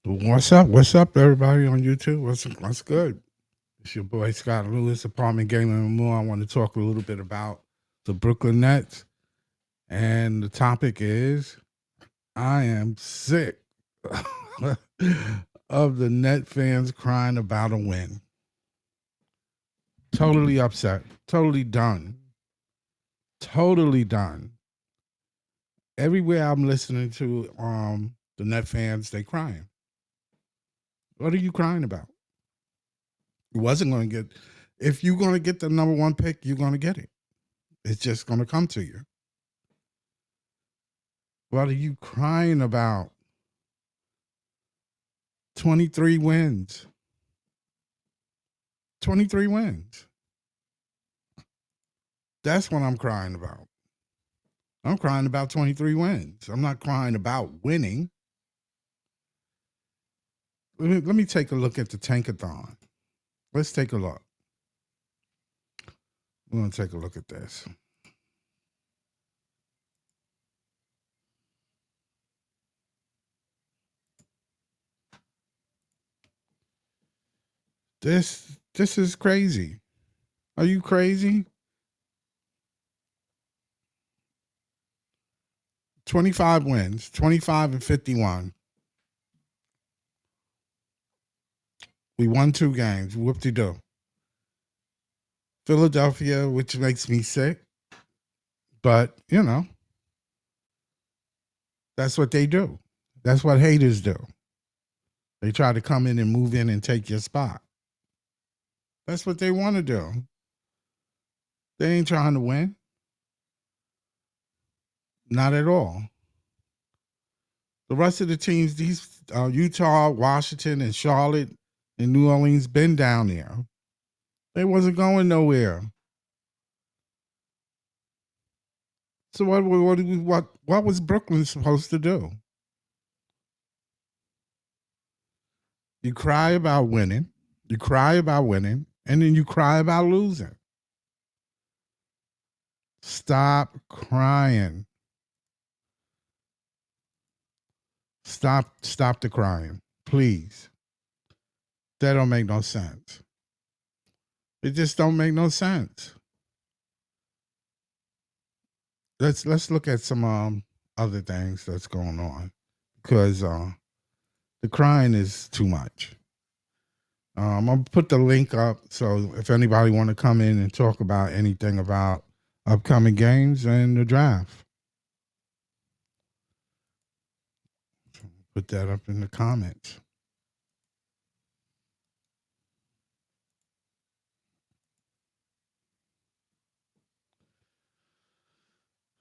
What's up? What's up, everybody on YouTube? What's good? It's your boy Scott Lewis, Apartment Gaming and more. I want to talk a little bit about the Brooklyn Nets, and the topic is I am sick of the Net fans crying about a win. Totally upset. Totally done. Totally done. Everywhere I'm listening to the Net fans, they crying. What are you crying about? You wasn't going to get. If you're going to get the number one pick, you're going to get it. It's just going to come to you. What are you crying about? 23 wins. 23 wins. That's what I'm crying about. I'm crying about 23 wins. I'm not crying about winning. Let me take a look at the Tankathon. Let's take a look. We're going to take a look at this. This is crazy. Are you crazy? 25 wins, 25-51. We won 2 games. Whoop-de-doo. Philadelphia, which makes me sick. But, that's what they do. That's what haters do. They try to come in and move in and take your spot. That's what they want to do. They ain't trying to win. Not at all. The rest of the teams, these Utah, Washington, and Charlotte, and New Orleans, been down there. They wasn't going nowhere. So what was Brooklyn supposed to do? You cry about winning. You cry about winning, and then you cry about losing. Stop crying. Stop the crying, please. That don't make no sense. It just don't make no sense. Let's look at some other things that's going on, because the crying is too much. I'm gonna put the link up, so if anybody want to come in and talk about anything about upcoming games and the draft, put that up in the comments.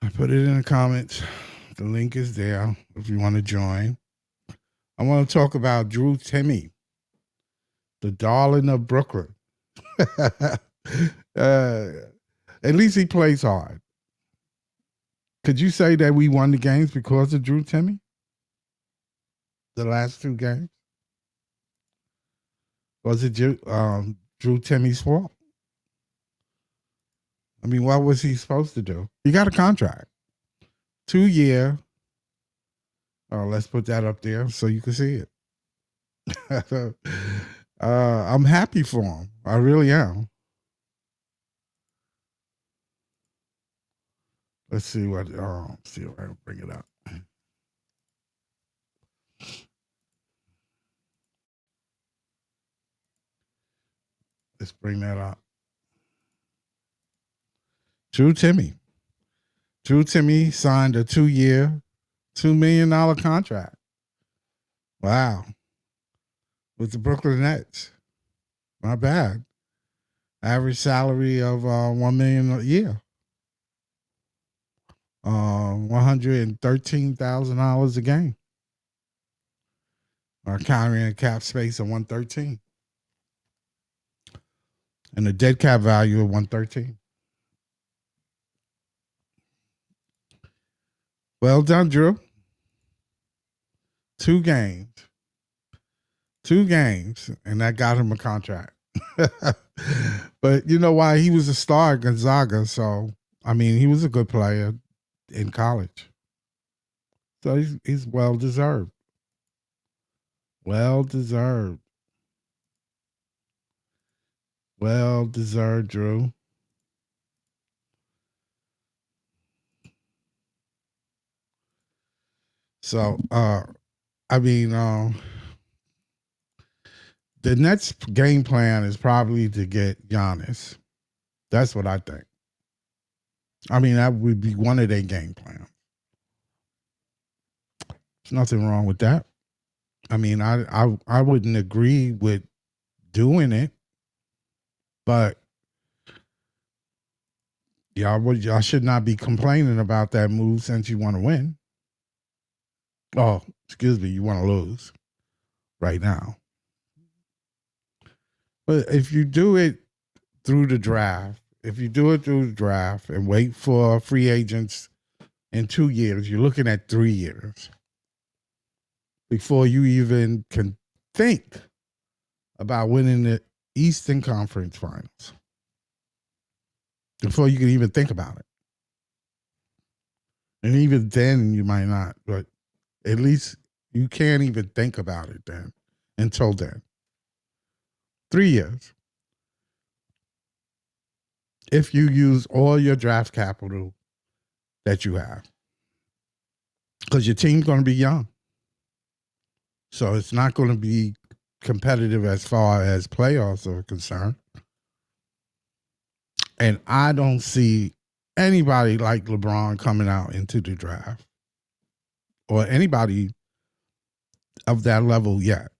I put it in the comments. The link is there if you want to join. I want to talk about Drew Timme, the darling of Brooklyn. At least he plays hard. Could you say that we won the games because of Drew Timme? The last 2 games? Was it Drew Timme's fault? I mean, what was he supposed to do? He got a contract. 2-year. Oh, let's put that up there so you can see it. I'm happy for him. I really am. Let's see what. See if I can bring it up. Let's bring that up. Drew Timme. Drew Timme signed a 2-year, $2 million contract. Wow. With the Brooklyn Nets. Not bad. Average salary of $1 million a year. $113,000 a game. Carrying a cap space of 113. And a dead cap value of 113. Well done, Drew. 2 games. 2 games, and that got him a contract. But you know why? He was a star at Gonzaga, so, I mean, he was a good player in college. So he's well deserved. Well deserved. Well deserved, Drew. So, I mean, the Nets game plan is probably to get Giannis. That's what I think. I mean, that would be one of their game plans. There's nothing wrong with that. I mean, I wouldn't agree with doing it, but y'all should not be complaining about that move since you want to win. Oh, excuse me, you want to lose right now. But if you do it through the draft, and wait for free agents in 2 years, you're looking at 3 years before you even can think about winning the Eastern Conference Finals. Before you can even think about it. And even then, you might not, but at least you can't even think about it then until then. 3 years. If you use all your draft capital that you have. Because your team's going to be young. So it's not going to be competitive as far as playoffs are concerned. And I don't see anybody like LeBron coming out into the draft or anybody of that level yet.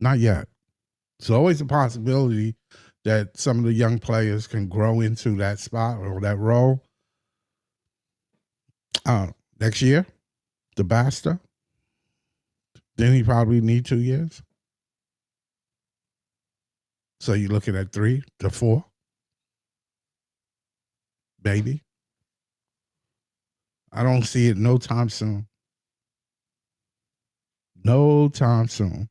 Not yet. It's always a possibility that some of the young players can grow into that spot or that role. Next year, the Basta. Then he probably need 2 years. So you're looking at 3 to 4. Maybe. I don't see it no time soon. No time soon.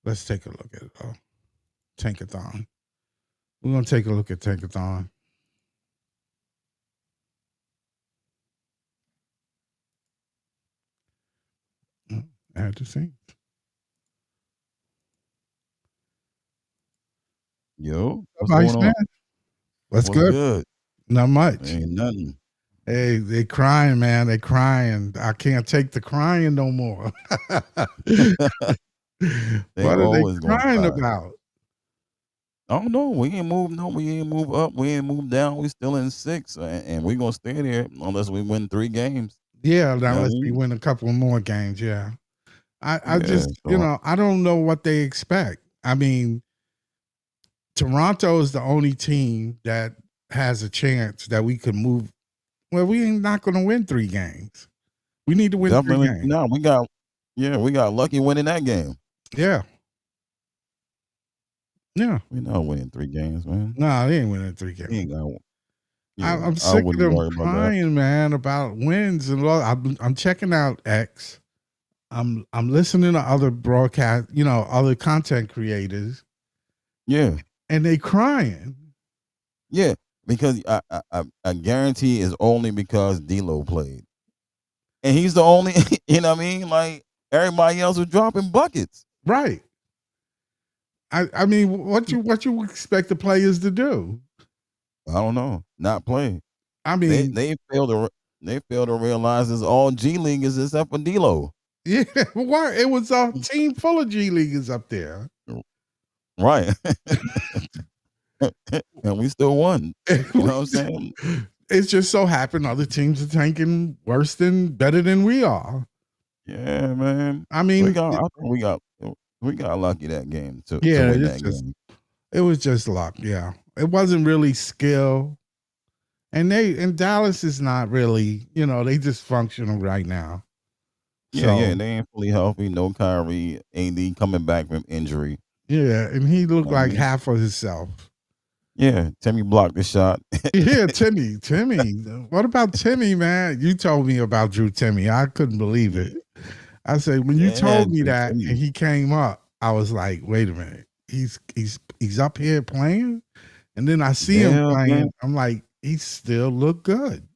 Let's take a look at it, though. Tankathon. We're going to take a look at Tankathon. Add the scenes. Yo, what's going on? What's good? Not much. Ain't nothing. Hey, they crying, man. They crying. I can't take the crying no more. What are they crying about? I don't know. We ain't moved. No, we ain't moved up. We ain't moved down. We still in 6, and we gonna stay there unless we win 3 games. Yeah, unless we win a couple more games. Yeah, I just I don't know what they expect. I mean, Toronto is the only team that has a chance that we could move. Well, we ain't not going to win 3 games. We need to win 3 games. No, we got lucky winning that game. Yeah. Yeah. We're not winning 3 games, man. No, they ain't winning 3 games. We ain't got one. I'm sick of them crying, man, about wins and I'm checking out X. I'm listening to other broadcast, other content creators. Yeah. And they crying. Yeah, because I guarantee it's only because D'Lo played, and he's the only. You know what I mean? Like everybody else was dropping buckets. Right. I mean, what you expect the players to do? I don't know. Not play. I mean, they fail to realize it's all G Leaguers except for D'Lo. Yeah, why? It was a team full of G Leaguers up there. Right. And we still won. You know what I'm saying? It's just so happened other teams are tanking better than we are. Yeah, man. I mean, we got lucky that game to yeah, win that game. It was just luck. Yeah, it wasn't really skill, and Dallas is not really. They just functional right now. Yeah, they ain't fully healthy. No Kyrie, AD coming back from injury. Yeah, and he looked like half of himself. Yeah, Timmy blocked the shot. Yeah, Timmy. What about Timmy, man? You told me about Drew Timmy. I couldn't believe it. I said, when you told me that and he came up, I was like, wait a minute. He's up here playing? And then I see him playing. Man. I'm like, he still look good.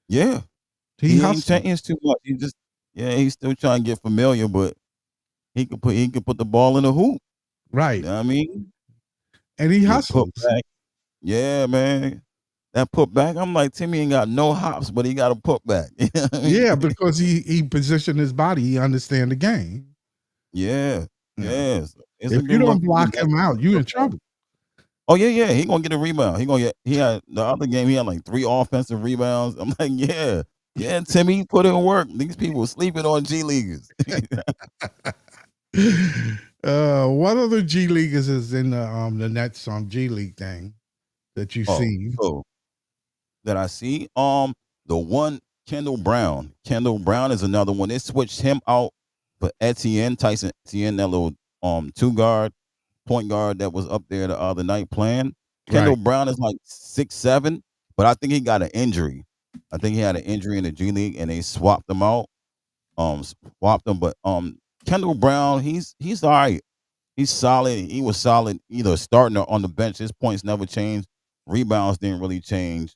Yeah. He ain't changed too much. Yeah, he's still trying to get familiar, but he could put the ball in the hoop. You Right. know what I mean? And he Get put hustles. back. Yeah, man. That put back. I'm like, Timmy ain't got no hops, but he got a put back. You know what I mean? Yeah, because he positioned his body. He understand the game. Yeah. Yeah. Yes. It's a If good you look don't for the block Nets him to out, get you in put back. trouble. Oh yeah. He gonna get a rebound. He had the other game, he had like 3 offensive rebounds. I'm like, yeah. Yeah, Timmy, put in work. These people sleeping on G Leaguers. What other G leaguers is in the Nets G League thing that you Oh, see? so that I see. The one Kendall Brown. Kendall Brown is another one. They switched him out for Tyson Etienne, that little 2 guard, point guard that was up there the other night playing. Kendall Right. Brown is like 6'7", but I think he got an injury. I think he had an injury in the G League and they swapped him out. Swapped him, but Kendall Brown, he's all right. He's solid. He was solid either starting or on the bench. His points never changed. Rebounds didn't really change.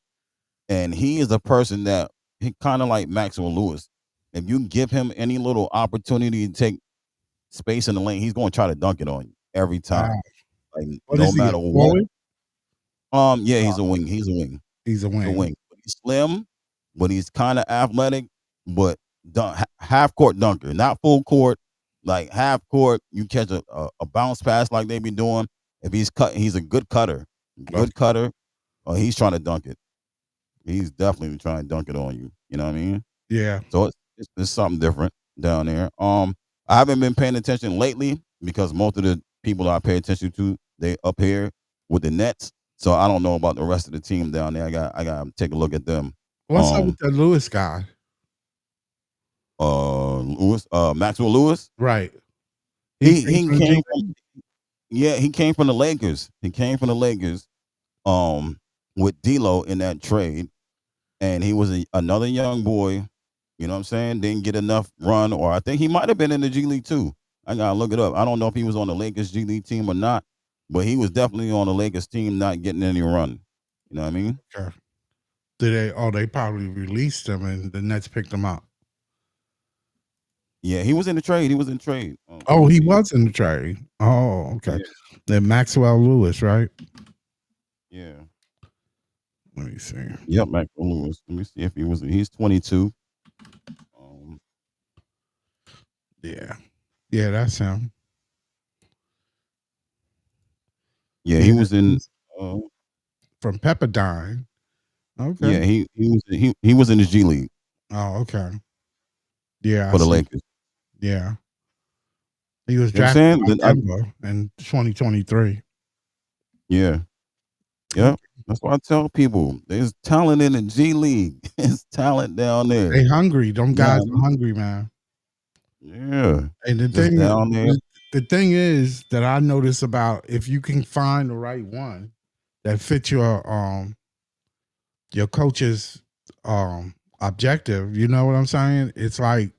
And he is a person that he kind of like Maxwell Lewis. If you give him any little opportunity to take space in the lane, he's going to try to dunk it on you every Wow. time. Like What no is he, a matter what. forward? Yeah, he's a wing. He's a wing. He's a He's a wing. wing. But he's slim, but he's kind of athletic, but half court dunker, not full court. Like half court, you catch a bounce pass like they be doing. If he's cutting, he's a good cutter. Okay. Good cutter. He's trying to dunk it. He's definitely trying to dunk it on you. You know what I mean? Yeah. So it's something different down there. I haven't been paying attention lately because most of the people I pay attention to, they up here with the Nets. So I don't know about the rest of the team down there. I got to take a look at them. What's up with the Lewis guy? Maxwell Lewis. Right. He came from he came from the Lakers. He came from the Lakers with D'Lo in that trade, and he was another young boy. You know what I'm saying? Didn't get enough run, or I think he might have been in the G League too. I gotta look it up. I don't know if he was on the Lakers G League team or not, but he was definitely on the Lakers team, not getting any run. You know what I mean? Okay. They probably released him and the Nets picked him up. Yeah, he was in the trade. He was in trade. Oh, he was in the trade. Oh, okay. Yeah. Then Maxwell Lewis, right? Yeah. Let me see. Yep, Maxwell Lewis. Let me see if he was. He's 22. Yeah. Yeah, that's him. Yeah, he was in. From Pepperdine. Okay. Yeah, he was in the G League. Oh, okay. Yeah, for the Lakers. Yeah. He was You know what I'm drafted saying? by Denver in 2023. Yeah. Yeah. That's why I tell people there's talent in the G League. There's talent down there. They hungry. Them guys are hungry, man. Yeah. And the thing is that I notice about if you can find the right one that fits your coach's objective, you know what I'm saying? It's like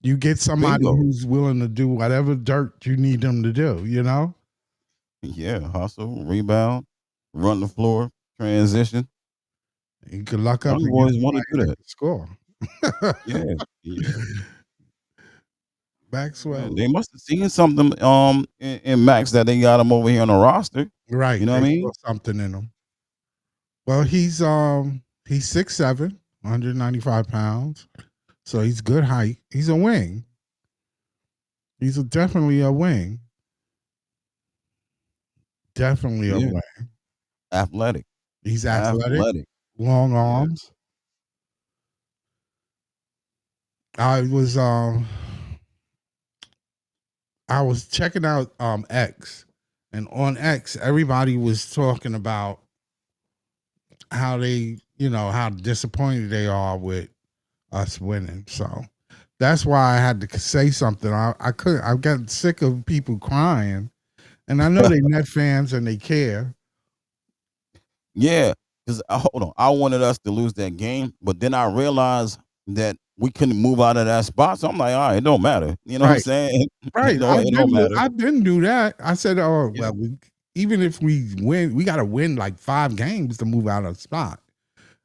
you get somebody who's willing to do whatever dirt you need them to do, you know? Yeah, hustle, rebound, run the floor, transition. You could luck up. Young boys want to do that. Score. Yeah. Maxwell. They must have seen something in Max that they got him over here on the roster. Right. You know what I mean? Something in him. Well, he's 6'7", 195 pounds. So he's good height. He's a wing. He's definitely a wing. Definitely a wing. Athletic. He's athletic. Long arms. I was checking out X, and on X, everybody was talking about how how disappointed they are with us winning. So that's why I had to say something. I got sick of people crying, and I know they Net fans and they care. Yeah, because hold on, I wanted us to lose that game, but then I realized that we couldn't move out of that spot. So I'm like, all right, it don't matter. You know what I'm saying? Right. It don't matter. I didn't do that. I said, oh, well, even if we win, we got to win like 5 games to move out of the spot.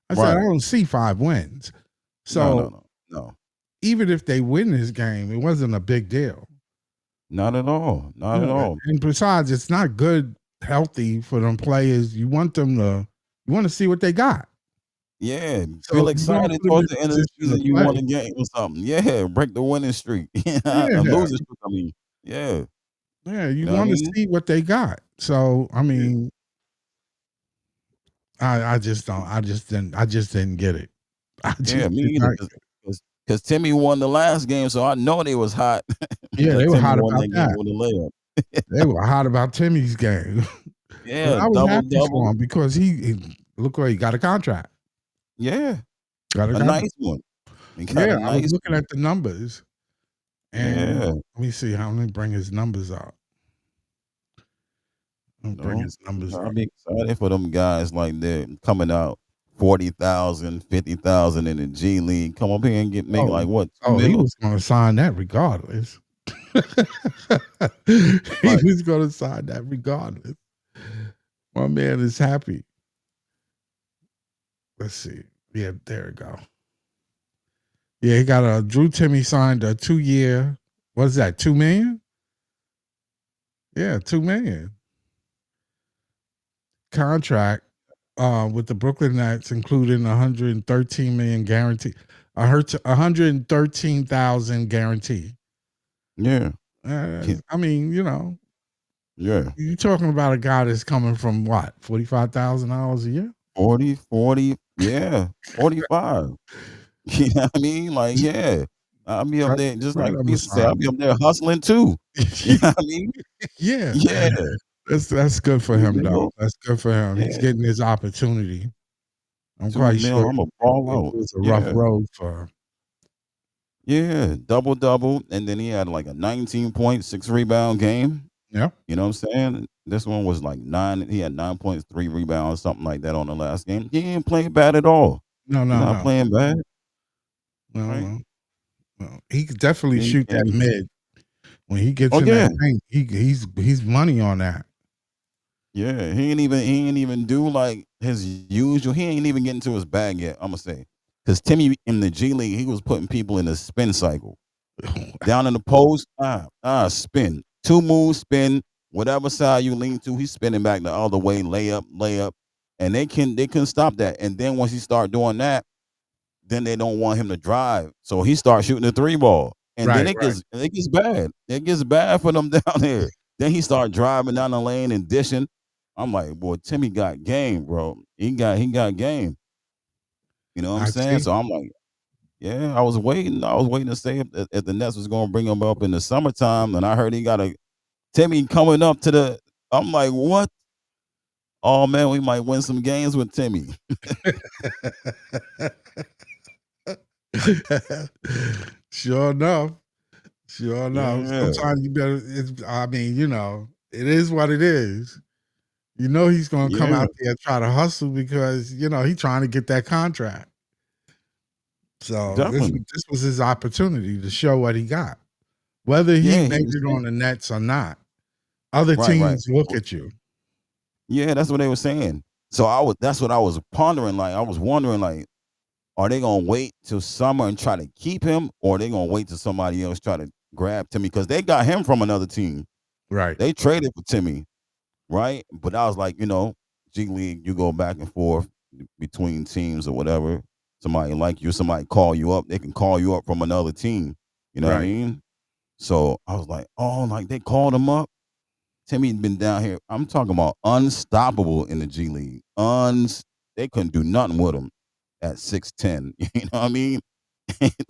I said, I don't see 5 wins. So no. even if they win this game, it wasn't a big deal. Not at all. Not at all. And besides, it's not good, healthy for them players. You want to see what they got. Yeah, So feel you don't excited put them in towards a the end of the position to season. You won play. a game or something. Yeah, break the winning streak. A Yeah, losing streak. I mean, yeah. yeah. You You know what I want to mean? see what they got. So I Yeah. mean, I just don't. I just didn't get it. I Yeah, just me did either. not. Because Timmy won the last game, so I know they was hot Yeah, because they were Timmy hot won about that game that. with a layup. They were hot about Timmy's game. But Yeah, I was double happy for double. him because he look like he got a contract. Yeah, Got a a contract. nice one. He got Yeah, a I was nice looking one. at the numbers, and Yeah. let me see how. Let me bring his numbers up. Let me bring No, his numbers I'll up. be excited for them guys like that coming out 40,000, 50,000 in the G League. Come up here and make Oh, like what, 2 oh, he mil? was going to sign that regardless. He Right. was going to sign that regardless. My man is happy. Let's see. Yeah, there we go. Yeah, he got a Drew Timmy signed a 2-year. What is that? 2 million? Yeah, 2 million contract with the Brooklyn Nets, including 113 million guarantee. 113,000 guarantee. Yeah. I mean, Yeah. you're talking about a guy that's coming from what, $45,000 a year? 40, yeah, 45. You know what I mean? Like, yeah. I'll be up Right, there, just right like on the Reese said, I'll sign. be up there hustling too. You know what I mean? Yeah, Yeah. that's good for 2 him though. mil. That's good for him. He's Yeah. getting his opportunity. I'm 2 quite mil. sure I'm a ball it out. was a rough Yeah. road for him. Yeah. Double double. And then he had like a 19.6 rebound game. Yeah. You know what I'm saying? This one was like 9. He had 9.3 rebounds, something like that on the last game. He ain't playing bad at all. No, He's no, not no, playing bad, no, right? no, no. He could definitely He shoot that and mid. When he gets oh in that yeah. paint, he's money on that. Yeah. He ain't even do like his usual. He ain't even getting to his bag yet, I'm gonna say. Because Timmy in the G League, he was putting people in the spin cycle. Down in the post, spin. 2 moves, spin. Whatever side you lean to, he's spinning back the other way, layup, layup. And they couldn't stop that. And then once he start doing that, then they don't want him to drive. So he starts shooting the 3 ball. And then Right, it right. gets bad. It gets bad for them down there. Then he start driving down the lane and dishing. I'm like, boy, Timmy got game, bro. He got game. You know what I'm I saying? see. So I'm like, yeah, I was waiting. I was waiting to say if the Nets was going to bring him up in the summertime, and I heard he got a Timmy coming up to the. I'm like, what? Oh man, we might win some games with Timmy. Sure enough. Sure enough. Yeah, Sometimes you better. I mean, it is what it is. You know he's going to come yeah, out there and try to hustle because he's trying to get that contract. So definitely. this was his opportunity to show what he got. Whether he Yeah, he made was it saying, on the Nets or not, other right, right. teams look at you. Yeah, that's what they were saying. So that's what I was pondering. Like I was wondering, like, are they gonna wait till summer and try to keep him, or are they gonna wait till somebody else try to grab Timmy? Because they got him from another team. Right. They traded for Timmy, right? But I was like, G League, you go back and forth between teams or whatever. Somebody like you, somebody call you up. They can call you up from another team. You know what I Right. mean? So I was like, oh, like they called him up. Timmy's been down here. I'm talking about unstoppable in the G League. They couldn't do nothing with him at 6'10". You know what I mean?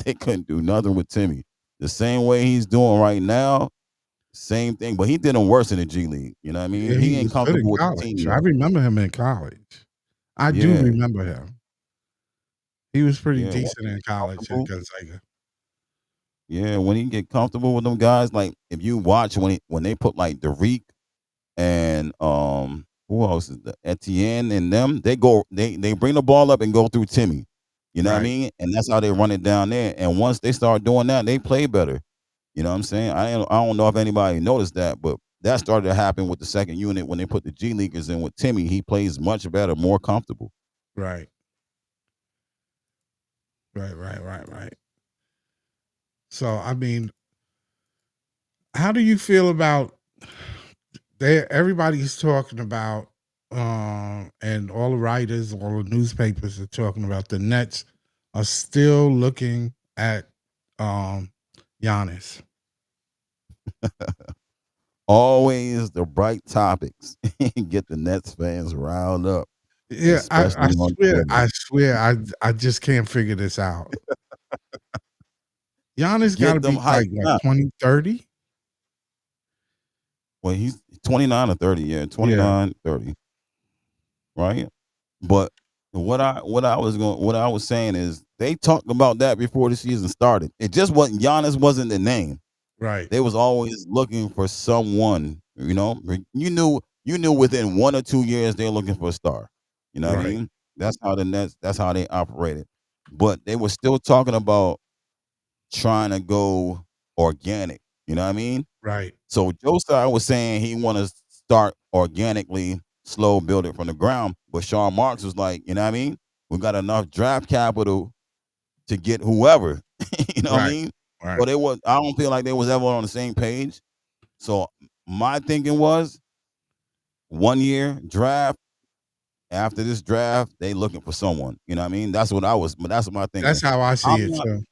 They couldn't do nothing with Timmy. The same way he's doing right now, same thing. But he did him worse in the G League. You know what I mean? Yeah, he He ain't was good in comfortable with the team college. I yet. remember him in college. I do Yeah. remember him. He was pretty Yeah. Once decent he in get college at comfortable, Gonzaga. yeah, when he get comfortable with them guys, like if you watch when they put like Derek and who else is the Etienne and them, they bring the ball up and go through Timmy. You know what I Right. mean? And that's how they run it down there. And once they start doing that, they play better. You know what I'm saying? I don't know if anybody noticed that, but that started to happen with the second unit when they put the G Leaguers in with Timmy. He plays much better, more comfortable. Right. Right. Right. Right. Right. So I mean, how do you feel about everybody's talking about and all the writers, all the newspapers are talking about the Nets are still looking at Giannis. Always the bright topics get the Nets fans riled up, Yeah, especially on Twitter. I swear, I just can't figure this out. Giannis got to Get them be like hyped what up. 2030. Well, he's 29 or 30, yeah, Yeah, 29, 30, right? But what I was saying is they talked about that before the season started. It just wasn't Giannis wasn't the name. right, They was always looking for someone, you know. You knew within 1 or 2 years they were looking for a star. You know what I right, mean? That's how the Nets. That's how they operated. But they were still talking about trying to go organic. You know what I mean? right. So Josiah was saying he want to start organically, slow build it from the ground. But Sean Marks was like, you know what I mean? We got enough draft capital to get whoever. You know what I Right, mean? So right. they was. I don't feel like they was ever on the same page. So my thinking was 1 year draft. After this draft, they looking for someone. You know what I mean? That's what I was. But that's my thinking. That's how I I'm see it not. too.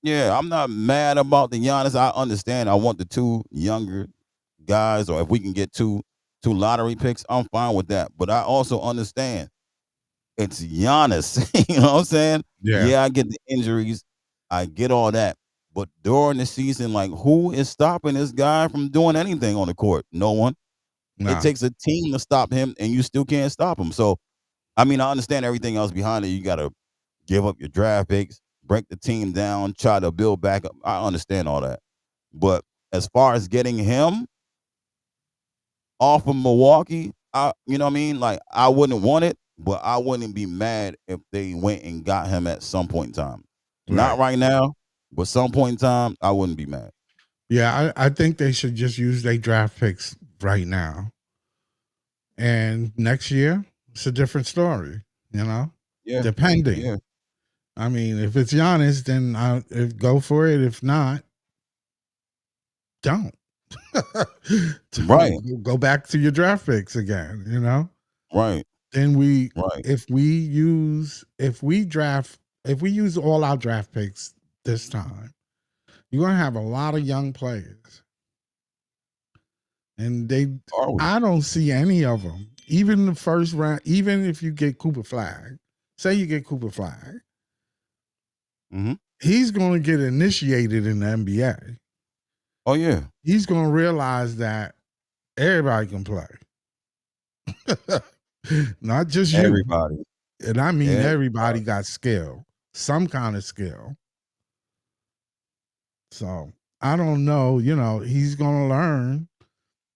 Yeah, I'm not mad about the Giannis. I understand. I want the two younger guys, or if we can get two lottery picks, I'm fine with that. But I also understand it's Giannis. You know what I'm saying? Yeah, Yeah, I get the injuries. I get all that. But during the season, like who is stopping this guy from doing anything on the court? No one. It no, takes a team to stop him, and you still can't stop him. So, I mean, I understand everything else behind it. You got to give up your draft picks, break the team down, try to build back up. I understand all that. But as far as getting him off of Milwaukee, you know what I mean? Like, I wouldn't want it, but I wouldn't be mad if they went and got him at some point in time. Not right. right now, but some point in time, I wouldn't be mad. Yeah, I think they should just use their draft picks right now. And next year, it's a different story, you know, Yeah, depending. yeah, I mean, if it's Giannis, then go for it. If not, don't. right, Don't go back to your draft picks again, you know? right, Then right. if we use all our draft picks this time, you're going to have a lot of young players. And Are we? I don't see any of them. Even the first round, even if you get Cooper Flag, say you get Cooper Flag, Hmm. he's going to get initiated in the NBA. Oh yeah, He's going to realize that everybody can play, not just you. everybody. And I mean, Yeah, everybody got skill, some kind of skill. So I don't know, he's going to learn,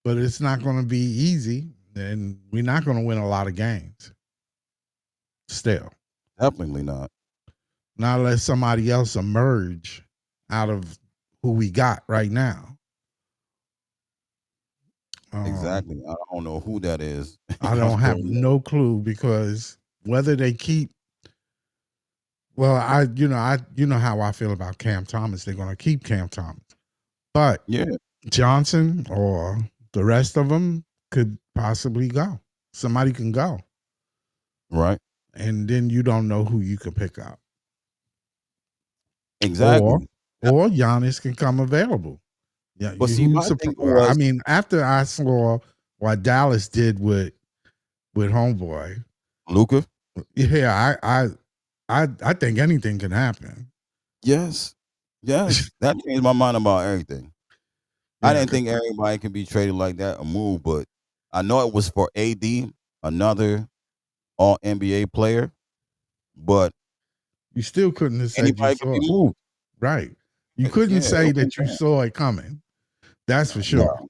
but it's not going to be easy. And we're not going to win a lot of games still. definitely not. Not let somebody else emerge out of who we got right now. Um, Exactly. I don't know who that is. I I'm don't have still no clue because whether they keep, well, you know how I feel about Cam Thomas. They're going to keep Cam Thomas, but yeah, Johnson or the rest of them could possibly go. Somebody can go, right. and then you don't know who you can pick up, or Exactly. Giannis can come available. Yeah, But see, who's my surprised? thinking was, I mean, after I saw what Dallas did with Homeboy, Luca. yeah, I think anything can happen. Yes, yes, that changed my mind about everything. I Yeah, didn't think everybody could be traded like that or move, but I know it was for AD, another All NBA player. But you still couldn't have said you anybody could saw be it, moved. right? You couldn't Yeah, it say wasn't that you bad. saw it coming. That's for No, sure.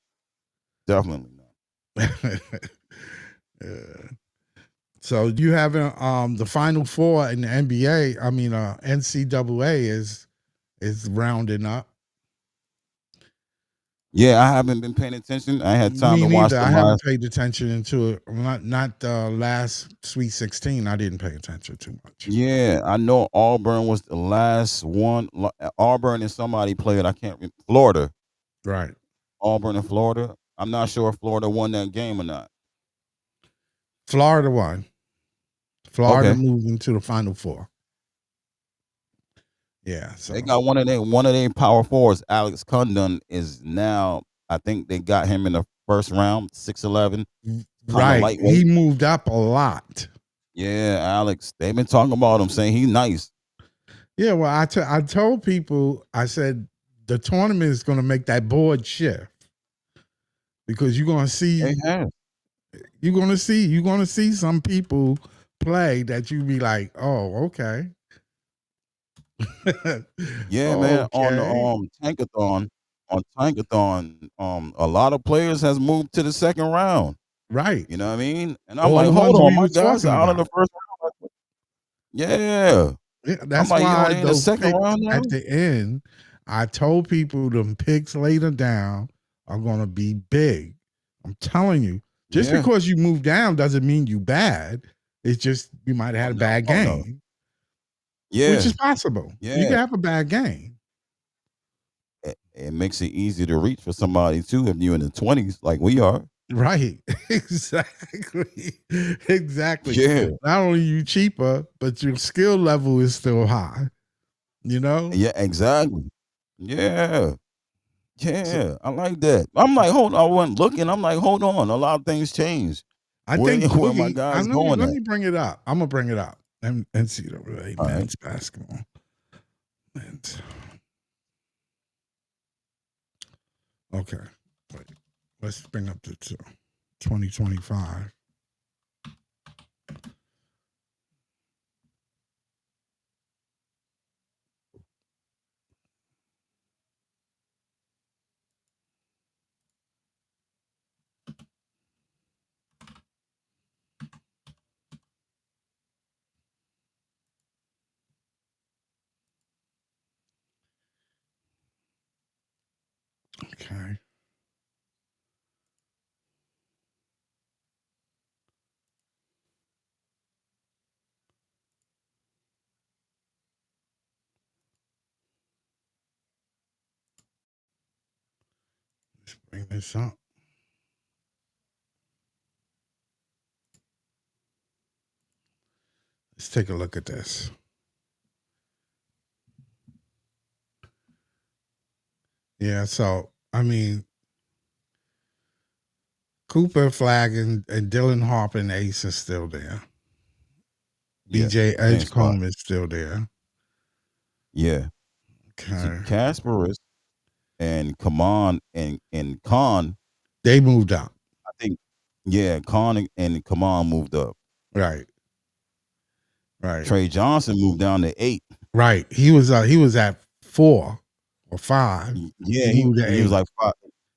definitely not. Yeah. So you having the Final Four in the NBA? I mean, NCAA is rounding up. Yeah, I haven't been paying attention. I had time Me to watch neither. the I haven't last. paid attention into it. Not the last Sweet 16. I didn't pay attention too much. Yeah, I know Auburn was the last one. Auburn and somebody played. I can't remember. Florida. Right. Auburn and Florida. I'm not sure if Florida won that game or not. Florida won. Florida Okay. moved into the Final Four. Yeah. They So got one of their power forwards, Alex Condon, is now. I think they got him in the first round, 6'11", kind of right, he lightweight. moved up a lot. Yeah, Alex. They've been talking about him, saying he's nice. Yeah. Well, I told people, I said the tournament is going to make that board shift because you're going to They see have. some people play that you be like, oh, okay. Yeah, man. On the Okay. Tankathon, a lot of players has moved to the second round. Right. You know what I mean? And I'm All like, the hold ones on, we my was guys talking are out of the about. first round. Yeah. Yeah, I'm that's like, yo, why they in the those second picks round now? at the end, I told people them picks later down are gonna be big. I'm telling you, just Yeah. because you move down doesn't mean you bad. It's just you might have Oh had a no. bad Oh no. game, which Yeah. is possible. You can Yeah. have a bad game. It makes it easy to reach for somebody too if you're in the 20s like we are. Right. Exactly. Exactly. Yeah. Not only you cheaper, but your skill level is still high. You know? Yeah, exactly. Yeah. So Yeah. I like that. I'm like, hold on. I wasn't looking. I'm like, hold on. A lot of things change. I Where think where my Boogie. guys Let me going let at? me bring it up. I'm gonna bring it up and see the All right. men's basketball. Men's. Okay, wait. Let's bring up the 2025. Okay, let's bring this up. Let's take a look at this. Yeah, so I mean, Cooper Flag and Dylan Harper and Ace is still there. Yeah. BJ Same spot. Edgecombe is still there. Yeah. See, Okay, Kasparis and Kaman and Khan, they moved up. I think, yeah, Khan and Kaman moved up. Right, right, Trey Johnson moved down to 8. right. He was at 4 or 5. Yeah, He he moved to he was 8. like 5.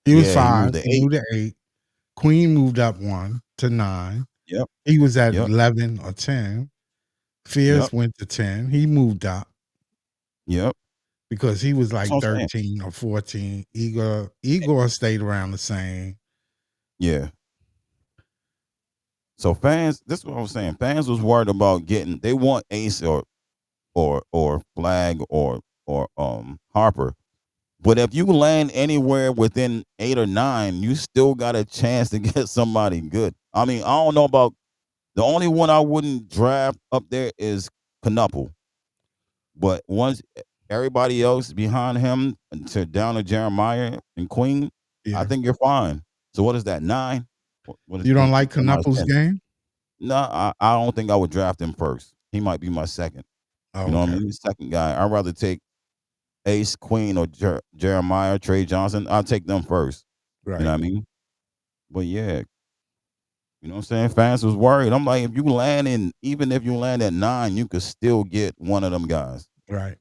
He was Yeah, he 5. moved to He 8. moved to 8. Queen moved up 1 to 9. Yep. He was at Yep. 11 or 10. Yep. Fierce went to 10. He moved up Yep. because he was That's like what I'm saying. 13 or 14. Igor stayed around the same. Yeah. So fans, this is what I was saying. Fans was worried about they want Ace or Flag or Harper. But if you land anywhere within 8 or 9, you still got a chance to get somebody good. I mean, I don't know about the only one I wouldn't draft up there is Knuppel. But once everybody else behind him to down to Jeremiah and Queen, I Yeah. think you're fine. So what is that? 9? What is You don't like Jeremiah's Knupples' 10? game? No, I don't think I would draft him first. He might be my second. Oh, You know what I okay. mean? Second guy. I'd rather take Ace, Queen, or Jeremiah, Trey Johnson. I'll take them first. You know Right. what I mean? But yeah, you know what I'm saying? Fans was worried. I'm like, even if you land at 9, you could still get one of them guys. Right.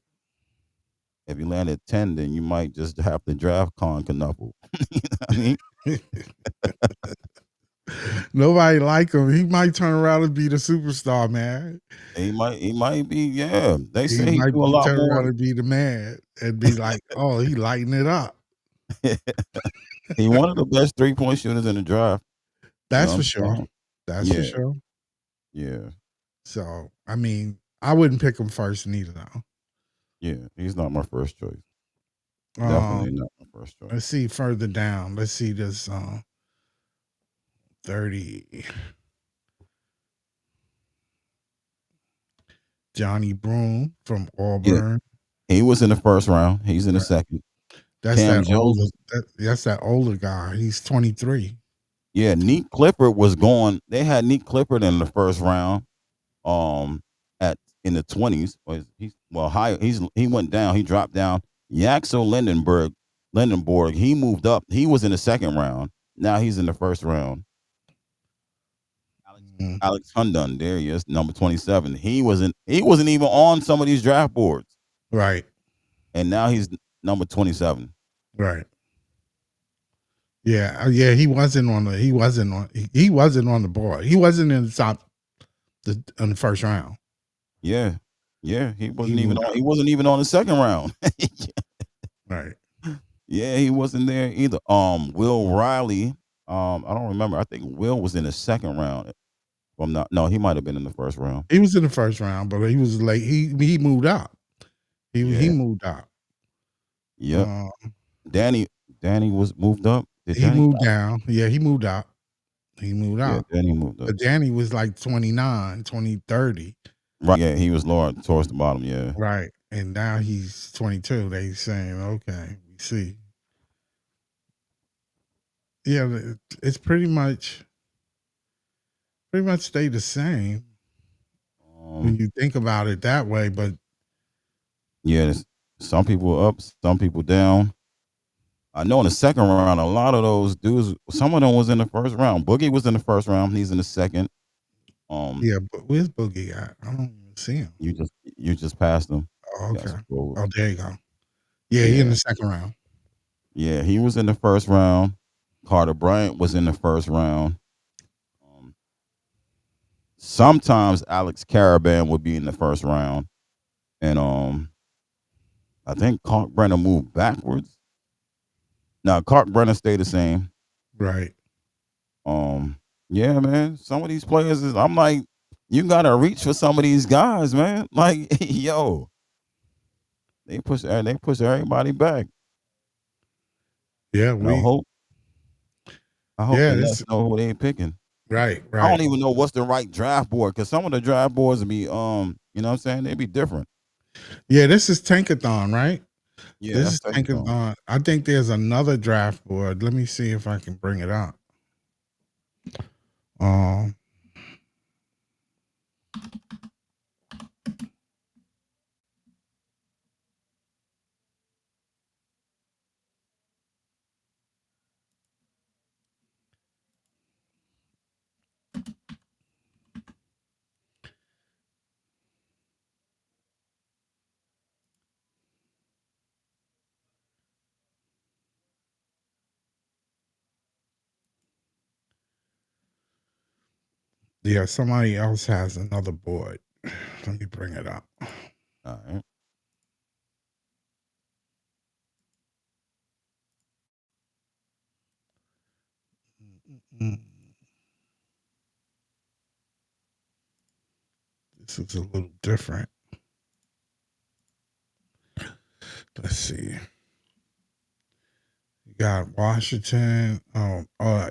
If you land at 10, then you might just have to draft Con Knuckle. You know what I mean? Nobody like him. He might turn around and be the superstar, man. He might be, yeah. They He say he might do a be lot turn more. around and be the man and be like, oh, he lighting it up. He one of the best 3-point shooters in the draft. You know That's what for I'm sure. saying? That's for Yeah, sure. yeah, So, I mean, I wouldn't pick him first neither, though. yeah. He's not my first choice. Um, Definitely not my first choice. let's see further down. Let's see this 30. Johnny Broom from Yeah, Auburn. he was in the first round. He's in the Right. second. That's Cam that Jones older. was That's that older guy. He's 23. yeah. Neat Clifford was going. They had Neat Clifford in the first round. At in the 20s. He's well higher. He went down. He dropped down. Yaxel Lindenborg. He moved up. He was in the second round. Now he's in the first round. Alex Mm, Alex Hundun, there he is, number 27. He wasn't even on some of these draft boards. right. And now he's number 27. Right. Yeah. Yeah. He wasn't on the. He wasn't on the board. He wasn't in the top. In the first round. Yeah. Yeah. He moved up. He wasn't even on the second round. Right. Yeah, he wasn't there either. Will Riley. I don't remember. I think Will was in the second round. If I'm not. No, he might have been in the first round. He was in the first round, but he was late. He moved up. He Yeah. moved up. Yep. Uh, Danny. Danny was moved up. Did he Danny? moved down. Yeah, he moved up. He moved Yeah, up. Danny moved up. But Danny was like 29, 30. Right. Yeah, he was lower towards the bottom. Yeah. Right. And now he's 22. They saying, okay, we see. Yeah, it's pretty much stayed the same when you think about it that way. But yeah, some people up, some people down. I know in the second round, a lot of those dudes, some of them was in the first round. Boogie was in the first round. He's in the second. yeah, but where's Boogie at? I don't even see him. You just passed him. Oh, Yeah, okay. scroll. Oh, there you go. Yeah, he in Yeah. the second round. Yeah, he was in the first round. Carter Bryant was in the first round. Sometimes Alex Caravan would be in the first round. And I think Clark Brenner moved backwards. Now Clark Brenner stayed the same. Right. Yeah, man. Some of these players I'm like, you gotta reach for some of these guys, man. Like, yo, they push everybody back. Yeah, And I hope the it's Nets know who they picking. right, I right. don't even know what's the right draft board because some of the draft boards would be you know what I'm saying? They'd be different. Yeah, this is Tankathon, right? Yeah, This that's is technical. Tankathon. I think there's another draft board. Let me see if I can bring it up. Um, yeah, somebody else has another board. Let me bring it up. All right. Mm. This is a little different. Let's see. You got Washington.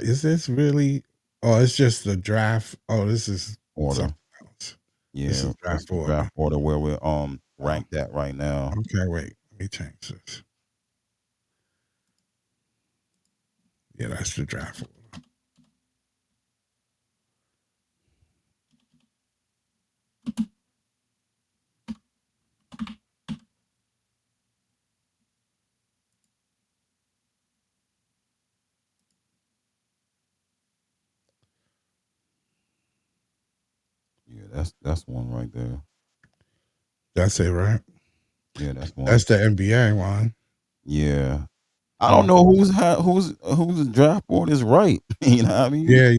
Is this really? Oh, it's just the draft. Oh, this is Order. something else. This Yeah, is that's draft the order. draft order where we're ranked at right now. Okay, wait. Let me change this. Yeah, that's the draft order. Yeah, that's one right there. That's it, right? Yeah, that's one. That's the NBA one. Yeah. I don't know whose draft board is right. You know what I mean? Yeah,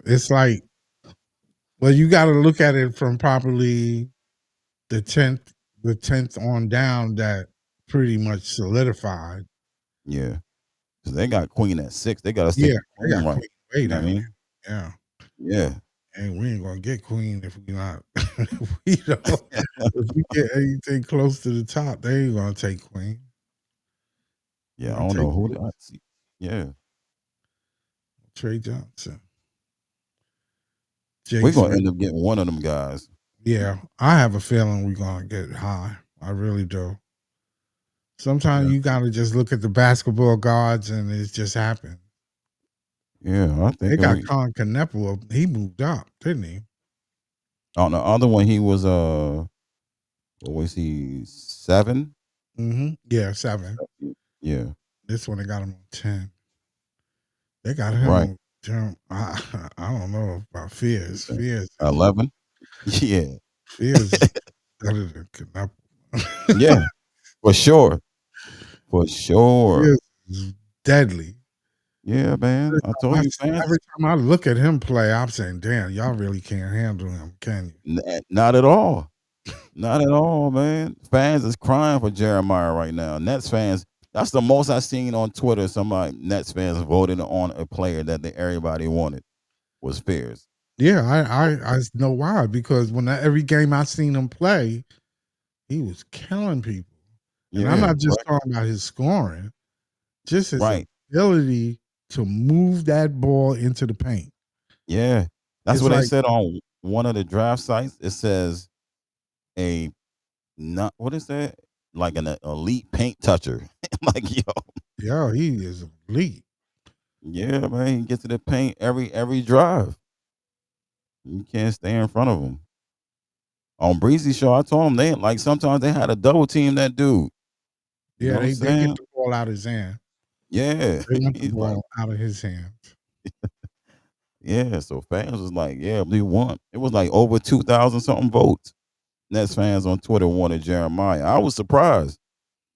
it's like, well, you got to look at it from probably the tenth on down. That pretty much solidified. Yeah. 'Cause they got Queen at 6. They gotta stick Yeah, to they Queen got right. Queen way You know what I down mean? there. Yeah. Yeah. And we ain't gonna get Queen if we not if we don't if we get anything close to the top, they ain't gonna take Queen. They're Yeah, I gonna don't take know who I see. Yeah. Trey Johnson. We're gonna Jason. end up getting one of them guys. Yeah, I have a feeling we're gonna get high. I really do. Sometimes Yeah. you gotta just look at the basketball gods and it just happened. Yeah, I They think got we Colin Kneppel. He moved up, didn't he? on the other one he was what was he 7? Yeah, 7. Yeah. This one they got him on 10. They got him Right. on jump. I don't know about Fears. Okay. 11. Yeah. Fears is better than Knuckle. Yeah. For sure. For sure. Fears is deadly. Yeah, man. I told you, fans. Every time I look at him play, I'm saying, "Damn, y'all really can't handle him, can you?" Not at all. Not at all, man. Fans is crying for Jeremiah right now. Nets fans, that's the most I seen on Twitter. Somebody Nets fans voted on a player that everybody wanted was Spears. Yeah, I know why, because every game I seen him play, he was killing people. And I'm Yeah, not just right, talking about his scoring, just his right. ability to move that ball into the paint. Yeah. That's It's what they like, said on one of the draft sites. It says a not what is that? Like an elite paint toucher. Like, yo, yo, he is elite. yeah, man. He gets to the paint every drive. You can't stay in front of him. On Breezy Show, I told him they like sometimes they had a double team that dude. You know Yeah, what I'm they get saying? the ball out of his hand. Yeah. They want the He's like, ball out of his hands. yeah. So fans was like, yeah, we want. It was like over 2,000 something votes. Nets fans on Twitter wanted Jeremiah. I was surprised.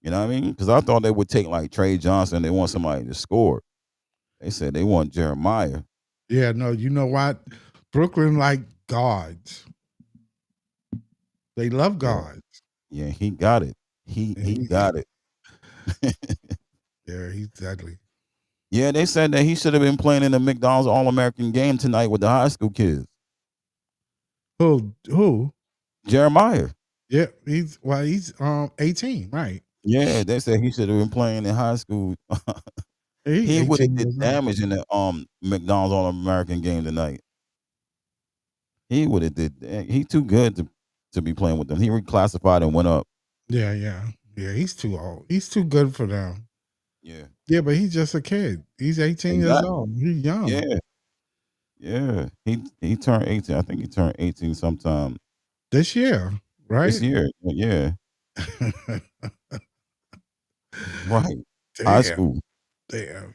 You know what I mean? Because I thought they would take like Trey Johnson. They want somebody to score. They said they want Jeremiah. Yeah, no, you know what? Brooklyn like guards. They love Yeah, guards. yeah, he got it. He He got it. yeah, he's deadly. Yeah, they said that he should have been playing in the McDonald's All American game tonight with the high school kids. Who? Jeremiah. Yeah, he's 18, right? Yeah, they said he should have been playing in high school. He He would have 18 did years old. damage in the McDonald's All American game tonight. He would have did. He too good to be playing with them. He reclassified and went up. Yeah, yeah. Yeah, he's too old. He's too good for them. Yeah, Yeah, but he's just a kid. He's 18 years exactly. old. He's young. Yeah, yeah. He turned 18. I think he turned 18 sometime This year, this right? year. Yeah, right. High Damn. school. Damn.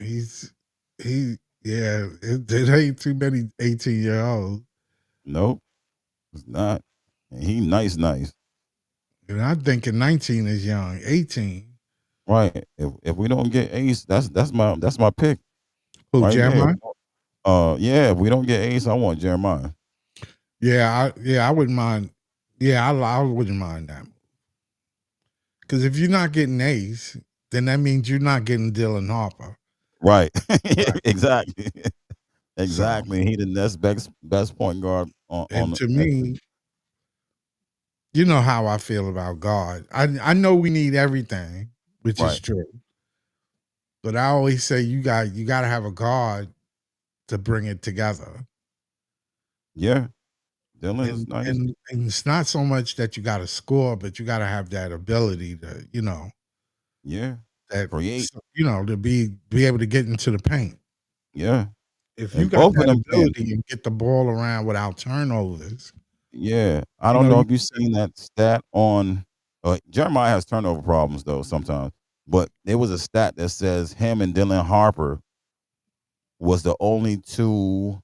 Yeah, it ain't too many 18-year-olds. Nope, it's not. And he nice. And I'm thinking 19 is young. 18. Right. If we don't get Ace, that's my pick Who, right there. Jeremiah? Yeah. If we don't get Ace, I want Jeremiah. I wouldn't mind. Yeah, I wouldn't mind that. Because if you're not getting Ace, then that means you're not getting Dylan Harper. Right. Right. Exactly. So, Exactly. He the next best point guard and on to me, you know how I feel about God. I know we need everything, which is right. true. But I always say you got to have a God to bring it together. Yeah. Dylan is nice. And it's not so much that you got to score, but you got to have that ability to, Yeah. that Create. to be able to get into the paint. Yeah. If you And got both of that them can. ability and get the ball around without turnovers, Yeah. I you don't know, know you, if you've seen that stat on Jeremiah has turnover problems though sometimes. But there was a stat that says him and Dylan Harper was the only two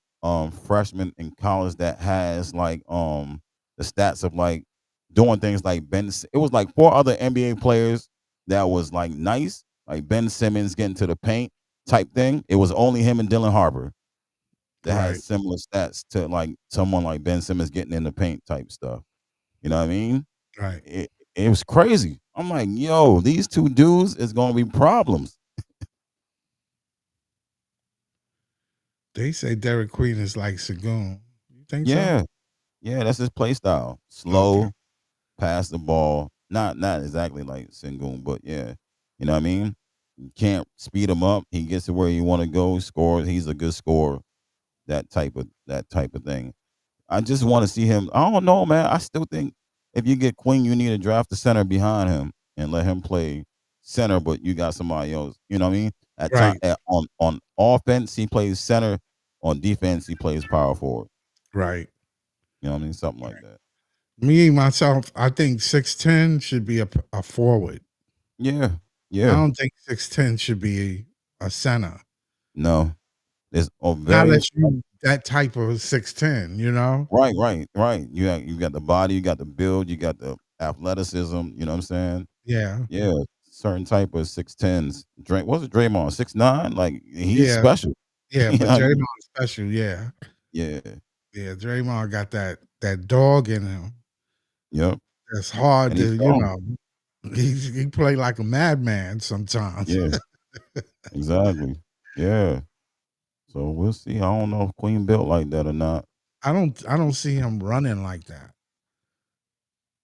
freshmen in college that has like the stats of like doing things like it was like four other NBA players that was like nice, like Ben Simmons getting to the paint type thing. It was only him and Dylan Harper that has right, similar stats to like someone like Ben Simmons getting in the paint type stuff. You know what I mean? right. It was crazy. I'm like, yo, these two dudes is gonna be problems. They say Derek Queen is like Sagoon. You think so? Yeah, yeah, that's his play style. Okay. Slow, pass the ball. Not exactly like Sengun, but yeah, you know what I mean. You can't speed him up. He gets to where you want to go. Scores. He's a good scorer. That type of thing. I just want to see him. I don't know, man. I still think if you get Queen, you need to draft the center behind him and let him play center. But you got somebody else. You know what I mean? At time Right. on offense, he plays center. On defense, he plays power forward. Right. You know what I mean? Something like that. Me myself, I think 6'10" should be a forward. Yeah, I yeah. don't think 6'10" should be a center. No, it's Not very unless you that type of 6'10", you know? right, right, right. You got the body, you got the build, you got the athleticism. You know what I'm saying? Yeah. Yeah, certain type of 6'10s. What's it, Draymond 6'9"? Like he's Yeah. special. Yeah, You know but what I mean? Draymond's special, yeah. Yeah. Yeah, Draymond got that dog in him. Yep. That's hard And he's to, strong. he play like a madman sometimes. Yeah. Exactly. Yeah. So we'll see. I don't know if Queen built like that or not. I don't see him running like that.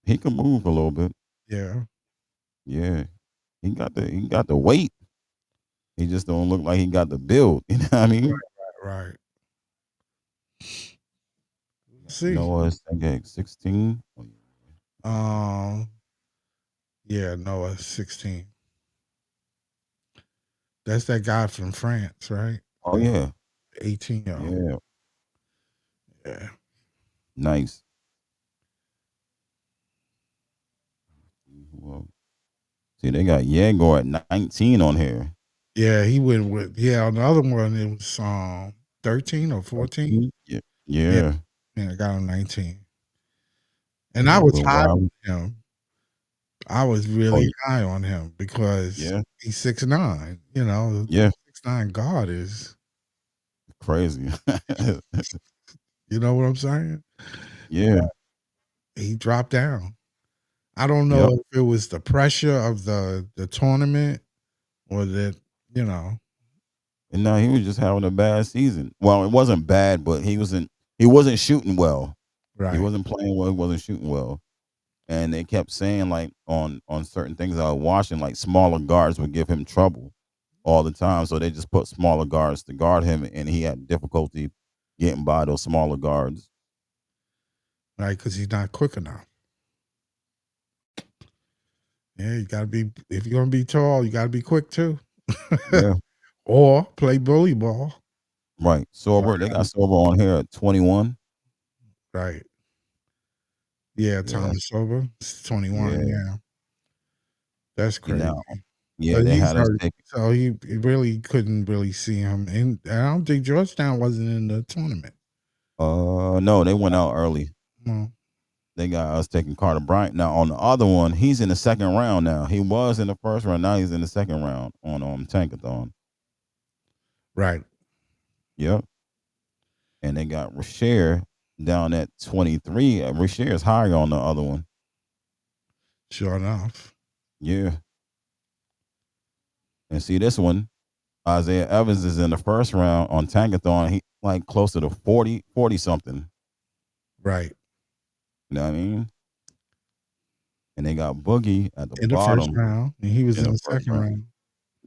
He can move a little bit. Yeah. Yeah. He got the weight. He just don't look like he got the build. You know what I mean? Right. See. Noah Sengek 16. Um yeah, Noah 16. That's that guy from France, right? Oh yeah. 18-year-old. Yeah. Yeah. Nice. Well, see, they got Yegor at 19 on here. Yeah, he went with on the other one it was 13 or 14. Yeah. Yeah, Yeah. I got him 19. And I Yeah. was Will high on Robinson. him. I was Oh, really high on him because yeah. he's 6'9", you know, Yeah. 6'9" guard is, Crazy. you know what I'm saying? Yeah. He dropped down. I don't know Yep. if it was the pressure of the tournament or that, you know. And now he was just having a bad season. Well, it wasn't bad, but he wasn't shooting well. He Right. wasn't playing well. He wasn't shooting well. And they kept saying like on certain things I was watching, like smaller guards would give him trouble all the time. So they just put smaller guards to guard him, and he had difficulty getting by those smaller guards. Right, because he's not quick enough. Yeah, you gotta be if you're gonna be tall, you gotta be quick too. Yeah, Or play bully ball. right. Sorber, they got Sorber on here at 21. Right. Yeah, Yeah, Thomas Silver. 21, yeah. yeah. That's You crazy. know, yeah, But they he's had us hurt. take. So he really couldn't really see him. And I don't think Georgetown wasn't in the tournament. No, they went out early. Well, They got us taking Carter Bryant. Now on the other one, he's in the second round now. He was in the first round. Now he's in the second round on Tankathon. right. Yep. And they got Rasher down at 23. Rasher is higher on the other one. Sure enough. Yeah. And see this one, Isaiah Evans is in the first round on Tankathon. He like closer to 40 something. Right. You know what I mean? And they got Boogie at the In the first bottom round. And he was in in the the first second round. round.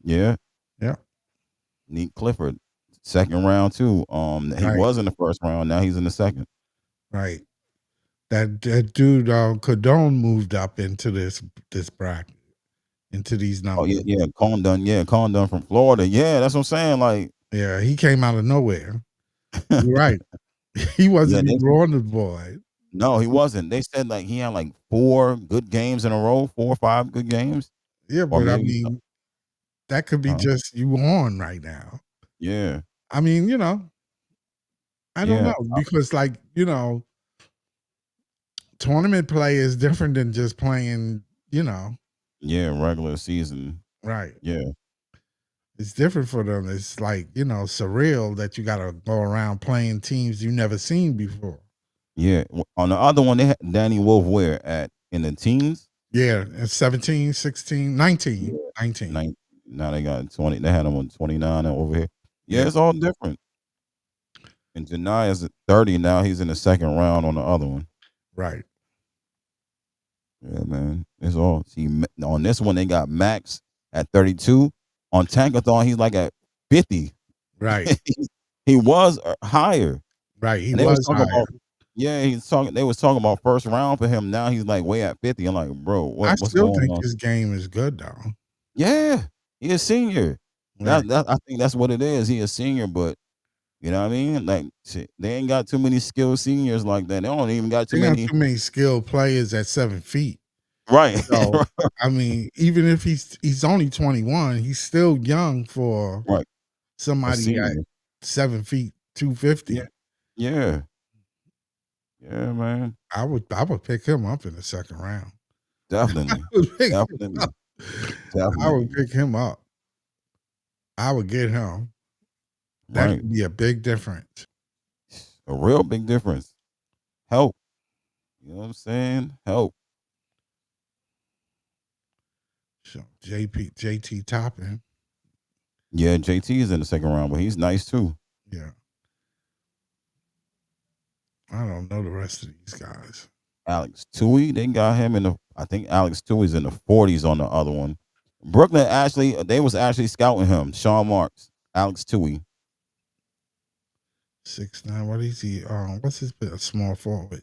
Yeah. Yeah. Neat Clifford, second round too. He Right. was in the first round. Now he's in the second. Right. That dude Cordone moved up into this bracket, into these Oh numbers. yeah, yeah. Condon, yeah, Condon from Florida. Yeah, that's what I'm saying. Like, Yeah, he came out of nowhere. You're right. He yeah, wasn't even on the board. no, he wasn't. They said like he had like 4 good games in a row, 4 or 5 good games, Yeah, or but I maybe. mean, that could be Uh, just you on right now. yeah, I mean, I don't yeah, know because, like, tournament play is different than just playing. yeah. Regular season. Right? Yeah, It's different for them. It's like surreal that you got to go around playing teams you never seen before. yeah. On the other one, they had Danny Wolf where at in the teens. Yeah, and 17, 16, 19, Yeah. 19. Now they got 20. They had them on 29 over here. Yeah, Yeah, it's all different. And Janai is at 30 now. He's in the second round on the other one. Right. Yeah, man. It's all. See, on this one, they got Max at 32. On Tankathon, he's like at 50. Right. He was higher. Right. He And they was was talking higher. about, yeah, he's talking. They was talking about first round for him. Now he's like way at 50. I'm like, bro, I what's still going think on? his game is good though. Yeah, he a senior. Right. I think that's what it is. He a senior, but you know what I mean? Like, shit, they ain't got too many skilled seniors like that. They don't even got too They got many. too many skilled players at 7 feet. Right. So I mean, even if he's only 21, he's still young for Right. A somebody at senior. 7 feet, Yeah. 250. Yeah. Yeah, man. I would pick him up in the second round. Definitely. I would pick him Definitely. up. I Definitely. would pick him up. I would get him. That Right. could be a big difference. A real big difference. Help. You know what I'm saying? Help. So JT Toppin. Yeah, JT is in the second round, but he's nice too. Yeah. I don't know the rest of these guys. Alex Tui, they got him in the. I think Alex Tui's in the 40s on the other one. Brooklyn actually, they was actually scouting him. Sean Marks, Alex Tui. 6'9". What is he? What's his bit? A small forward.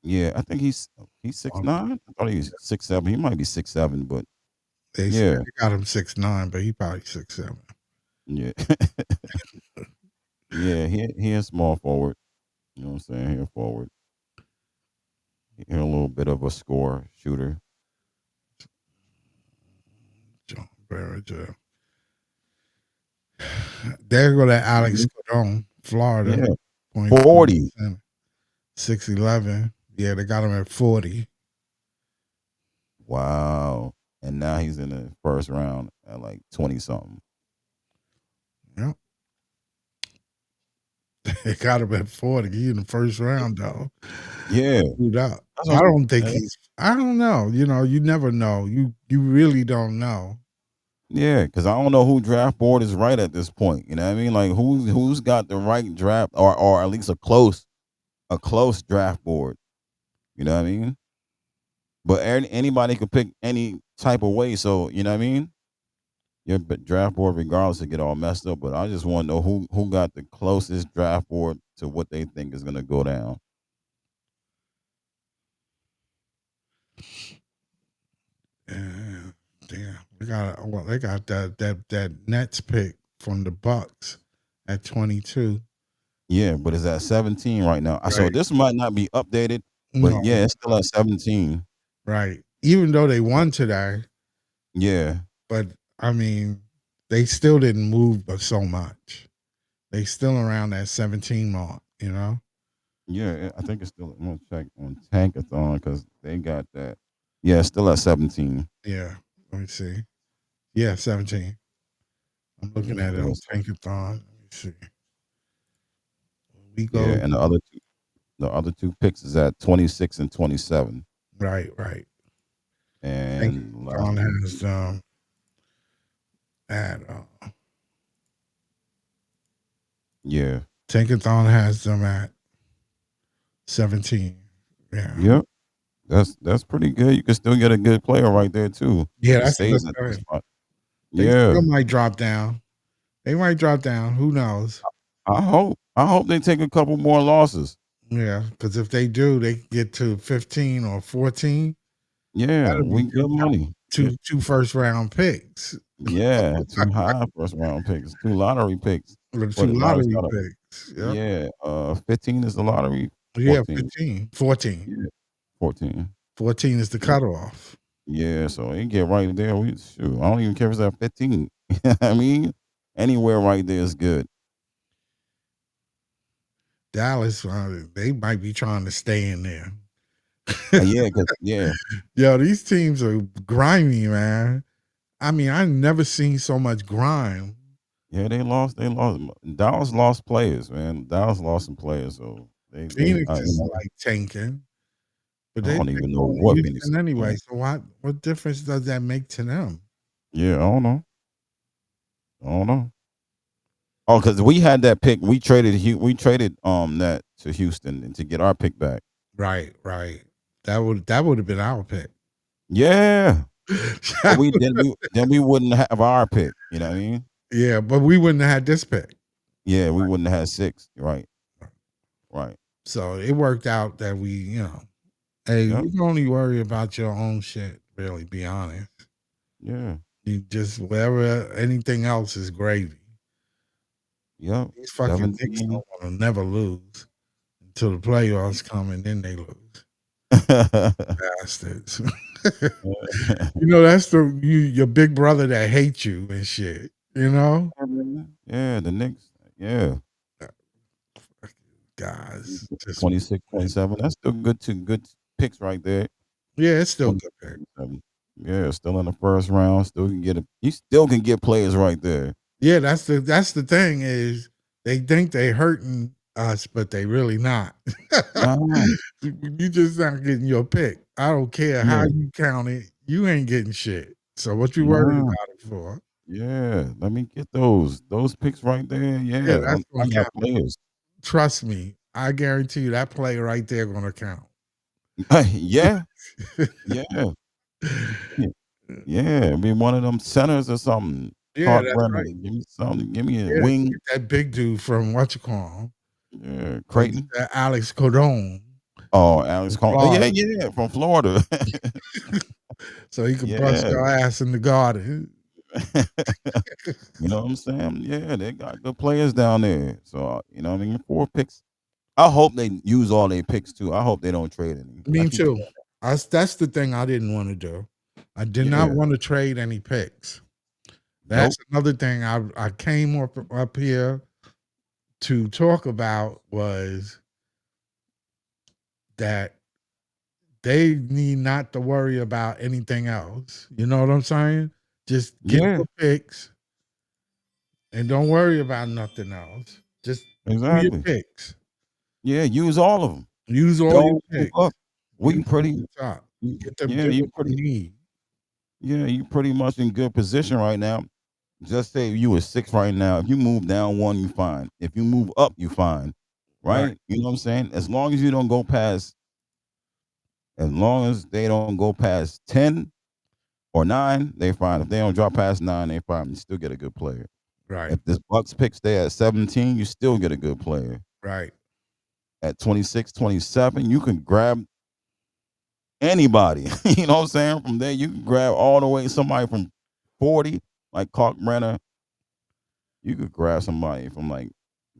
Yeah, I think he's 6'9". I thought he was 6'7". He might be 6'7", but They yeah, got him 6'9", but he probably 6'7". yeah, yeah. He a small forward. You know what I'm saying? He a forward. He a little bit of a score shooter. John Barrett. There go that Alex Cordone, Florida. Yeah, 40. 6'11". Yeah, they got him at 40. Wow. And now he's in the first round at like 20 something. Yep. They got him at 40. He in the first round though. Yeah. I don't think I don't know. You know, you never know. You really don't know. Yeah, because I don't know who draft board is right at this point. You know what I mean? Like who's got the right draft or at least a close draft board. You know what I mean? But anybody could pick any type of way. So you know what I mean? Your draft board, regardless, to get all messed up. But I just want to know who got the closest draft board to what they think is gonna go down. Yeah, damn. They got that Nets pick from the Bucks at 22. Yeah, but it's at 17 right now. So Right. this might not be updated, but No, yeah, it's still at 17. right. Even though they won today, Yeah. but I mean, they still didn't move but so much. They still around that 17 mark, you know? Yeah, I think it's still. I'm gonna check on Tankathon because they got that. Yeah, it's still at 17. Yeah. Let me see. Yeah, 17. I'm looking at it on Tankathon. Let me see. We go. Yeah, and the other two picks is at 26 and 27. Right. And Tankathon has at yeah. Tankathon has them at 17. Yeah. Yep. That's pretty good. You can still get a good player right there too. Yeah, He that's stays good. at this spot. They Yeah. still might drop down. They might drop down. Who knows? I hope they take a couple more losses. Yeah, because if they do, they get to 15 or 14. Yeah, That'll we be good money. two first round picks. Yeah, 2 high first round picks, 2 lottery picks. Or What 2 the lottery got picks. Yep. Yeah, 15 is the lottery. Yeah, 14. 15. 14. Yeah, 14. 14 is the cutoff. Yeah, so they get right there. Shoot, I don't even care if it's at 15. I mean, anywhere right there is good. Dallas, they might be trying to stay in there. Yeah. Yo, these teams are grimy, man. I mean, I've never seen so much grime. Yeah, they lost. Dallas lost players, man. Dallas lost some players, so Phoenix is like tanking. But I they don't even know going to what Houston Phoenix anyway. is. So what difference does that make to them? Yeah, I don't know. Oh, because we had that pick. We traded that to Houston and to get our pick back. Right, right. That would have been our pick. Yeah. But we wouldn't have our pick. You know what I mean? Yeah, but we wouldn't have had this pick. Yeah, we wouldn't have had 6. Right. Right. So it worked out that hey, Yep. you can only worry about your own shit, really, be honest. Yeah. You just whatever anything else is gravy. Yep. These fucking Knicks 17. don't want to never lose until the playoffs come and then they lose. Bastards. That's your big brother that hates you and shit. Yeah, the Knicks. Yeah. Guys, just 26, 27. That's still good picks right there. yeah, it's still 26, good pick. 27. Yeah, still in the first round. You still can get players right there. Yeah, that's the thing is they think they hurting us, but they really not. Nah. You just not getting your pick. I don't care how Yeah. you count it. You ain't getting shit. So what you worried Nah. about it for? Yeah. Let me get those picks right there. Yeah, Yeah. that's I gonna got count. players. Trust me, I guarantee you that play right there gonna count. Yeah. Yeah. Yeah. Be one of them centers or something. Yeah, Hard that's runner. right. Give me something. Give me a Yeah, wing. get that big dude from what you call him. Yeah. Or get Creighton. that Alex Cordone Oh, Alex from Cole. Florida, Yeah, from Florida. so he could bust Yeah. your ass in the garden. You know what I'm saying? Yeah, they got good players down there. So, you know what I mean? 4 picks. I hope they use all their picks too. I hope they don't trade any. I Me keep too. saying That's the thing I didn't want to do. I did that. not Yeah. want to trade any picks. That's Nope. another thing I came up here to talk about was that they need not to worry about anything else. You know what I'm saying? Just get Yeah, your picks and don't worry about nothing else. Just do your exactly. picks. Yeah, use all of them. Use all your Don't move up. picks. We Use them at pretty the top. Get them. yeah, Get what you need. you pretty much in good position right now. Just say you were 6 right now. If you move down 1, you fine. If you move up, you fine. Right. Right? You know what I'm saying? As long as they don't go past 10 or 9, they fine. If they don't drop past 9, they fine. You still get a good player. Right. If this Bucks pick stay at 17, you still get a good player. Right. At 26, 27, you can grab anybody. You know what I'm saying? From there, you can grab all the way somebody from 40, like Kalkbrenner. You could grab somebody from like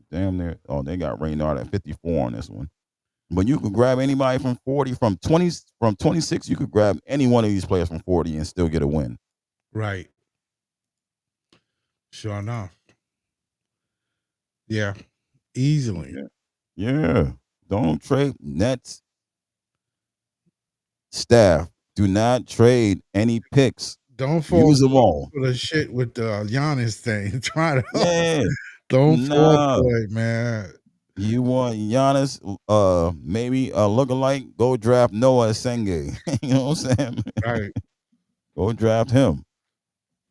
damn near. Oh, they got Raynard at 54 on this one. But you could grab anybody from 40, from 20, from 26. You could grab any one of these players from 40 and still get a win. Right. Sure enough. Yeah. Easily. Yeah. Don't trade Nets staff. Do not trade any picks. Don't fall Use them all. for the shit with the Giannis thing. Try to Yeah. don't fall Nah. for it, man. You want Giannis, maybe a lookalike, go draft Noah Senge. You know what I'm saying? Right. Go draft him.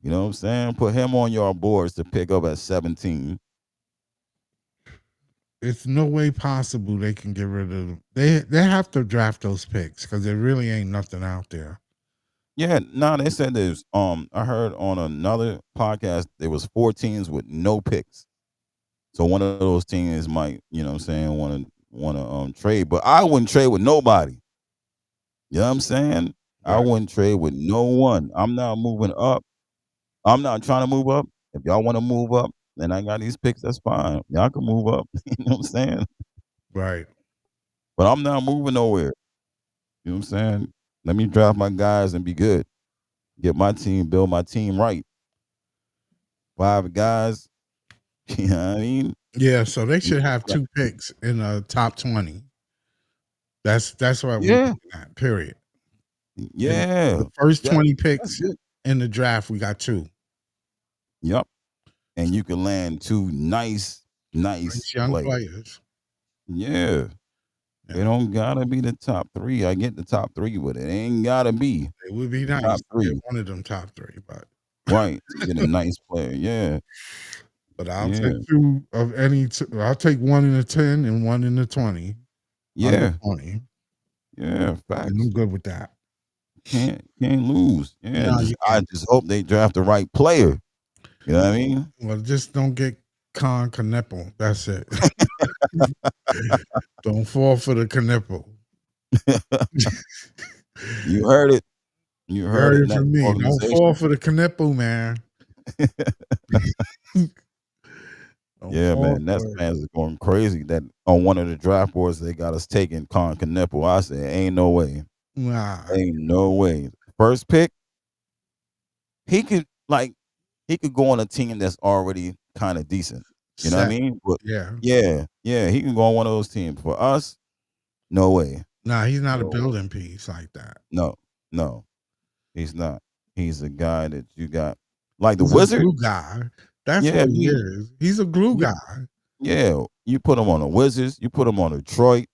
You know what I'm saying? Put him on your boards to pick up at 17. It's no way possible they can get rid of them. They have to draft those picks because there really ain't nothing out there. Yeah, no, they said there's I heard on another podcast there was 4 teams with no picks. So one of those teams might, you know what I'm saying, wanna trade. But I wouldn't trade with nobody. You know what I'm saying? I Right. wouldn't trade with no one. I'm not moving up. I'm not trying to move up. If y'all want to move up, then I got these picks, that's fine. Y'all can move up. You know what I'm saying? Right. But I'm not moving nowhere. You know what I'm saying? Let me draft my guys and be good. Get my team, build my team right. 5 guys. You know what I mean? Yeah, so they should have 2 picks in the top 20. That's what we're Yeah. looking at, period. Yeah. The first That- 20 that's picks good. in the draft, we got 2. Yep. And you can land 2 nice Nice young players. players. Yeah. Yeah. It don't gotta be the top 3. I get the top 3, but it ain't gotta be It would be the nice top to 3. get one of them top 3, but Right. To get a nice player. Yeah. But I'll Yeah, take 2 of any I'll take 1 in the 10 and 1 in the 20. Under yeah, 20, yeah. and I'm Facts. good with that. Can't lose. Yeah, No, just you I can't. just hope they draft the right player. You know what I mean? Well, just don't get Con Kneppel. That's it. Don't fall for the Kneppel. You heard it. You You heard heard it. it Net from me. Don't fall organization. for the Kneppel, man. Don't Yeah, fall man. Nets for it. fans are going crazy that on one of the draft boards they got us taking Con Kneppel. I said, ain't no way. Nah. Ain't no way. First pick, he could like he could go on a team that's already kind of decent. You know what I Set. mean? But Yeah. yeah, he can go on one of those teams. For us, no way. Nah, he's not a No way. building piece like that. No, no, he's not. He's a guy that you got like the He's a Wizard. glue guy. That's Yeah, what he is. He's a glue you, guy. yeah. You put him on the Wizards. You put him on Detroit.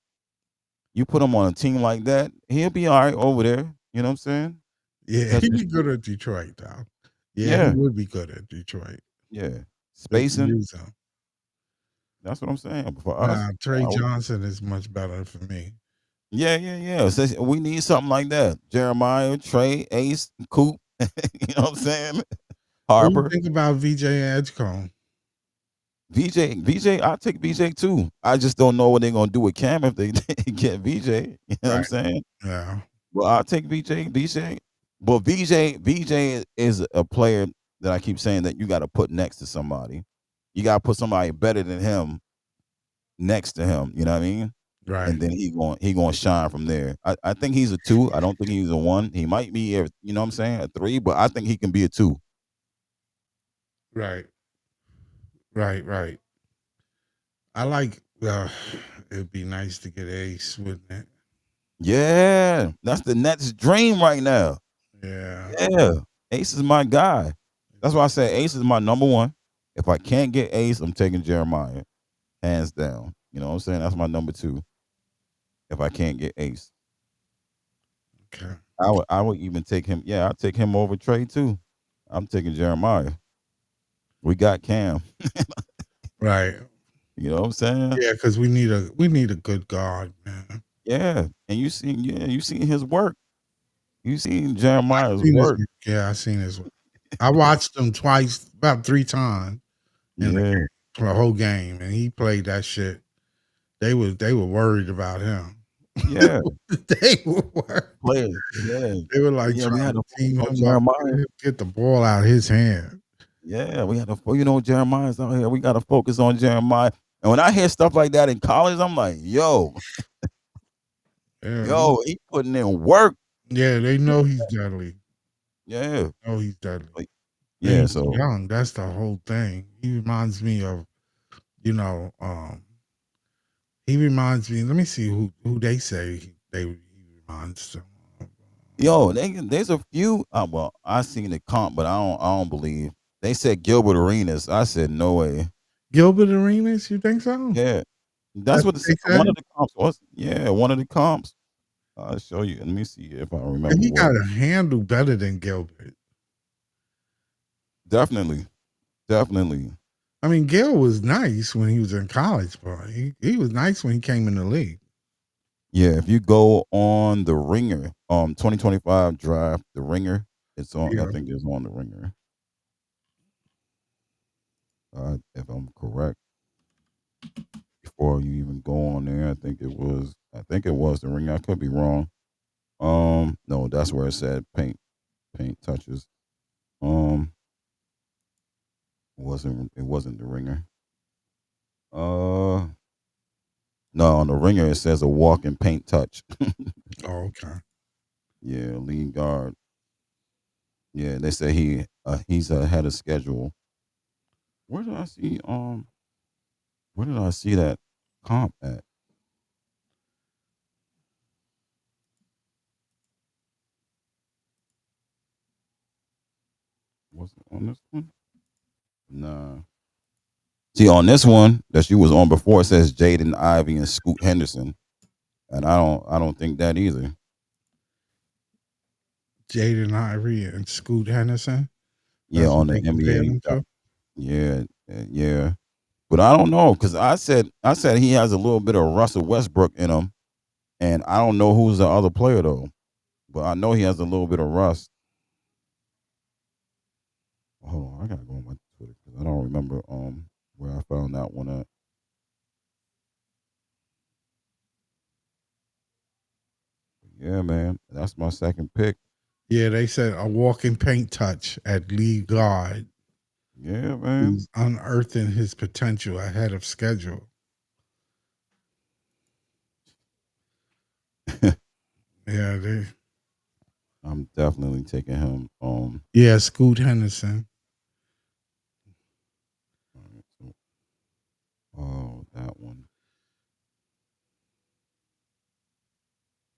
You put him on a team like that, he'll be all right over there. You know what I'm saying? Yeah, Catch he'd and be good shoot. at Detroit, though. Yeah, he Yeah, would be good at Detroit. yeah. They can Spacing. use him. That's what I'm saying. But for us, Nah, Trey I would, Johnson is much better for me. yeah. So we need something like that. Jeremiah, Trey, Ace, Coop. You know what I'm saying? What do you Harper, think about VJ Edgecombe? VJ. I take VJ too. I just don't know what they're gonna do with Cam if they get VJ. You know what I'm Right. saying? Yeah. Well, I'll take VJ. But VJ is a player that I keep saying that you got to put next to somebody. You got to put somebody better than him next to him. You know what I mean? Right. And then he going to shine from there. I think he's a 2. I don't think he's a 1. He might be you know what I'm saying, a 3, but I think he can be a 2. Right. Right. I like. It'd be nice to get Ace, wouldn't it? Yeah, that's the Nets' dream right now. Yeah. Yeah, Ace is my guy. That's why I say Ace is my number 1. If I can't get Ace, I'm taking Jeremiah, hands down. You know what I'm saying? That's my number 2. If I can't get Ace, Okay. I would even take him. Yeah, I'll take him over Trey too. I'm taking Jeremiah. We got Cam. Right. You know what I'm saying? Yeah, because we need a good guard, man. Yeah. And you seen his work. You seen I Jeremiah's seen his. work. Yeah, I seen his. I watched him twice, about 3 times in the Yeah. for a whole game, and he played that shit. They were worried about him. Yeah. They were worried. Players. Yeah. They were like Yeah, we trying had to to focus team on him up, Jeremiah. get the ball out of his hand. Yeah, we had to Jeremiah's out here. We gotta focus on Jeremiah. And when I hear stuff like that in college, I'm like, Yeah, he putting in work. yeah, they know he's deadly. Yeah. Know he's deadly. Like, And yeah, he's so young. That's the whole thing. He reminds me of, you know, he reminds me. Let me see who they say he reminds them of. there's a few. Well, I seen the comp, but I don't believe they said Gilbert Arenas. I said no way. Gilbert Arenas. You think so? Yeah, that's That's what what they one said. of the comps was. Yeah, one of the comps. I'll show you. Let me see if I And remember he what. got a handle better than Gilbert. Definitely, definitely. I mean, Gil was nice when he was in college, but he was nice when he came in the league. Yeah, if you go on the Ringer, 2025 draft, the Ringer, it's on. I Yeah. think it's on the Ringer. If I'm correct, before you even go on there, I think it was. I think it was the Ringer. I could be wrong. No, that's where it said paint touches. Um, it wasn't the Ringer. Uh, no, on the Ringer it says a walk and paint touch. Oh, okay. Yeah, lead guard. Yeah, they say he's ahead of schedule. Where did I see where did I see that comp at? Was it on this one? Nah. See, on this one that you was on before, it says Jaden Ivey and Scoot Henderson, and I don't think that either. Jaden Ivory and Scoot Henderson. Yeah, That's what on the they compared NBA. him to. Yeah, Yeah, but I don't know because I said he has a little bit of Russell Westbrook in him, and I don't know who's the other player though. But I know he has a little bit of rust. Hold on, I gotta go on my Twitter because I don't remember where I found that one at. Yeah, man, that's my second pick. Yeah, they said a walking paint touch at lead guard. Yeah, man. He's unearthing his potential ahead of schedule. Yeah, I'm definitely taking him. yeah, Scoot Henderson. So, oh, that one.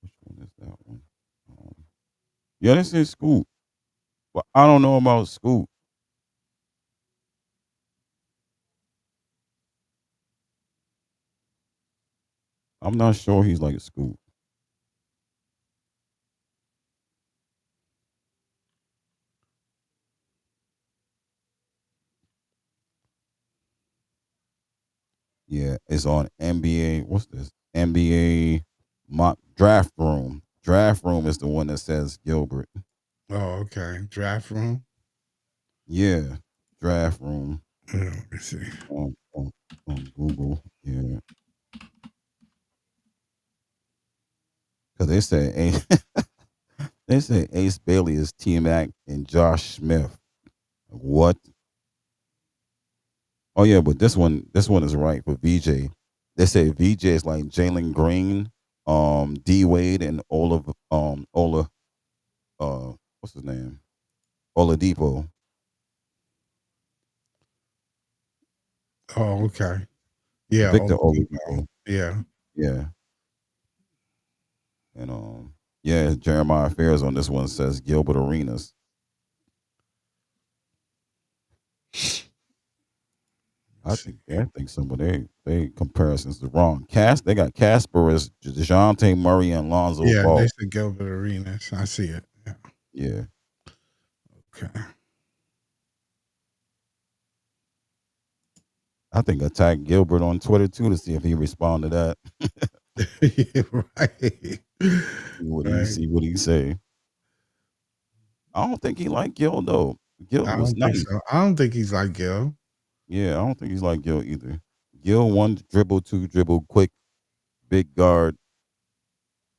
Which one is that one? Um, yeah, this is Scoot. But I don't know about Scoot. I'm not sure he's like a Scoot. Yeah, it's on NBA. What's this? NBA mock draft room. Draft room is the one that says Gilbert. Oh, okay. Draft room. Yeah, draft room Yeah, let me see. on Google. Yeah, because they say they say Ace Bailey is T Mac and Josh Smith. What? Oh yeah, but this one is right for VJ. They say VJ is like Jalen Green, D Wade, and what's his name? Oladipo. Oh, okay. Yeah, Victor Oladipo. Oladipo. Yeah. Yeah. And yeah, Jeremiah Fairs on this one says Gilbert Arenas. I think some of they comparisons are wrong. They got Casper as DeJounte Murray and Lonzo Yeah, they Ball. said Gilbert Arenas. I see it. Yeah. Yeah. Okay. I think I tagged Gilbert on Twitter too to see if he responded to that. Yeah, right. Right. See what he say. I don't think he like Gil though. Gil I was don't think nice. so. I don't think he's like Gil. Yeah, I don't think he's like Gil either. Gil one dribble, two dribble, quick, big guard.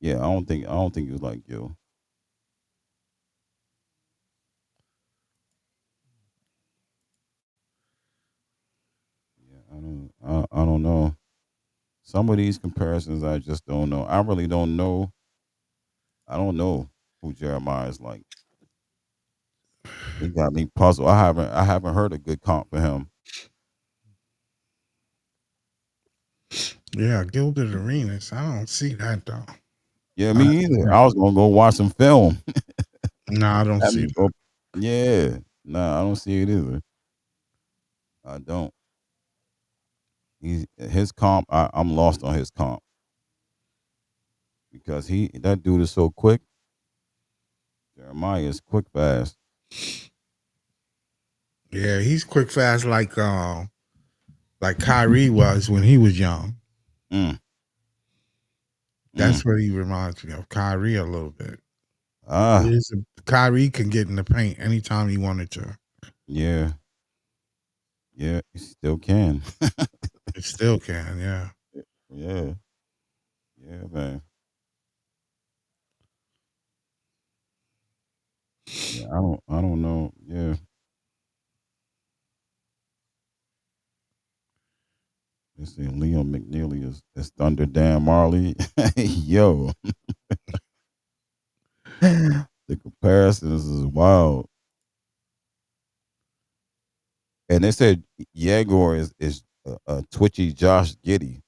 Yeah, I don't think he was like Gil. Yeah, I don't know. Some of these comparisons I just don't know. I really don't know. I don't know who Jeremiah is like. He got me puzzled. I haven't heard a good comp for him. Yeah, Gilbert Arenas. I don't see that though. Yeah, I, me either. I was gonna go watch some film. no, I don't Have see me that. go. Yeah, nah, I don't see it either. I don't. His comp. I'm lost on his comp because that dude is so quick. Jeremiah is quick fast. Yeah, he's quick fast like Kyrie was when he was young. Mm, mm. That's what he reminds me of. Kyrie a little bit. Ah, Kyrie can get in the paint anytime he wanted to. yeah, yeah. He still can. It still can, yeah. Yeah, yeah, man. Yeah, I don't know. Yeah, let's see. Liam McNeely is Thunder Dan Marley. Yo, the comparisons is wild. And they said Yegor is a twitchy Josh Giddey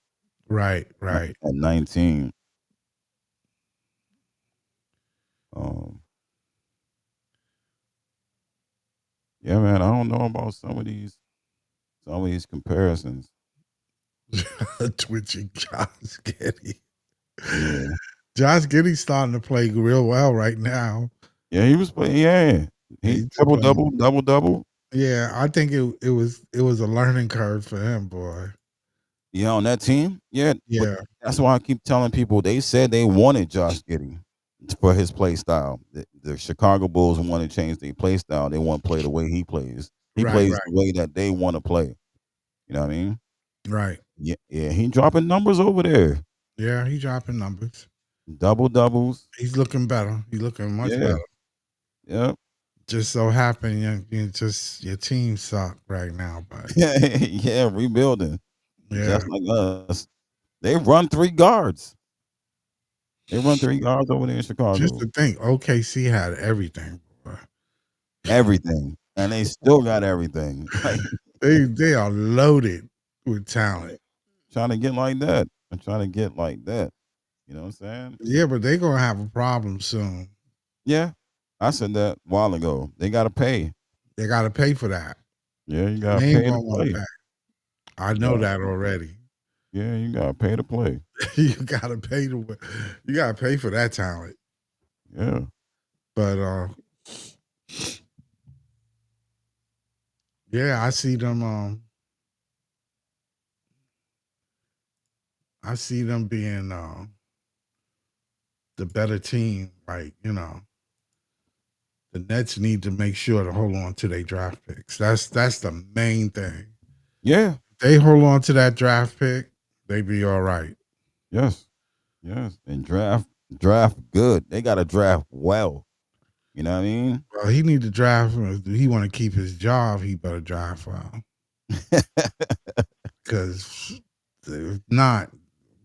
Right, right. at 19. Um, yeah, man. I don't know about some of these comparisons. Twitching Josh Giddy. Yeah, Josh Giddy's starting to play real well right now. yeah. He was playing. Yeah, he He's triple playing, double, double double. Yeah, I think it was a learning curve for him, boy. Yeah, on that team. Yeah, but Yeah, that's why I keep telling people. They said they wanted Josh Giddey for his play style. The Chicago Bulls want to change their play style. They want to play the way he plays. He right, plays right, the way that they want to play. You know what I mean? right. Yeah, yeah. He dropping numbers over there. Yeah, he's dropping numbers. Double doubles. He's looking better. He's looking much Yeah, better. yeah, Just so happen your team suck right now, but yeah. Rebuilding, yeah. just like us. They run three guards. They run three guards over there in Just Chicago. to think, OKC had everything, boy. Everything, and they still got everything. Like They are loaded with talent. trying to get like that. I'm trying to get like that. You know what I'm saying? Yeah, but they're gonna have a problem soon. Yeah, I said that a while ago. They got to pay. They gotta pay for that. Yeah, you got And to they ain't pay to gonna want to play. pay. I You know gotta that pay. already. Yeah, you got to pay to play. You gotta pay for that talent. Yeah, But yeah, I see them being the better team. Like, the Nets need to make sure to hold on to their draft picks. That's the main thing. yeah, They hold on to that draft pick, they be all right. yes, yes. And draft good. They got to draft well. You know what I mean? Well, he need to draft. If he want to keep his job, he better draft well. Because if not,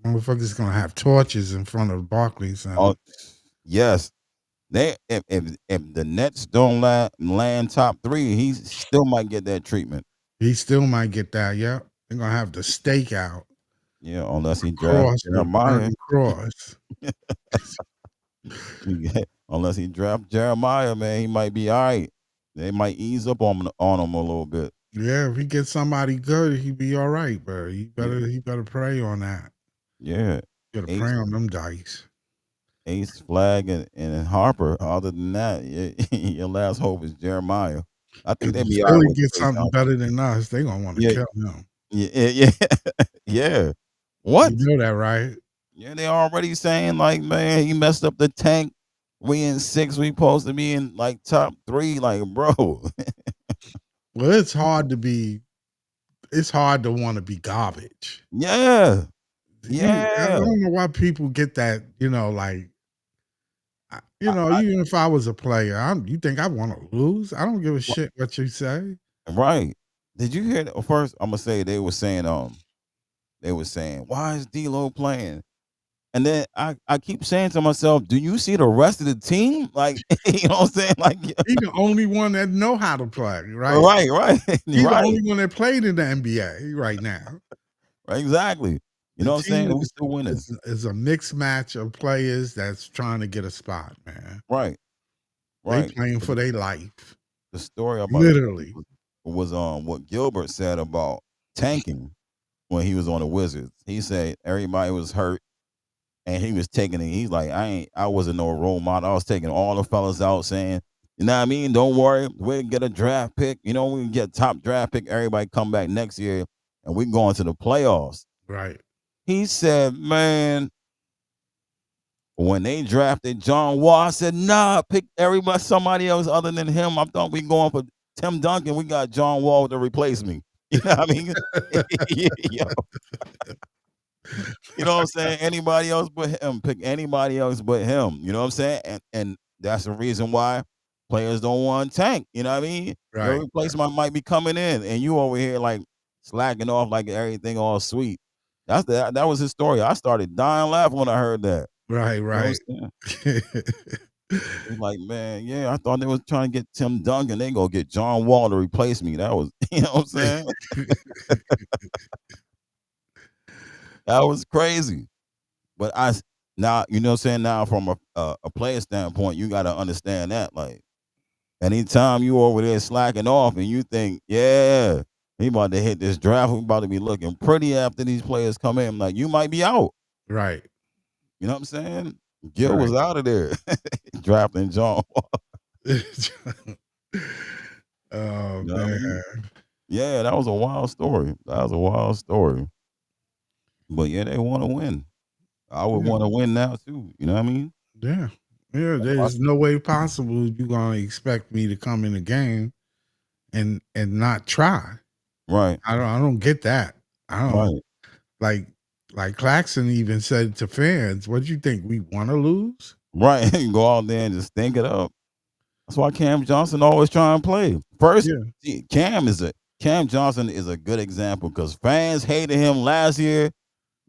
motherfuckers gonna have torches in front of Barclays Center. Oh, yes. They if the Nets don't land top three, he still might get that treatment. He still might get that. Yep, they're gonna have the stake out Yeah, unless he draft across the Jeremiah. burning cross. Unless he draft Jeremiah, man, he might be all right. They might ease up on him a little bit. Yeah, if he gets somebody good, he be all right. But Yeah, he better pray on that. yeah. You gotta pray Ace, on them dice. Ace Flag and Harper. Other than that, your last hope is Jeremiah. I think Because they'd if be all right Philly with gets Trey something Thompson. better than us, they gonna want to Yeah, kill him. yeah, yeah, yeah. You What? know that, right? Yeah, they already saying like, man, he messed up the tank. We in six. We supposed to be in like top three. Like, bro. Well, it's hard to be. It's hard to want to be garbage. Yeah, I yeah. don't know why people get that. Like I, even if I was a player, you think I want to lose? I don't give a shit what you say. right. Did you hear that? First, I'm gonna say they were saying, why is D'Lo playing? And then I keep saying to myself, do you see the rest of the team? Like, you know what I'm saying? Like, He's the only one that know how to play, right? right, right, He's the right, only one that played in the NBA right now. right, exactly. You The know what I'm saying? team And we still winning. is a mixed match of players that's trying to get a spot, man. Right, They right. playing But for their life, the story I'm about to tell literally. you was what Gilbert said about tanking when he was on the Wizards. He said everybody was hurt and he was taking it. He's like, I wasn't no role model. I was taking all the fellas out saying, you know what I mean? Don't worry, we'll get a draft pick. You know, we can get top draft pick. Everybody come back next year and we go into the playoffs. Right. He said, man, when they drafted John Wall, I said, nah, pick everybody, somebody else other than him. I thought we going for Tim Duncan. We got John Wall to replace me. You know what I mean? Yeah, you know what I'm saying? Anybody else but him. Pick anybody else but him. You know what I'm saying? And that's the reason why players don't want to tank. You know what I mean? Your Right. replacement might be coming in, and you over here like slacking off like everything all sweet. That was his story. I started dying laughing when I heard that. Right. You know what Right. I'm saying? He's like, man, yeah, I thought they was trying to get Tim Duncan. They go get John Wall to replace me. That was, you know what I'm saying? That was crazy. But now, you know what I'm saying? Now, from a player standpoint, you got to understand that. Like, anytime you over there slacking off and you think, yeah, he about to hit this draft, we about to be looking pretty after these players come in, like, you might be out. Right. You know what I'm saying? Gil Right. was out of there drafting John Wall. Oh You know what I mean? man. Yeah, that was a wild story. That was a wild story. But yeah, they want to win. I would Yeah. want to win now too. You know what I mean? Yeah. Yeah. That's why I There's no way possible you're gonna expect me to come in the game and not try. right, I don't get that. I don't right, like like Claxton even said to fans, what do you think? We wanna lose? right. You go out there and just think it up. That's why Cam Johnson always try and play. First, Yeah. see, Cam Johnson is a good example because fans hated him last year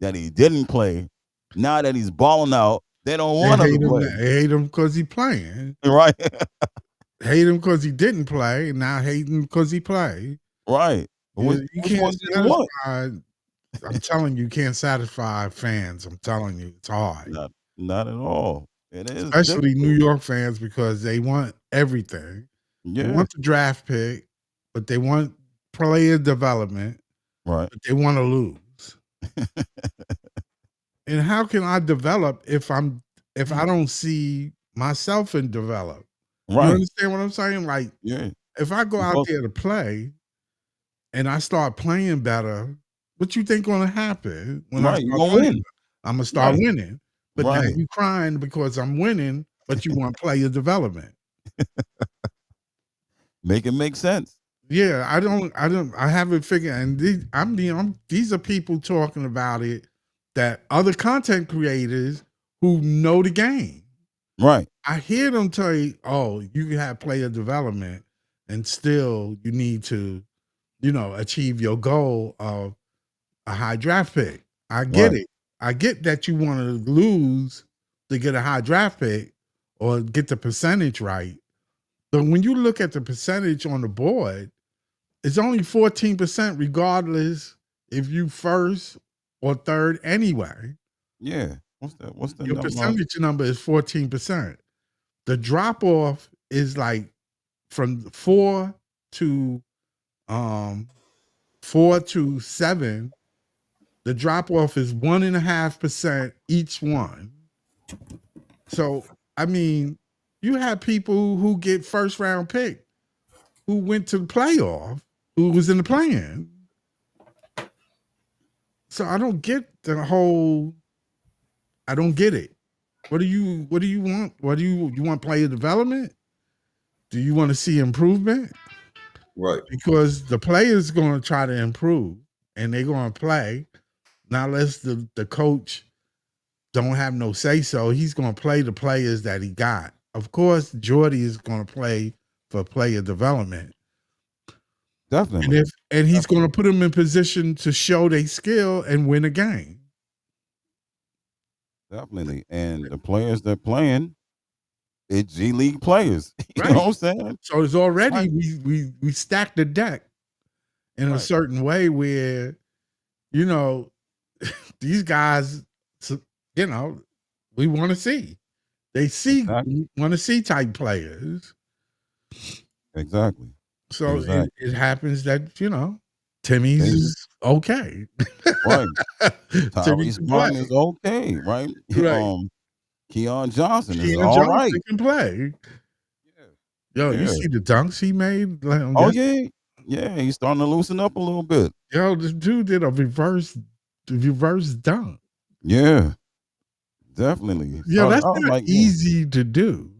that he didn't play. Now that he's balling out, they don't They want him to hate him. play. They hate him because he playing. Right, Hate him because he didn't play. And now hate him because he played. right. But You which can't one do you want? satisfy. I'm telling you, can't satisfy fans. I'm telling you, it's hard. Not at all. It is Especially New difficult. York fans because they want everything. They Yeah, want the draft pick, but they want player development, right, but they want to lose. And how can I develop if I don't see myself and develop? You right. understand what I'm saying? Like Yeah, if I go you're out supposed there to play and I start playing better, what you think gonna happen when I right. You start gonna playing? win. I'm gonna start Right, winning. But now right. you crying because I'm winning, but you want player development. Make it make sense. Yeah, I haven't figured and these are people talking about it that other content creators who know the game. Right. I hear them tell you, oh, you can have player development and still you need to, achieve your goal of a high draft pick. I get Right. it. I get that you want to lose to get a high draft pick or get the percentage right. But when you look at the percentage on the board, it's only 14% regardless if you first or third anyway. Yeah. What's the Your number? percentage number is 14%. The drop off is like from um 4 to 7. The drop off is 1.5% each one. So I mean, you have people who get first round pick who went to the playoff, who was in the plan. So I don't get the whole. I don't get it. What do you want? What do you want player development? Do you want to see improvement? Right. Because the player's going to try to improve and they're going to play. Not unless the coach don't have no say so. He's going to play the players that he got. Of course, Jordy is going to play for player development. And Definitely. if and he's going to put them in position to show their skill and win a game. Definitely. And the players that playing, it's G League players. You know Right. what I'm saying? So it's already Right. we stacked the deck in a Right. certain way where, you know, these guys, you know, we want to see. They Exactly. want to see type players. Exactly. So Exactly. it happens that, Timmy's They is okay. right. Timmy Tyrese can play. Martin is okay, right? Right. Keon Johnson is Keon all right. Johnson can play. Yo, you Yeah. see the dunks he made? Oh yeah. Yeah, he's starting to loosen up a little bit. Yo, this dude did a reverse dunk. Yeah. Definitely. Yo, So that's I was not like, yeah. easy to do.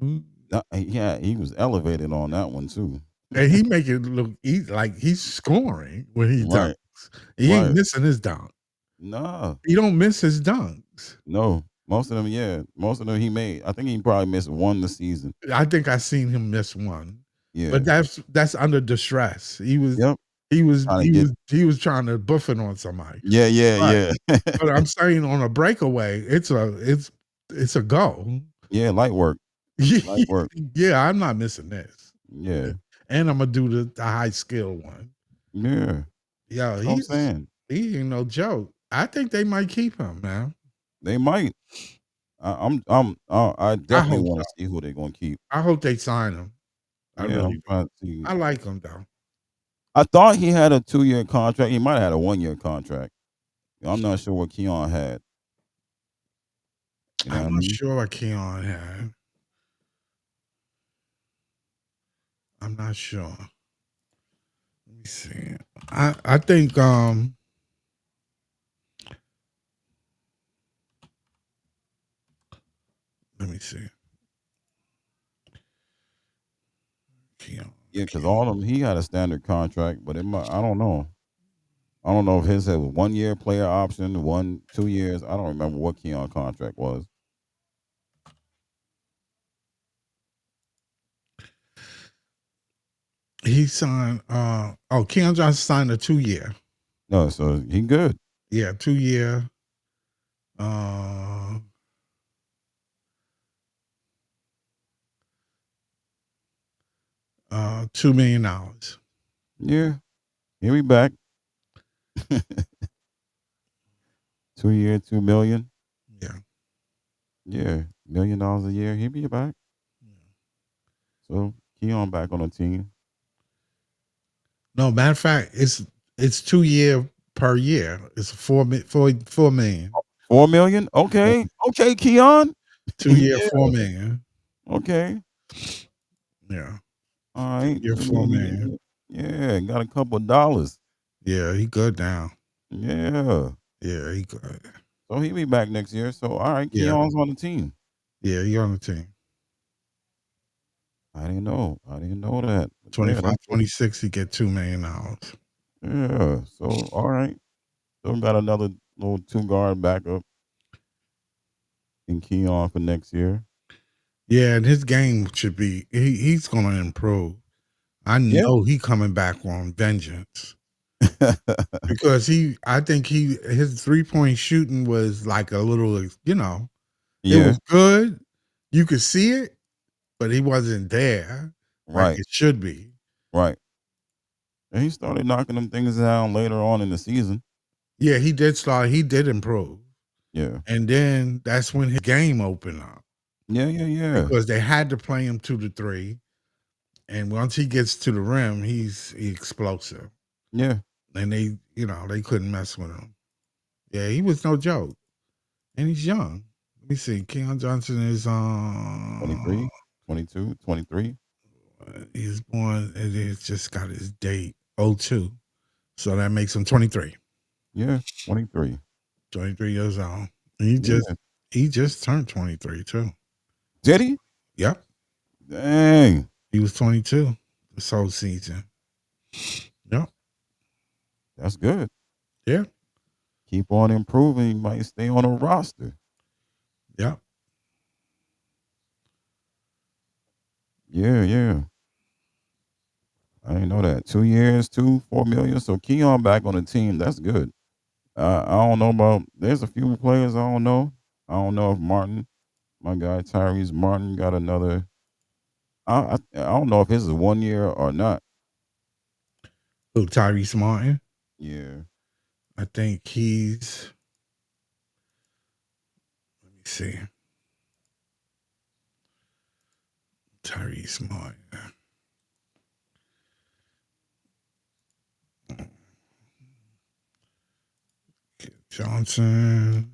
Yeah, he was elevated on that one too. And he make it look like he's scoring when he dunks. Right. He ain't Right. missing his dunk. No. He don't miss his dunks. No. Most of them, yeah. Most of them he made. I think he probably missed one this season. I think I seen him miss one. Yeah. But that's under distress. He was Yep. he was Trying to he get was he was trying to buff it on somebody. Yeah, yeah, But yeah. but I'm saying on a breakaway, it's a go. Yeah, light work. Light work. Yeah, I'm not missing this. Yeah. And I'm gonna do the high skill one. Yeah. Yo, That's what I'm saying. he ain't no joke. I think they might keep him, man. They might. I I definitely hope want so. to see who they're gonna keep. I hope they sign him. I Yeah, I'm really do. trying to see. I like him though. I thought he had a 2-year contract. He might have had a 1-year contract. I'm not sure what Keon had. You know what I I'm not mean? sure what Keon had. I'm not sure. me see. I think let me see. Keon. Yeah, because all of them, he had a standard contract, but I don't know. I don't know if his had 1 year player option, 2 years. I don't remember what Keon contract was. He signed Keon Johnson signed a 2-year. No, so he good. Yeah, 2-year. Uh $2 million. Yeah, he'll be back. 2 year, 2 million. Yeah. Yeah, $1 million a year. He'll be back. So Keon back on the team. No, matter of fact, it's 2 year per year. It's 4 million. 4 million. Okay, okay, Keon. 2 year, Yeah, 4 million. okay. Yeah. All right. 2 year, 4 million. Yeah, got a couple of dollars. Yeah, he good now. Yeah. Yeah, he good. So he'll be back next year. So all right, Yeah. Keon's on the team. Yeah, he on the team. I didn't know. I didn't know that. But yeah, 25, 26, he get $2 million. yeah. So all right. So we got another little 2 guard backup in Keon for next year. Yeah, and his game should be he's gonna improve. I Yeah. know he coming back on vengeance. Because I think his 3-point shooting was like a little, it Yeah. was good. You could see it, but he wasn't there like Right. it should be. Right. And he started knocking them things down later on in the season. Yeah, he did improve. Yeah. And then that's when his game opened up Yeah. because they had to play him 2 to 3. And once he gets to the rim, he's explosive. Yeah. And they couldn't mess with him. Yeah, he was no joke. And he's young. Let me see. Keon Johnson is 23, 22, 23. he's born, it's just got his date, 02. So that makes him 23. Yeah, 23. 23 years old. Yeah. He just turned 23 too. Did he? Yep. Dang. He was 22 this whole season. Yep. That's good. Yeah. Keep on improving. You might stay on a roster. Yep. Yeah. I didn't know that. 2 years, 4 million. So Keon back on the team. That's good. I don't know about. There's a few players I don't know. I don't know if Martin, my guy Tyrese Martin, got another. I don't know if his is 1 year or not. Who, Tyrese Martin? Yeah. I think he's. Let me see. Tyrese Martin. Johnson.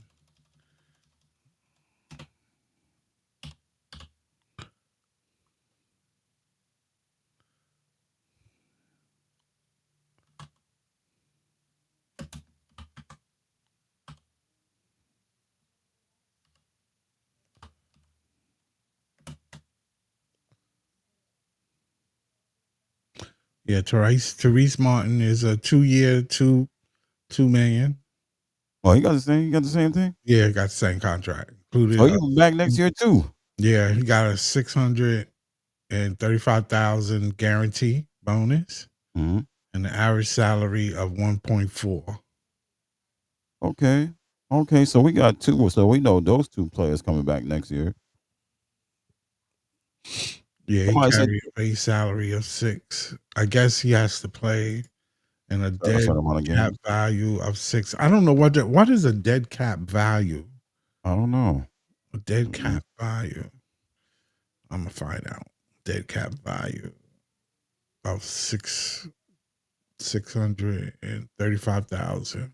Yeah, Tyrese Martin is a 2-year, 2 million. Oh, he got the same. He got the same thing. Yeah, got the same contract. Included. Oh, he back next year too. Yeah, he got a 635,000 guarantee bonus Mm-hmm. and an average salary of 1.4. Okay. So we got two. So we know those two players coming back next year. Yeah, he Somebody said carried a base salary of 6. I guess he has to play in a a dead certain amount of cap games. value of 6. I don't know what is a dead cap value. I don't know. A dead cap value. I'm gonna find out. Dead cap value of 635,000.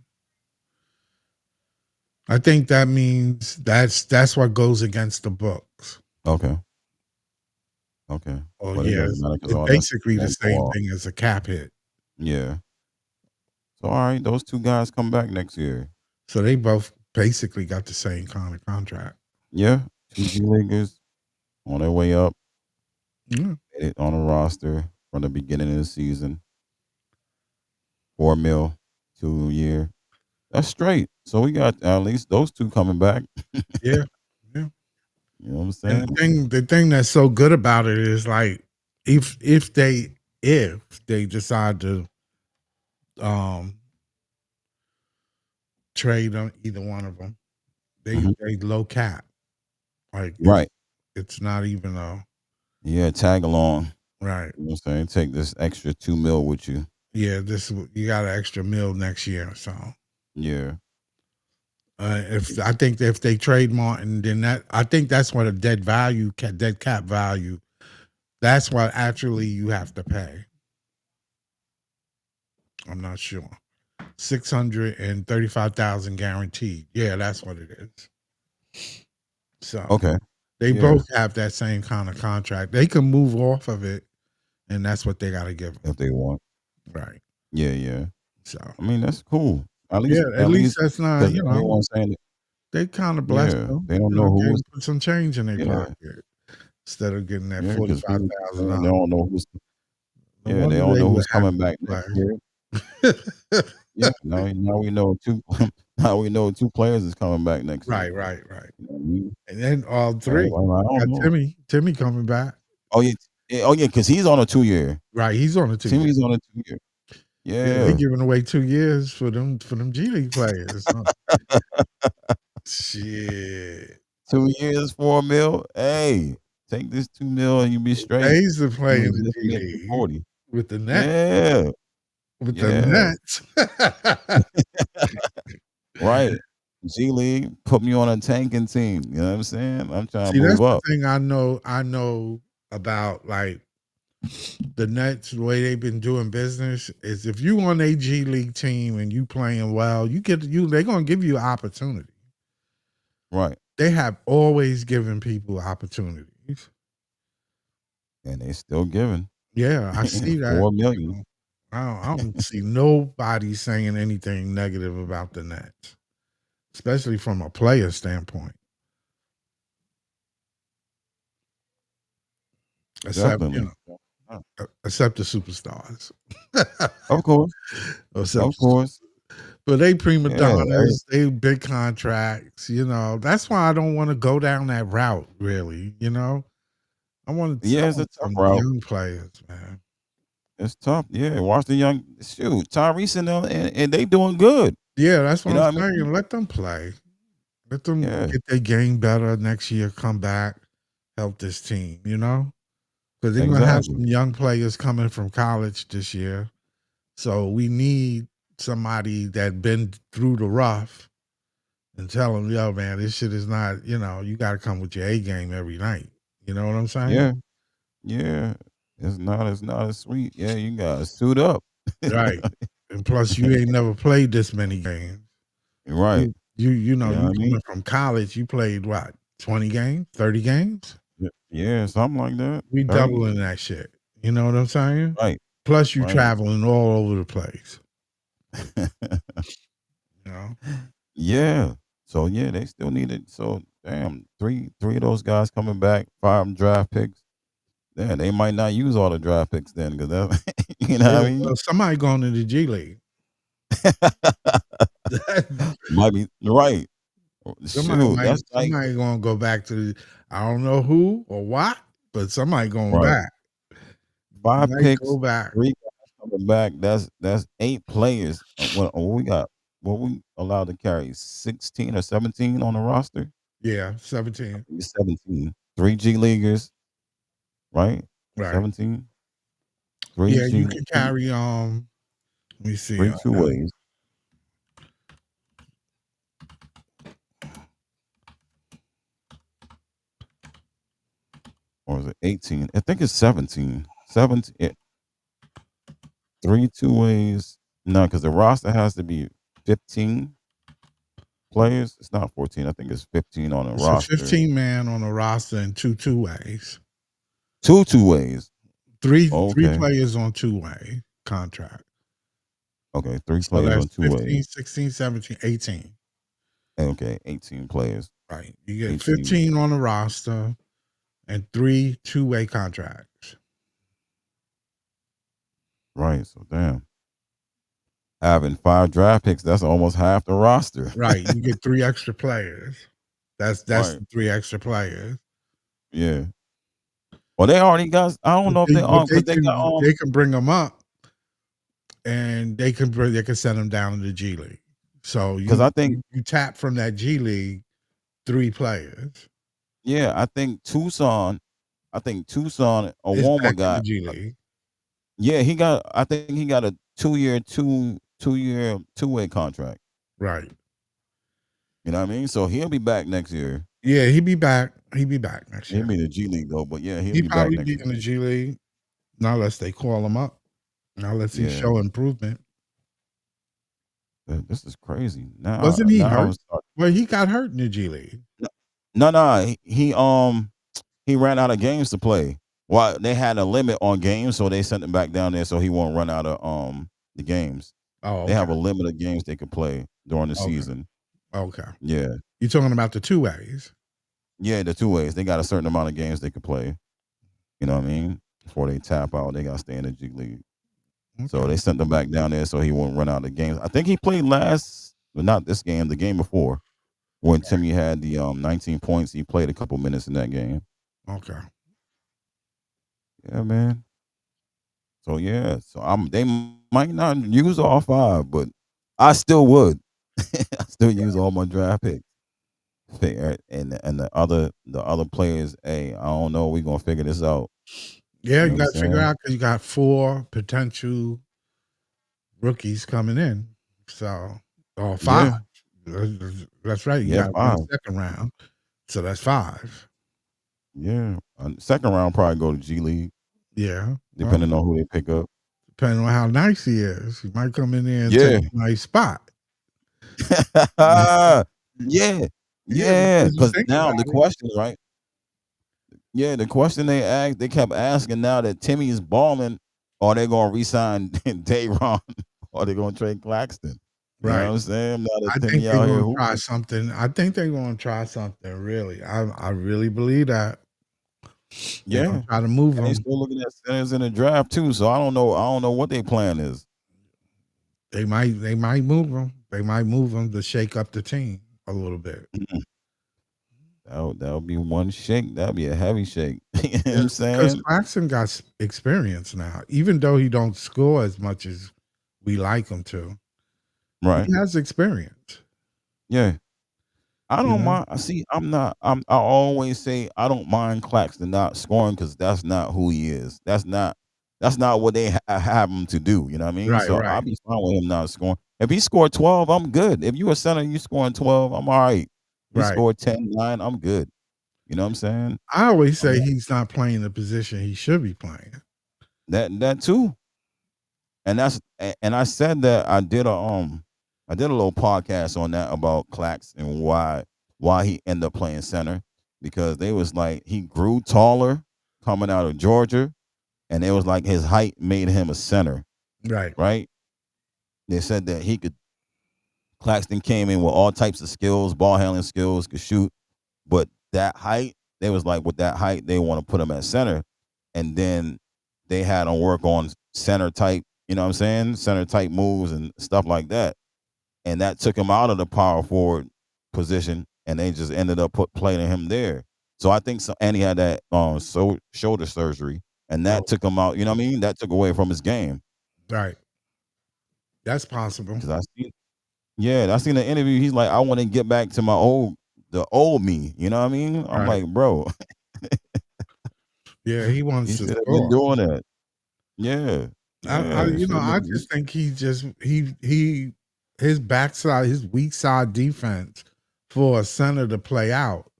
I think that means that's what goes against the books. Okay. Oh But it yeah, doesn't matter because it's all that's basically the going to go same off. thing as a cap hit. Yeah. So all right, those two guys come back next year. So they both basically got the same kind of contract. Yeah, two G Leaguers on their way up. Yeah. On a roster from the beginning of the season. $4 million, 2 year. That's straight. So we got at least those two coming back. Yeah. Yeah. You know what I'm And saying? the thing that's so good about it is like if they decide to trade on either one of them, they low cap. Like Right. it's not even a Yeah, tag along. right. You know what I'm saying? Take this extra $2 million with you. Yeah, you got an extra mil next year. So Yeah. if I think if they trade Martin, then I think that's what a dead cap value. That's what actually you have to pay. I'm not sure. 635,000 guaranteed. Yeah, that's what it is. So Okay. they Yeah. both have that same kind of contract. They can move off of it, and that's what they got to give them. If they want. Right. Yeah, yeah. So I mean, that's cool. At yeah, at least that's not, because everyone's saying that, they kind of blessed yeah, them. they don't know who's, Put some change in their yeah, pocket instead of getting that yeah, because people $45,000. they don't know who's, No yeah, they wonder don't they know were who's happy coming back to next year. Yeah, now we know two. Now we know two players is coming back next year. Right. You know what I mean? And then all three. I don't Got know. Timmy coming back. Oh yeah, because he's on a 2 year. Right, he's on a 2 year. Timmy's on a 2 year. Yeah, they Yeah. giving away 2 years for them G League players. Shit. 2 years, $4 million. Hey, take this $2 million and you be straight. They used to play You in the just G get League 40. with the Nets. Yeah. With the Yeah. Nets. Right. G League put me on a tanking team. You know what I'm saying? I'm trying See, to that's move the up. thing I know about like the Nets, the way they've been doing business is if you on a G League team and you playing well, they're gonna give you opportunity. Right. They have always given people opportunities. And they still giving. Yeah, I see that. $4 million. I don't see nobody saying anything negative about the Nets, especially from a player standpoint. Except, Definitely. except the superstars. Of course. Except Of course. But they prima Yeah. donnas, they big contracts, That's why I don't want to go down that route, really, I want Yeah, it's a tough some route. young players, man. It's tough. Yeah. Watch the young shoot. Tyrese and them, and they doing good. Yeah, that's what You know I'm what I saying. mean? Let them play. Let them Yeah. get their game better next year, come back, help this team, Because they're going to have some young players coming from college this year. So we need somebody that been through the rough and tell them, yo, man, this shit is not, you got to come with your A game every night. You know what I'm saying? Yeah. Yeah. It's not as sweet. Yeah, you gotta suit up. Right. And plus, you ain't never played this many games. Right. You know what I mean? coming from college, you played what, 20 games, 30 games? Yeah, something like that. We 30. doubling that shit. You know what I'm saying? Right. Plus, you Right. traveling all over the place. Yeah. So yeah, they still need it. So damn, three of those guys coming back, 5 draft picks. Yeah, they might not use all the draft picks then, because that, you know what I mean? Well, somebody going to the G League. Might be right. Somebody Shoot, that's like somebody gonna go back to I don't know who or what, but somebody going right. back. 5 Might picks, go back. 3 guys coming back. That's 8 players. What we got? What we allowed to carry? 16 or 17 on the roster? Yeah, 17. 17. 3 G leaguers, right? Right. 17. 3 Yeah, G you can carry let me see. 3 2 ways. Or is it 18? I think it's 17. 17. 3 2 ways. No, because the roster has to be 15 players. It's not 14. I think it's 15 on the roster. 15 man on the roster and 2 ways. 2 ways. Three Okay. players on 2-way contract. Okay, 3 So players that's on 2 ways. 15, 16, 17, 18. Okay, 18 players. Right. You get 18. 15 on the roster and 3 two-way contracts. Right. So damn. Having 5 draft picks, that's almost half the roster. Right. You get 3 extra players. That's Right. 3 extra players. Yeah. Well, they already got. I don't know if they because they got They can bring them up and they can send them down to the G League. So because I think you tap from that G League 3 players. yeah, I think Tucson, a It's Owoma back in the got G League. yeah, I think he got a 2-year, 2-year, two-way contract. Right. You know what I mean? So he'll be back next year. Yeah, he'll be back. He'll be back next He'll year. be in the G League though, but yeah, he'll He be back probably next be year. in the G League. Not unless they call him up. Not unless he Yeah. show improvement. This is crazy. Now Wasn't he now hurt? Well, he got hurt in the G League. no, he ran out of games to play. Well, they had a limit on games, so they sent him back down there so he won't run out of the games. Oh, okay. They have a limit of games they could play during the season. Okay. Yeah. You're talking about the two ways. Yeah, the 2 ways. They got a certain amount of games they could play. You know what I mean? Before they tap out, they got to stay in the G League. Okay. So they sent him back down there so he won't run out of games. I think he played not this game, the game before, when Timmy had the 19 points. He played a couple minutes in that game. Okay. Yeah, man. So yeah, they might not use all 5, but I still would. I still use all my draft picks. And the other players, hey, I don't know. We're gonna figure this out. Yeah, You you know what I'm got to figure saying? out because you got 4 potential rookies coming in. So, or 5. Yeah. That's right. You Yeah, got 1 5. second round. So that's 5. Yeah. Second round probably go to G League, Yeah. depending on who they pick up. Depending on how nice he is. He might come in there and Yeah. take a nice spot. Yeah. Yeah. Because now the question, right? Yeah, the question they kept asking now that Timmy is balling, are they gonna resign Dayron or they gonna trade Claxton? You know Right. what I'm saying? Now that I think Timmy they're out here going to try hooping. something. I think they're going to try something. Really, I really believe that they're going Yeah. to try to move And they him. still looking at centers in the draft too. So I don't know what their plan is. They might move him. They might move him to shake up the team a little bit. That would be one shake. That'd be a heavy shake. You know what I'm Because saying? Claxton got experience now, even though he don't score as much as we like him to. Right. He has experience. Yeah. I You don't know? mind. See, I always say I don't mind Claxton not scoring because that's not who he is. That's not what they have him to do. You know what I mean? Right, So I'll right, be fine with him not scoring. If he scored 12, I'm good. If you a center, you scoring 12, I'm all right. He right. scored 10, 9, I'm good. You know what I'm saying? I always say he's not playing the position he should be playing. That too. And I said that I did a little podcast on that about Clax and why he ended up playing center, because they was like he grew taller coming out of Georgia, and it was like his height made him a center, Right. right? They said that Claxton came in with all types of skills, ball handling skills, could shoot, but that height, they was like with that height they want to put him at center, and then they had him work on center type, you know what I'm saying, center type moves and stuff like that, and that took him out of the power forward position, and they just ended up playing him there. So I think so, and he had that shoulder surgery, and that took him out. You know what I mean? That took away from his game. Right. That's possible. Because I seen the interview. He's like, I want to get back to the old me. You know what I mean? I'm Right. like, bro, Yeah, he wants he to should have been score. doing that. Yeah. I just think his backside, his weak side defense for a center to play out.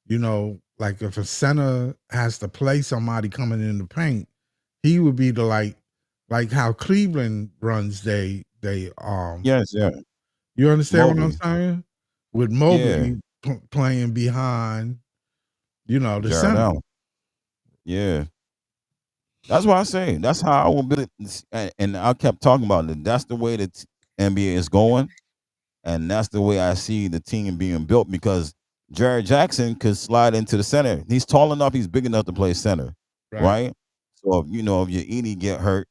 You know, like if a center has to play somebody coming in the paint, he would be the like how Cleveland runs. They Yes, yeah. You understand what I'm Mobley. saying? With Yeah. Mobley playing behind, the Jared center. Allen. Yeah. That's why I say that's how I will build it, and I kept talking about it. That's the way the NBA is going, and that's the way I see the team being built because Jared Jackson could slide into the center. He's tall enough, he's big enough to play center, Right, right? So if if your Edie get hurt,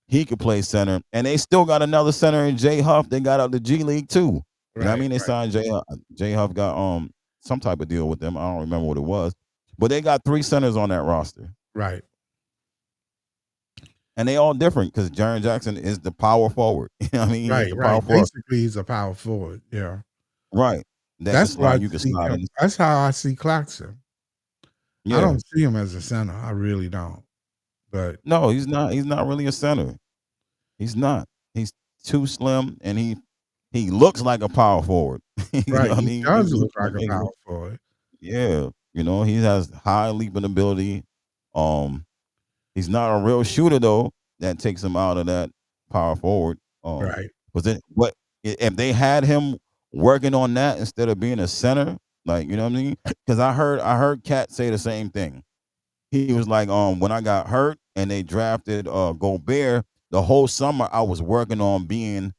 he could play center, and they still got another center in Jay Huff. They got out the G League too. You know what I right, mean? They right, signed Jay Huff. Jay Huff got some type of deal with them. I don't remember what it was, but they got three centers on that roster, right, and they all different because Jared Jackson is the power forward. You know what I mean? He's right, the right. power forward, Basically, he's a power forward. Yeah, right? That can that's what I slide. You can see slide him. in. That's how I see Clarkson. I Yeah. don't see him as a center. I really don't. But No, he's not. He's not really a center. He's not. He's too slim, and he looks like a power forward. You know right, what I he mean? He does look looks like like a power forward. yeah. He has high leaping ability. Um, he's not a real shooter though. That takes him out of that power forward. Right, But then what if they had him working on that instead of being a center? Like you know what I mean? Because I heard Cat say the same thing. He was like, when I got hurt and they drafted Gobert, the whole summer I was working on being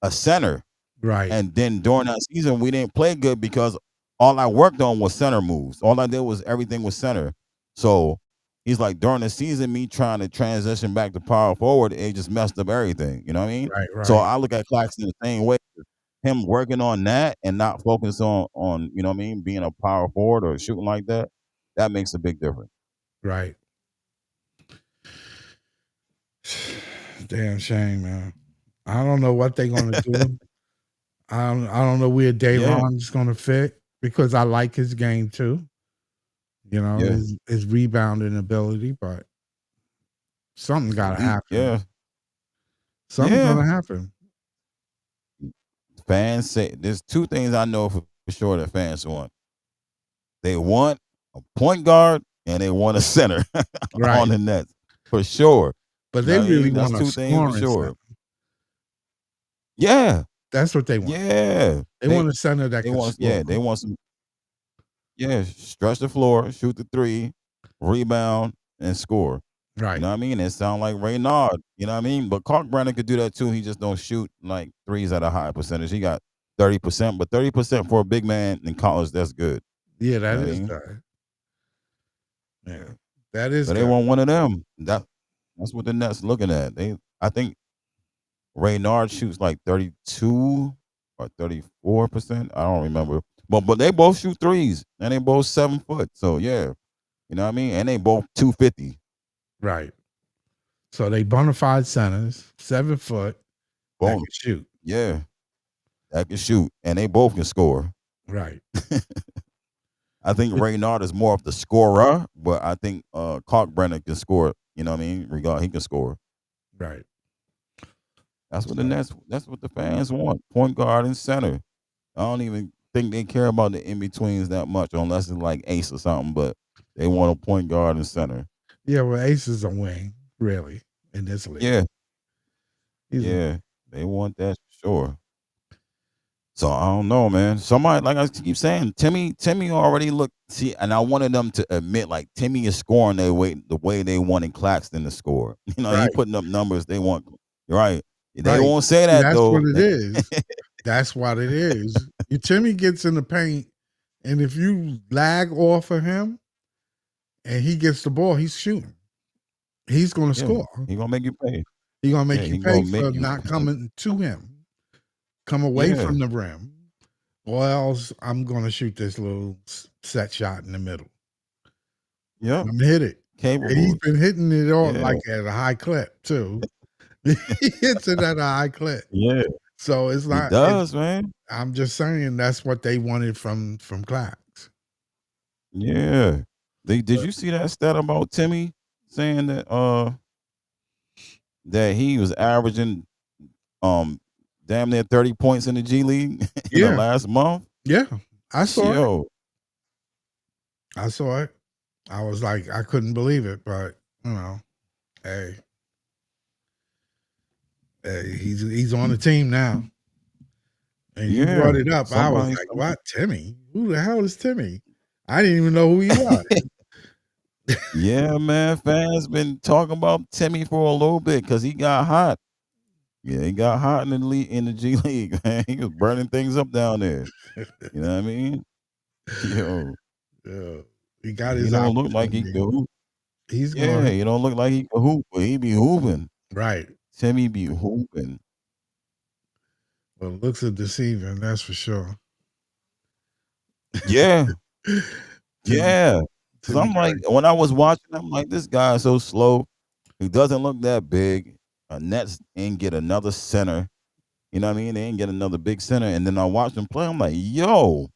a center. right, And then during that season, we didn't play good because all I worked on was center moves. All I did was everything was center. So he's like, during the season, me trying to transition back to power forward, it just messed up everything. You know what I mean? right, So right, I look at Claxton the same way. Him working on that and not focus on you know what I mean, being a power forward or shooting like that, that makes a big difference. right. Damn shame, man. I don't know what they're gonna do. I don't know where Yeah, Dayron's gonna fit because I like his game too. You know, yeah. his rebounding ability, but something It's gotta elite. happen. Yeah. Something's Yeah. gonna happen. Fans say there's two things I know for sure that fans want. They want a point guard and they want a center on Right. the Nets for sure. But You know they what I really mean? That's want a two things for scoring sure. center. Yeah, That's what they want. yeah. They want a center that They can want score. they want some stretch the floor, shoot the three, rebound, and score. You Right. know what I mean? It sound like Raynard. You know what I mean? But Clark Brandon could do that too. He just don't shoot like threes at a high percentage. He got 30%, but 30% for a big man in college, that's good. Yeah, You that know what I is mean? good. Yeah. That is So they good. want one of them. That's what the Nets looking at. I think Raynard shoots like 32 or 34%. I don't remember. But they both shoot threes and they both 7 foot. So yeah. You know what I mean? And they both 250. Right. So they bona fide centers, 7 foot that Boom. can shoot. Yeah. That can shoot. And they both can score. Right. I think But Raynard is more of the scorer, but I think Clark Brennan can score. You know what I mean? Regard he can score. right. That's what the So Nets. That's what the fans want. Point guard and center. I don't even think they care about the in betweens that much, unless it's like Ace or something. But they want a point guard and center. yeah, well, Ace is a wing, really, in this league. Yeah, He's a yeah, they want that for sure. So I don't know, man. Somebody like I keep saying, Timmy already looked. See, and I wanted them to admit like Timmy is scoring the way they wanted Claxton to score. You know, he right, putting up numbers they want. Right. They right. won't say See, that that's what though. it is. That's what it is. Your Timmy gets in the paint, and if you lag off of him and he gets the ball, he's shooting. He's going to Yeah, score. he gonna make you pay. He's going to Yeah, make you he pay gonna make for you not pay. coming to him. Come away Yeah. from the rim, or else I'm going to shoot this little set shot in the middle. Yep. I'm hit it. And he's Capable. been hitting it all Yeah. like at a high clip too. He hits it at a high clip. Yeah. So it's He not. does, man. I'm just saying that's what they wanted from Clax. Yeah. Did you see that stat about Timmy saying that he was averaging damn near 30 points in the G League in the Yeah, last month? yeah. I saw it. Yo. I saw it. I was like, I couldn't believe it, but hey, he's on the team now. And you brought Yeah. it up. I was Somebody like, what? Timmy? Who the hell is Timmy? I didn't even know who he was. Yeah, man. Fans been talking about Timmy for a little bit because he got hot. Yeah, he got hot in the in the G League, man. He was burning things up down there. You know what I mean? Yo, Yeah. He got he his don't look like he opportunity. could hoop. He's Yeah, going he don't look like he could hoop, but he be hooping. right. Timmy be hooping. Well, looks are deceiving, that's for sure. Yeah, Timmy, yeah. Cause Timmy I'm got like, when I was watching, I'm like, this guy is so slow. He doesn't look that big. Nets ain't get another center. You know what I mean? They ain't get another big center. And then I watched him play. I'm like, yo,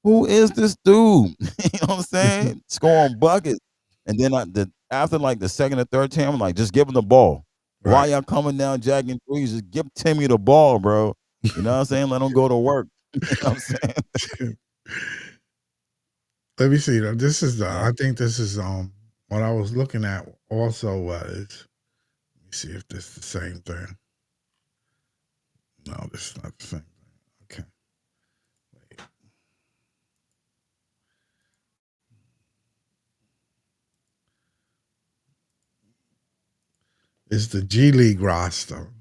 who is this dude? You know what I'm saying? Scoring buckets. And then after like the second or third time, I'm like, just give him the ball. right. Why y'all coming down jacking threes? Just give Timmy the ball, bro. You know what I'm saying? Let him go to work. You know what I'm saying? Let me see. This is Yeah. I think this is what I was looking at also was, let me see if this is the same thing. No, this is not the same thing. Okay. Wait. It's the G League roster.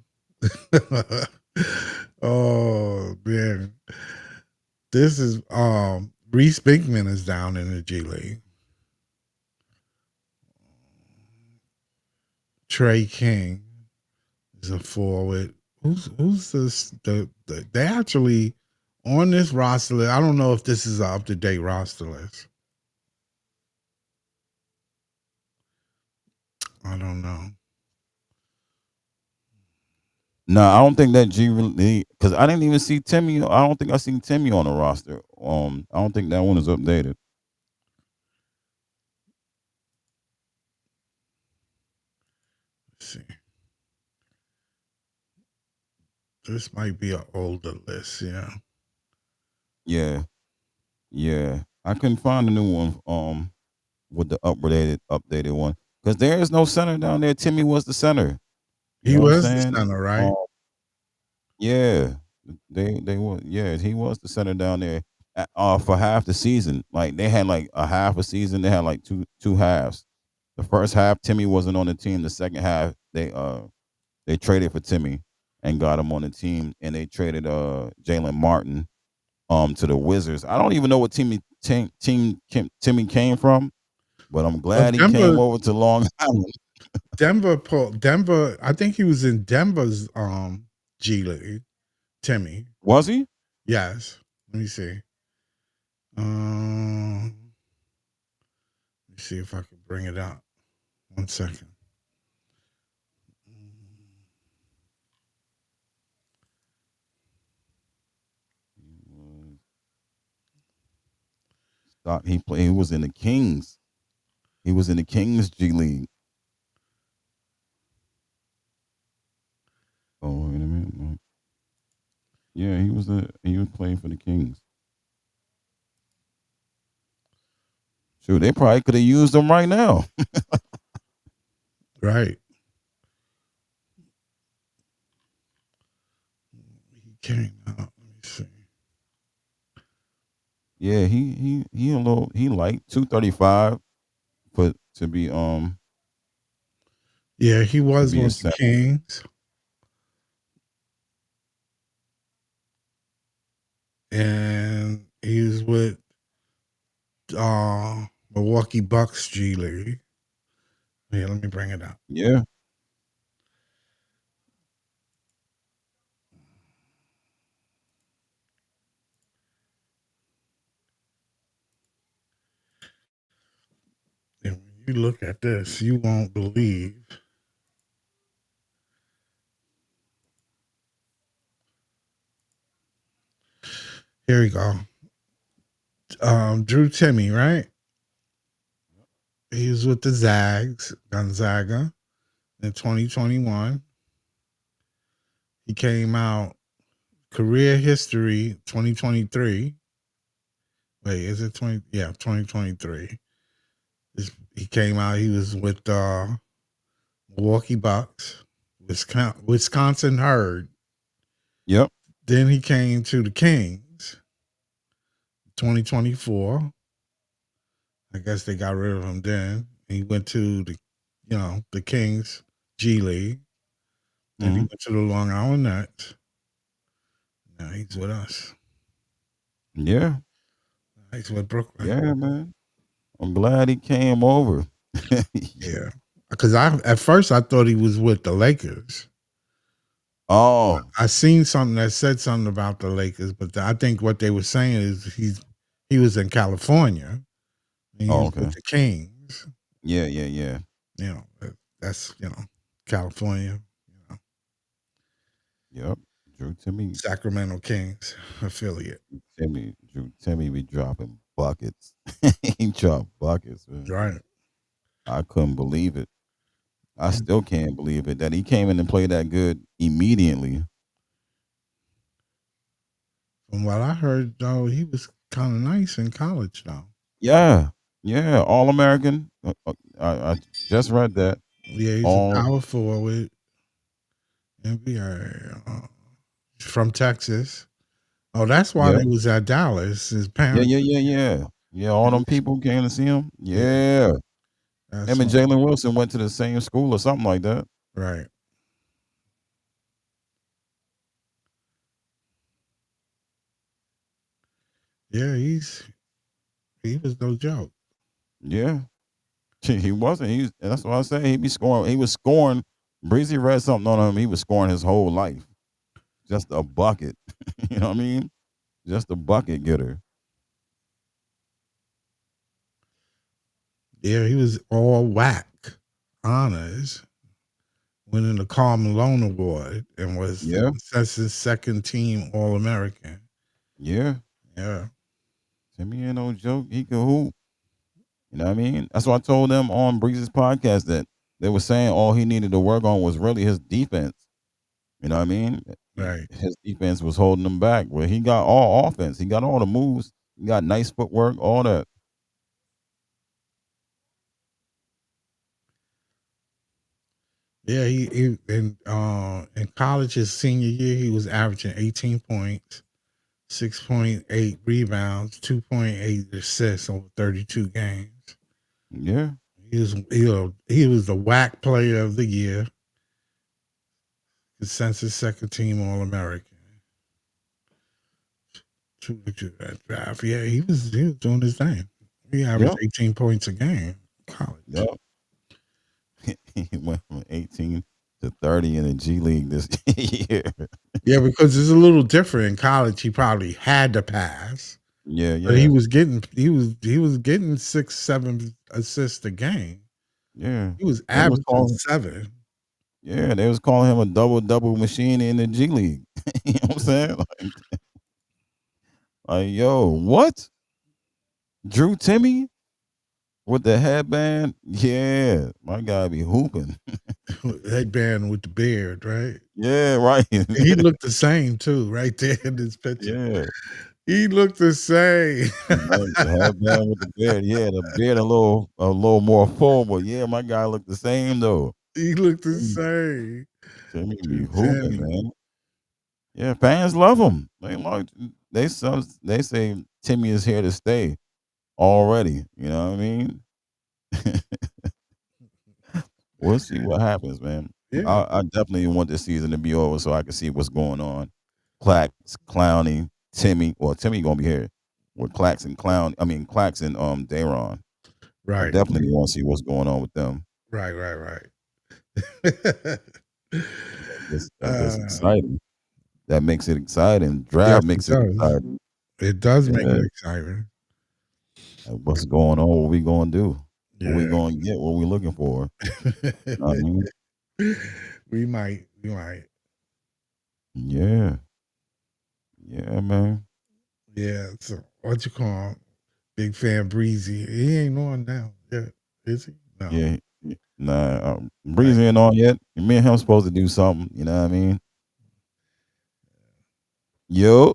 Oh man. This is Reese Binkman is down in the G League. Trey King is a forward. Who's this? They actually on this roster list. I don't know if this is an up to date roster list. I don't know. No, I don't think that G really because I didn't even see Timmy. I don't think I seen Timmy on the roster. I don't think that one is updated. Let's see. This might be an older list. Yeah. Yeah, yeah. I couldn't find a new one. With the updated one because there is no center down there. Timmy was the center. You He know what I'm was the saying? center, right? Um, yeah, they were. Yeah, he was the center down there for half the season. Like they had like a half a season. They had like two halves. The first half, Timmy wasn't on the team. The second half, they traded for Timmy and got him on the team, and they traded Jalen Martin to the Wizards. I don't even know what Timmy came from, but I'm Well, glad he came over to Long Island. Denver. I think he was in Denver's G League. Timmy. Was he? Yes. Let me see. Let me see if I can bring it out. 1 second. He played. He was in the Kings. He was in the Kings G League. Oh wait a minute. Yeah, he was playing for the Kings. Shoot, they probably could have used him right now. Right. He came out. Let me see. Yeah, he a little he like 235 for Yeah, he to was be a with the center. Kings. And he was with Milwaukee Bucks G League. Yeah, let me bring it out. Yeah. And when you look at this, you won't believe. Here we go. Drew Timmy, right? He was with the Zags, Gonzaga, in 2021. He came out career history 2023. Wait, is it 20? Yeah, 2023. He came out. He was with Milwaukee Bucks, Wisconsin Herd. Yep. Then he came to the Kings, 2024. I guess they got rid of him then. He went to the Kings G League. Then he Hmm. went to the Long Island Nets. Now he's with us. Yeah, He's with Brooklyn. yeah, man. I'm glad he came over. Yeah, because at first I thought he was with the Lakers. Oh, I seen something that said something about the Lakers, but I think what they were saying is he was in California and he oh, was with okay. the Kings. Yeah, yeah, yeah. That's California, Yep. Drew Timmy, Sacramento Kings affiliate. Drew Timmy be dropping buckets. He dropped buckets, man. Right. I couldn't believe it. I still can't believe it that he came in and played that good immediately. From what I heard, though, he was kind of nice in college, though. Yeah, yeah. All American. I just read that. Yeah, he's a All. power forward, NBA, from Texas. Oh, that's why Yeah, they was at Dallas. His yeah, parents. yeah, yeah, yeah. Yeah, all them people who came to see him. Yeah, Yeah. that's Him and why. Jalen Wilson went to the same school or something like that. Right. Yeah, he was no joke. Yeah. He wasn't. That's what I say. He be scoring. He was scoring. Breezy read something on him. He was scoring his whole life. Just a bucket. You know what I mean? Just a bucket getter. Yeah, he was all whack honors, winning the Karl Malone Award, and was the Yeah. consensus second team All American. Yeah. Yeah. Timmy ain't no joke. He can hoop. You know what I mean? That's why I told them on Breeze's podcast that they were saying all he needed to work on was really his defense. You know what I mean? Right. His defense was holding him back. Well, he got all offense. He got all the moves. He got nice footwork, all that. Yeah, he in college his senior year he was averaging 18 points, 6.8 rebounds, 2.8 assists over 32 games. Yeah. He was the WAC player of the year, consensus second team All American. To that draft. Yeah, he was doing his thing. He averaged Yep. 18 points a game in college. Yep. He went from 18 to 30 in the G League this year. Yeah, because it's a little different in college. He probably had to pass, Yeah, but he yeah. was getting 6, 7 assists a game. Yeah. He was They was averaging calling 7. Yeah, they was calling him a double machine in the G League. You know what I'm saying? Yo, what? Drew Timmy with the headband? Yeah, my guy be hooping. Headband with the beard, right? Yeah, right. He looked the same too, right there in this picture. Yeah. He looked the same. Right, the headband with the beard. Yeah, the beard a little more formal. Yeah, my guy looked the same though. He looked the Timmy, same. Timmy be Dude, hooping, Tammy. man. Yeah, fans love him. They say Timmy is here to stay already. You know what I mean? We'll see what happens, man. Yeah, I definitely want this season to be over so I can see what's going on. Clax, Clowney, Timmy. Well, Timmy gonna be here with Clax and Clax and Dayron. I right, definitely want to see what's going on with them. right. That gets uh, exciting. That makes it exciting. yes, Draft it makes it does. exciting. It does make Yeah. it exciting. Like, what's going on? What we gonna do? What we Yeah. gonna get? What we looking for? You know what I mean? We might. Yeah. Yeah, man. Yeah. So what you call him? Big fan Breezy. He ain't on now. Yeah, is he? No. Yeah. Nah, Right. Breezy ain't on yet. Me and him supposed to do something. You know what I mean? Yo.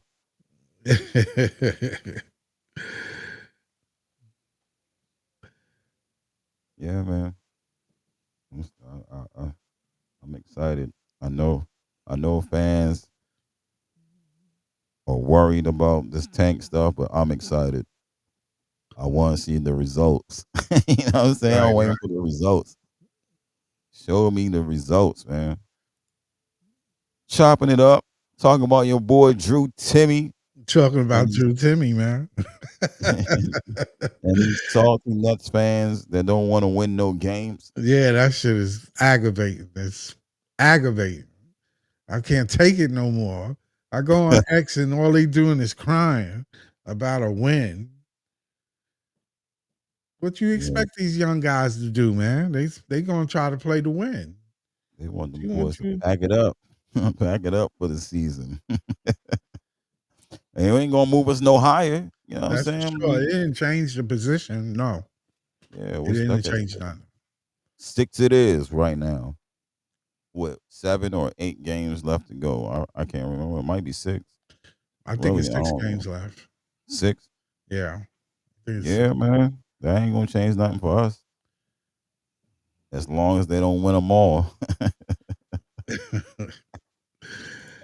Yeah, man. I'm excited. I know. I know fans are worried about this tank stuff, but I'm excited. I want to see the results. You know what I'm saying? I'm Right, waiting right. for the results. Show me the results, man. Chopping it up, talking about your boy Drew Timmy Talking about and these, Drew Timmy, man. and these salty Nets fans that don't want to win no games. Yeah, that shit is aggravating. It's aggravating. I can't take it no more. I go on X and all they doing is crying about a win. What you Yeah, expect these young guys to do, man? They gonna try to play to win. they want What them you boys want to you? pack it up, pack it up for the season. And it ain't gonna move us no higher. You know what I'm That's for saying? sure. It didn't change the position. No, Yeah, it we're didn't stuck at change nothing. 6. It is right now. What 7 or 8 games left to go? I can't remember. It might be 6. I think Really, it's I six don't know. games left. 6. Yeah, I think it's Yeah, man. That ain't gonna change nothing for us as long as they don't win them all.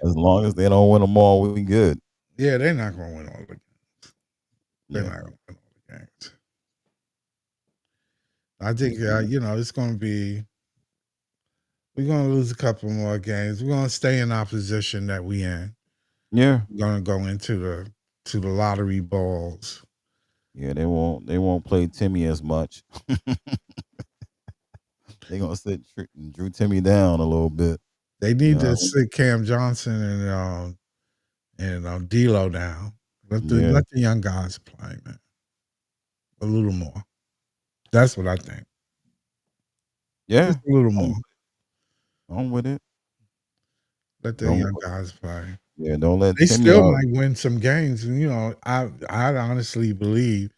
As long as they don't win them all, we good. yeah, they're not gonna win all the games. They're Yeah, not gonna win all the games. I think yeah, it's gonna be. We're gonna lose a couple more games. We're gonna stay in our position that we in. yeah. We're gonna go into the lottery balls. Yeah, they won't play Timmy as much. They gonna sit Drew Timmy down a little bit. They You need to know, sit Cam Johnson and D'Lo down. yeah, Let the young guys play, man. A little more. That's what I think. yeah. Just a little I'm, more. I'm with it. Let the Don't young guys play. yeah, don't let They Timmy still out. might win some games, and I honestly believe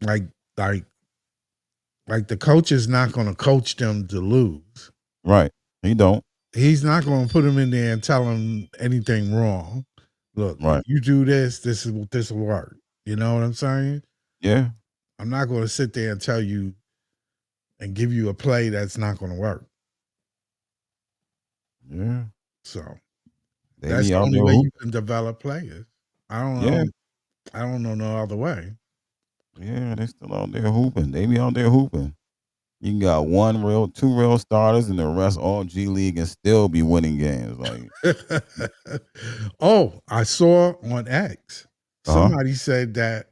like like like the coach is not going to coach them to lose. Right. He don't. He's not going to put them in there and tell them anything wrong. Look, if Right. you do this will work. You know what I'm saying? Yeah. I'm not going to sit there and tell you and give you a play that's not going to work. Yeah. So They that's be the out only there way you hooping. can develop players. I don't Yeah. know. I don't know no other way. Yeah. They still out there hooping. They be out there hooping. You got two real starters, and the rest all G League and still be winning games. Like, Oh, I saw on X huh? somebody said that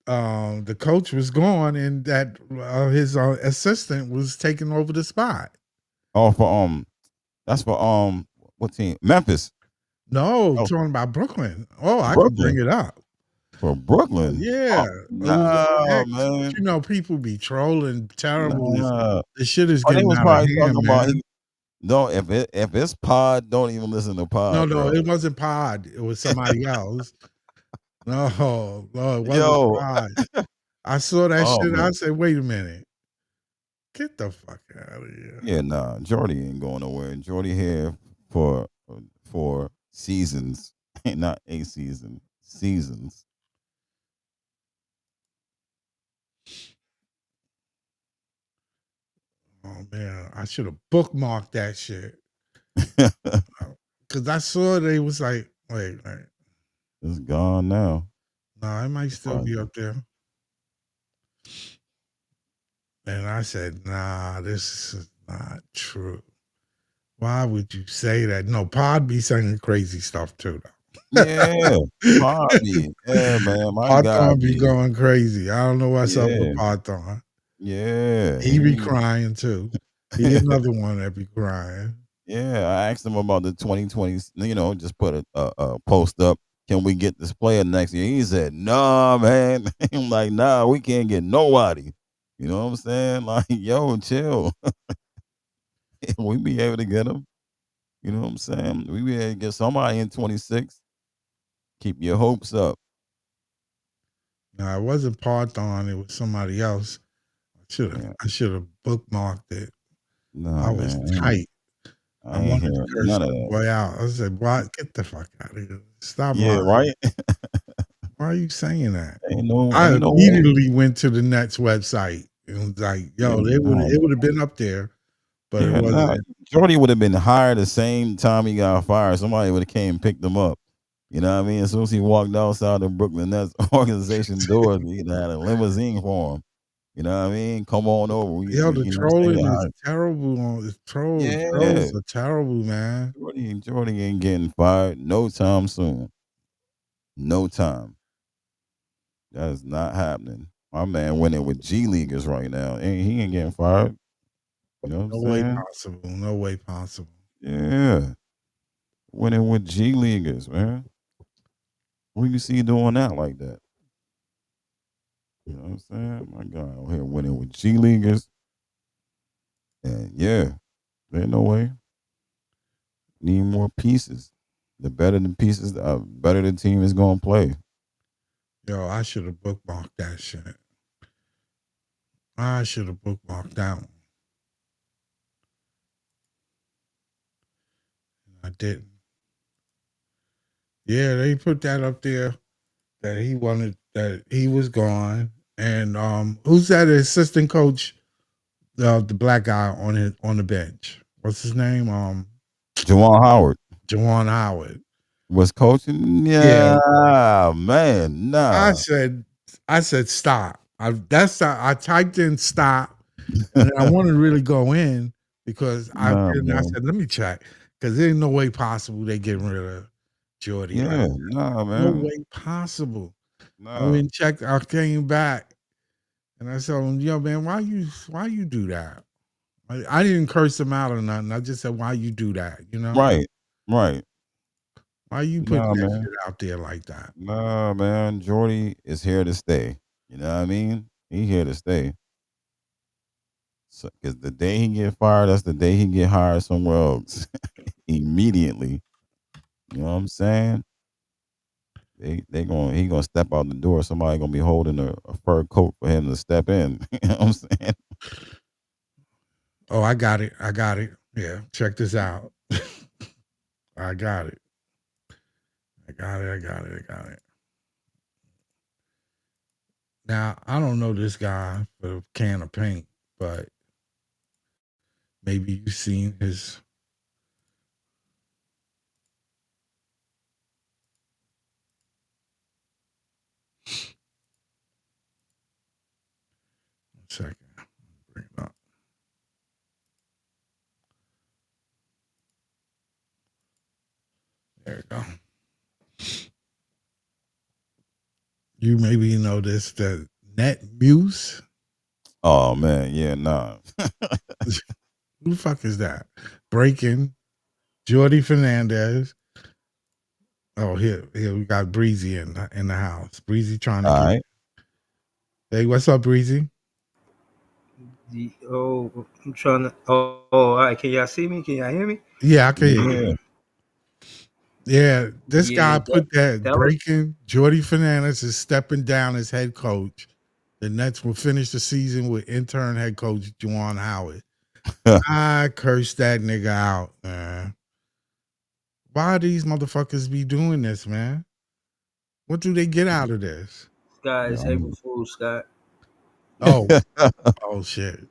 the coach was gone and that his assistant was taking over the spot. Oh, for that's for what team? Memphis. No, Oh, talking about Brooklyn. Oh, I can bring Brooklyn. it up. For Brooklyn. Yeah, Oh, it was on nah, X, but man. people be trolling terrible. Nah. This shit is Oh, they getting was out of probably hand, talking about man. don't if it's pod, don't even listen to No, pod, no, bro. it wasn't Pod. It was somebody else. No, it wasn't Yo, Pod. I saw that oh shit. I man. said, wait a minute. Get the fuck out of here. Yeah, nah. Jordy ain't going nowhere. Jordy here for seasons. Not a season. Seasons. Oh man, I should have bookmarked that shit. Cause I saw they was like, wait. It's gone now. No, it might still Probably- be up there. And I said, nah, this is not true. Why would you say that? No, Pod be saying crazy stuff too, though. Yeah. Pod be. Yeah, man. My guy Python be be. going crazy. I don't know what's up with Yeah. Python. Yeah. He be crying too. He another one that be crying. Yeah, I asked him about the 2020. Just put a post up. Can we get this player next year? He said, "Nah, man." I'm like, "Nah, we can't get nobody." You know what I'm saying? Like, yo, chill. We be able to get him. You know what I'm saying? We be able to get somebody in 26. Keep your hopes up. No, it wasn't Python. It was somebody else. Yeah. I should have bookmarked it. Nah, I was man. tight. I I ain't wanted to hearing curse none of the that. boy out. I said, "Why? Get the fuck out of here! Stop Yeah, lying. right. Why are you saying that?" I Ain't no way. immediately went to the Nets website and was like, Yeah, "Yo, nah, it would have been up there, but it yeah, nah. wasn't." Jordy would have been hired the same time he got fired. Somebody would have came and picked him up. You know what I mean? As soon as he walked outside the Brooklyn Nets organization doors, we had a limousine for him. You know what I mean? Come on over. Yo, the You know, say trolling is hi. terrible on it's Yeah. trolls are terrible, man. Jordy ain't getting fired no time soon. No time. That is not happening. My man winning with G Leaguers right now. He ain't getting fired. You know what I'm No way saying? possible. No way possible. Yeah. Winning with G Leaguers, man. Who you see doing that like that? You know what I'm saying? My God, out here winning with G Leaguers. And yeah, ain't no way. Need more pieces. The better the pieces, the better the team is gonna play. Yo, I should have bookmarked that shit. I should have bookmarked that one. I didn't. Yeah, they put that up there that he wanted that he was gone. And who's that assistant coach? The black guy on the bench. What's his name? Jawan Howard Jawan Howard. was coaching. Yeah, Yeah, man, I nah, said, I said stop. I typed in stop, and I wanted to really go in because nah, I man. said let me check because there's no way possible they getting rid of Jordy. Like Yeah, nah, no man, way possible. I nah. mean, check. I came back and I told him, yo, man, why you do that? I didn't curse him out or nothing. I just said, why you do that? You know, Right, right. why you putting Nah, that man, shit out there like that? nah, man. Jordy is here to stay. You know what I mean? He here to stay. So, cause the day he get fired, that's the day he get hired somewhere else immediately. You know what I'm saying? He gonna step out the door. Somebody gonna be holding a fur coat for him to step in. You know what I'm saying? Oh, I got it. I got it. Yeah, check this out. I got it. I got it. I got it. I got it. Now I don't know this guy for a can of paint, but maybe you've seen his. 1 second. Bring it up. There you go. You maybe know this. The Net Muse. Oh man, yeah, nah. Who the fuck is that? Breaking Jordy Fernandez. Oh, here we got Breezy in the house. Breezy trying to All get. right. Hey, what's up, Breezy? I'm trying to. Oh, all right. Can y'all see me? Can y'all hear me? Yeah, I can hear you. Yeah. Yeah, this Yeah, guy put that that was breaking. Jordy Fernandez is stepping down as head coach. The Nets will finish the season with intern head coach Juwan Howard. I cursed that nigga out, man. Why these motherfuckers be doing this, man? What do they get out of this? guys. April Um, Fool's, Scott. Oh, oh shit.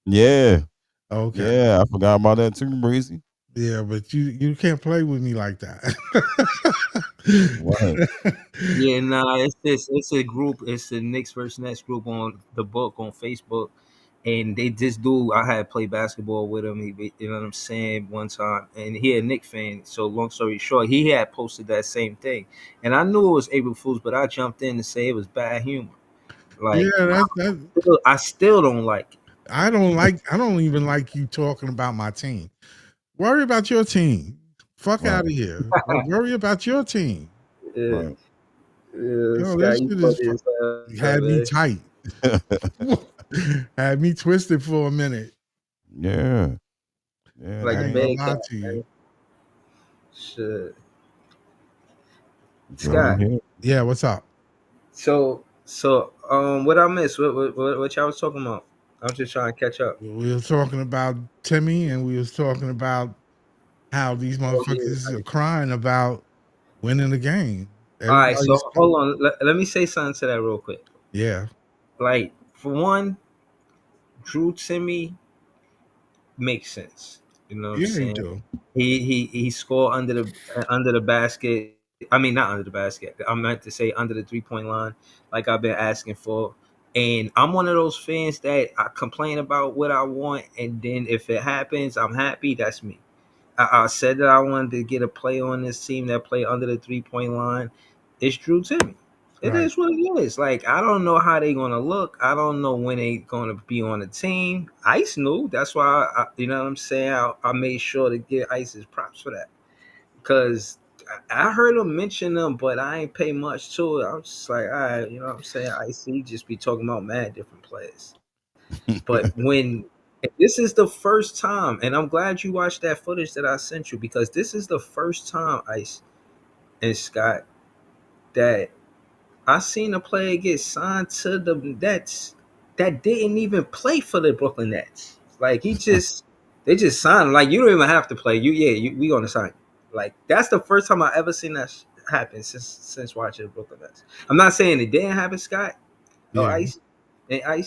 yeah. Okay. Yeah. I forgot about that too, Breezy. Yeah, but you can't play with me like that. Right. Yeah, nah. It's this. It's a group. It's the Knicks versus Nets group on the book on Facebook, and they just do. I had played basketball with him. You know what I'm saying? One time, and he a Knicks fan. So long story short, he had posted that same thing, and I knew it was April Fool's, but I jumped in to say it was bad humor. Yeah, Like that I still don't like it. I don't even like you talking about my team. Worry about your team. Fuck out of Right. here. Worry about your team. Yeah, Right. yeah, Yo, that Scott, you shit is funny as hell, had me man. tight. Had me twisted for a minute. Yeah. Yeah. Like I the ain't They gonna bad cat, lie to you. man. Shit. Jordy Scott. here. Yeah, what's up? What I missed? What y'all was talking about? I'm just trying to catch up. We was talking about Timmy, and we was talking about how these Oh yeah. motherfuckers are crying about winning the game. All right, so Everybody's hold on. Let me say something to that real quick. yeah, Like for one, Drew Timmy makes sense. You know what I'm yeah, you saying? do. He scored under the basket. I mean, not under the basket. I meant to say under the 3 point line, like I've been asking for. And I'm one of those fans that I complain about what I want, and then if it happens, I'm happy. That's me. I said that I wanted to get a play on this team that play under the 3 point line. It's Drew Timmy. It Right. is what it is. Like, I don't know how they gonna look. I don't know when they gonna be on the team. Ice knew. That's why you know what I'm saying. I made sure to give Ice his props for that because I heard him mention them, but I ain't pay much to it. I'm just like, all right, you know what I'm saying. Ice just be talking about mad different players. But when this is the first time, and I'm glad you watched that footage that I sent you because this is the first time, Ice and Scott, that I seen a player get signed to the Nets that didn't even play for the Brooklyn Nets. Like they just signed him. Like you don't even have to play. We gonna sign you. Like that's the first time I ever seen that happen since watching the Brooklyn Nets. I'm not saying it didn't happen, Scott or Yeah. Ice,